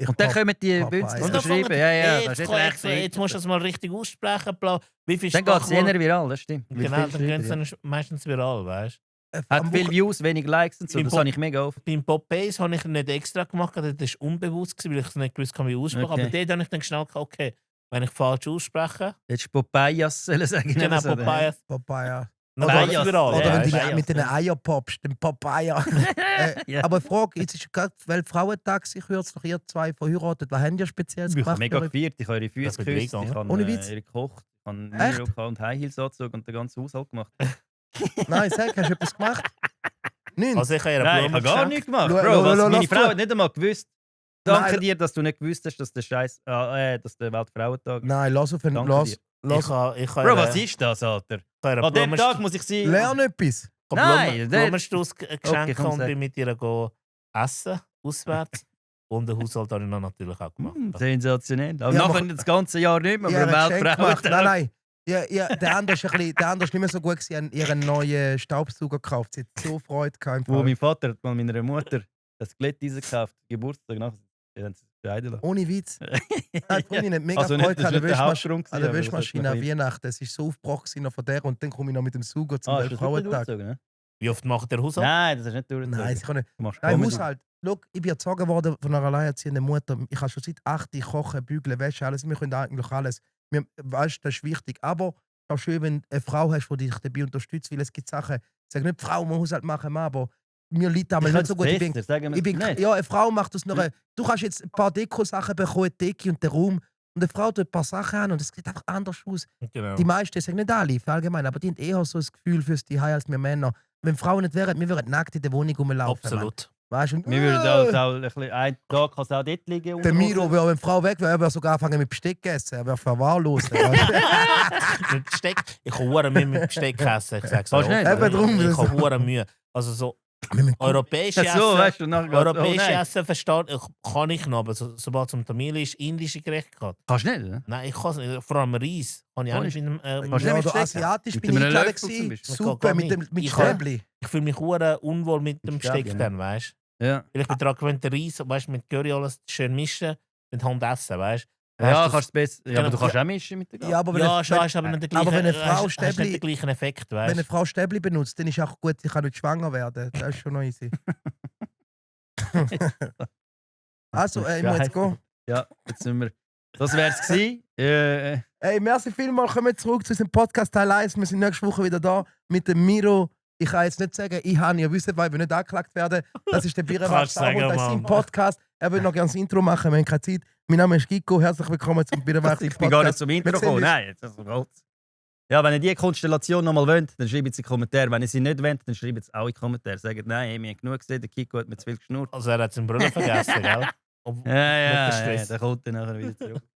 Und dann kommen die Papaya. Bünzlis Und dann schreiben. fangen Ja, ja, die, das ist jetzt, nicht recht. jetzt musst du das mal richtig aussprechen. Bla. Wie viel Dann geht es Sprachwort- eher viral, das stimmt. Genau, dann gehen sie dann meistens viral, weißt du. Hat viele Views, wenig Likes und so. Beim Das Pop- habe ich mega oft. Beim Popeyes habe ich nicht extra gemacht, das war unbewusst, weil ich es nicht gewusst habe, wie aussprechen. Okay. Aber dort habe ich dann schnell gedacht, okay, wenn ich falsch ausspreche, Jetzt Papayas sollen sagen. genau, oder so, oder? Papayas, Papaya. dann Papayas. geht es viral. Oder Ja, wenn ja, du mit den ja. Eier poppst, den Papaya. Ja. Aber Frage, jetzt ist gerade Weltfrauentag, sich kürzlich ihr zwei verheiratet. Was haben ihr Spezielles Ich habe gemacht? mega gefeiert. Ich habe ihre Füße Das wird geküsst. Ich wehgegangen. habe Ohne Witz? ihre gekocht. Ich habe Echt? Niro und High Heels angezogen und den ganzen Haushalt gemacht. Nein, sag, hast du etwas gemacht? Nein. Also ich habe ihr Nein, ich Blumen habe gar geschenkt. nichts gemacht. Schau, Bro, schau, was, schau, meine lass Frau zu. hat nicht einmal gewusst. Danke Nein. dir, dass du nicht gewusst hast, dass der Scheiß, dass der Weltfrauentag. Nein, lass auf den. Danke Lass, dir. Ich habe Bro, was ist das, Alter? An dem Tag muss ich sie. lern etwas. Nein, der- Blumenstrauß Okay, geschenkt komm, und sag. bin mit ihr go essen, auswärts. Und den Haushalt habe ich dann natürlich auch gemacht. Sensationell. Aber Ja, nachher aber- das ganze Jahr nicht mehr, Ja, aber ein Geschenk gemacht. Weltfrauentag. Nein. Ja, der andere ist der andere ist nicht mehr so gut gewesen. Ihren neuen Staubsauger gekauft. Sie hat so Freude gehabt. im Wo Fall. mein Vater hat mal meiner Mutter das Glätteisen gekauft, Geburtstag nachher. Die haben es scheiden lassen. Ohne Witz. Nein, die Freundin hat mega Also Freude nicht, das gehabt ist nicht der an Hauptgrund der gewesen, aber Wäschmaschine das an hat mich- Weihnachten. Es ist so aufgebracht gewesen noch von der und dann komme ich noch mit dem Sauger zum Ah, ist das nicht Weltfrauentag. durchgezogen, ne? Wie oft macht der Haushalt? Nein, das ist nicht durchgezogen. Nein, ich kann nicht. Du machst Nein, Comedy. Haushalt. Schau, ich bin erzogen worden von einer alleinerziehenden Mutter. Ich habe schon seit 8 Jahren kochen, bügeln, waschen, alles. Wir können eigentlich alles. Weißt, das ist wichtig. Aber es ist auch schön, wenn du eine Frau hast, die dich dabei unterstützt, weil es gibt Sachen, ich sage nicht, die Frau muss Haushalt machen, Mann, aber mir liegt das Ich nicht so gut. Ich bin, sagen wir ich bin, nicht. ja, eine Frau macht aus einer. Du kannst jetzt ein paar Deko-Sachen bekommen, die Decke und den Raum. Und eine Frau tut ein paar Sachen an und es sieht einfach anders aus. Genau. Die meisten, ich sage nicht alle, für allgemein, aber die haben eher so das Gefühl fürs Zuhause als wir Männer. Wenn Frauen nicht wären, wir würden nackt in der Wohnung rumlaufen. Absolut. Mann. Weißt du? Und, Wir würden auch ein bisschen, einen Tag kann es auch dort liegen. der Miro, wenn eine Frau weg wäre, er würde sogar anfangen mit Besteck essen. Er wäre verwahrlost. weißt du? Mit Besteck. Ich habe hure Mühe mit Besteck essen. Ich sage Kannst nicht? Eben drum, Ich das- habe hure Mühe. Also so Wir müssen gucken. europäische Ja, so, Essen. weißt du, nachher geht's- Europäische nein. Essen verstehe ich, kann ich noch, aber sobald es um Familie ist, indische Gerichte geht. Kannst du nicht, ne? Nein, ich kann es nicht. Vor allem Reis. Kann ich auch nicht mit dem, Kannst du Ja, nicht mit oder Besteck asiatisch Mit bin ich einem eingeladen Löffel zum gewesen. Beispiel. Das geht Super, gar mit nicht. mit Ich Stäbli. Ich fühle mich hure unwohl mit dem Stäbli, Besteck ja. dann, weißt du? Ja. Weil ich bin daran gewöhnt, den Reis, weißt du, mit Curry alles schön mischen, mit Hand essen, weißt du? Ja, Hast du kannst du besser. Ja, aber Genau. du kannst auch mischen mit der Gabel. Ja, aber wenn, Ja, eine, schon, wenn, hast aber nicht den aber gleichen, wenn eine Frau hast nicht Stäbli- den gleichen Effekt, wenn weißt eine du? Frau Stäbli benutzt, dann ist auch gut, sie kann nicht schwanger werden. Das ist schon noch easy. Also, ich muss jetzt gehen. Ja, jetzt sind wir. Das wär's gewesen. Hey, merci vielmals. Kommen wir zurück zu unserem Podcast Teil 1. Wir sind nächste Woche wieder da mit dem Miro. Ich kann jetzt nicht sagen, ich habe ja wissen, weil wir nicht angeklagt werden. Das ist der Birrenwald Kannst sagen, Sauhund, das ist sein Mann. Podcast. Er will noch gerne das Intro machen, wir haben keine Zeit. Mein Name ist Giko, herzlich willkommen zum Birrenwald ich bin gar nicht Podcast. zum Intro Wir sehen gekommen. uns. Nein, jetzt ist es gut. Ja, wenn ihr diese Konstellation nochmal wollt, dann schreibt es in die Kommentare. Wenn ihr sie nicht wollt, dann schreibt es auch in die Kommentare. Sagt, nein, hey, wir haben genug gesehen, der Kiko hat mir zu viel geschnurrt. Also er hat seinen Bruder vergessen, gell? Ja, Mit der ja, Stress. der kommt dann nachher wieder zurück.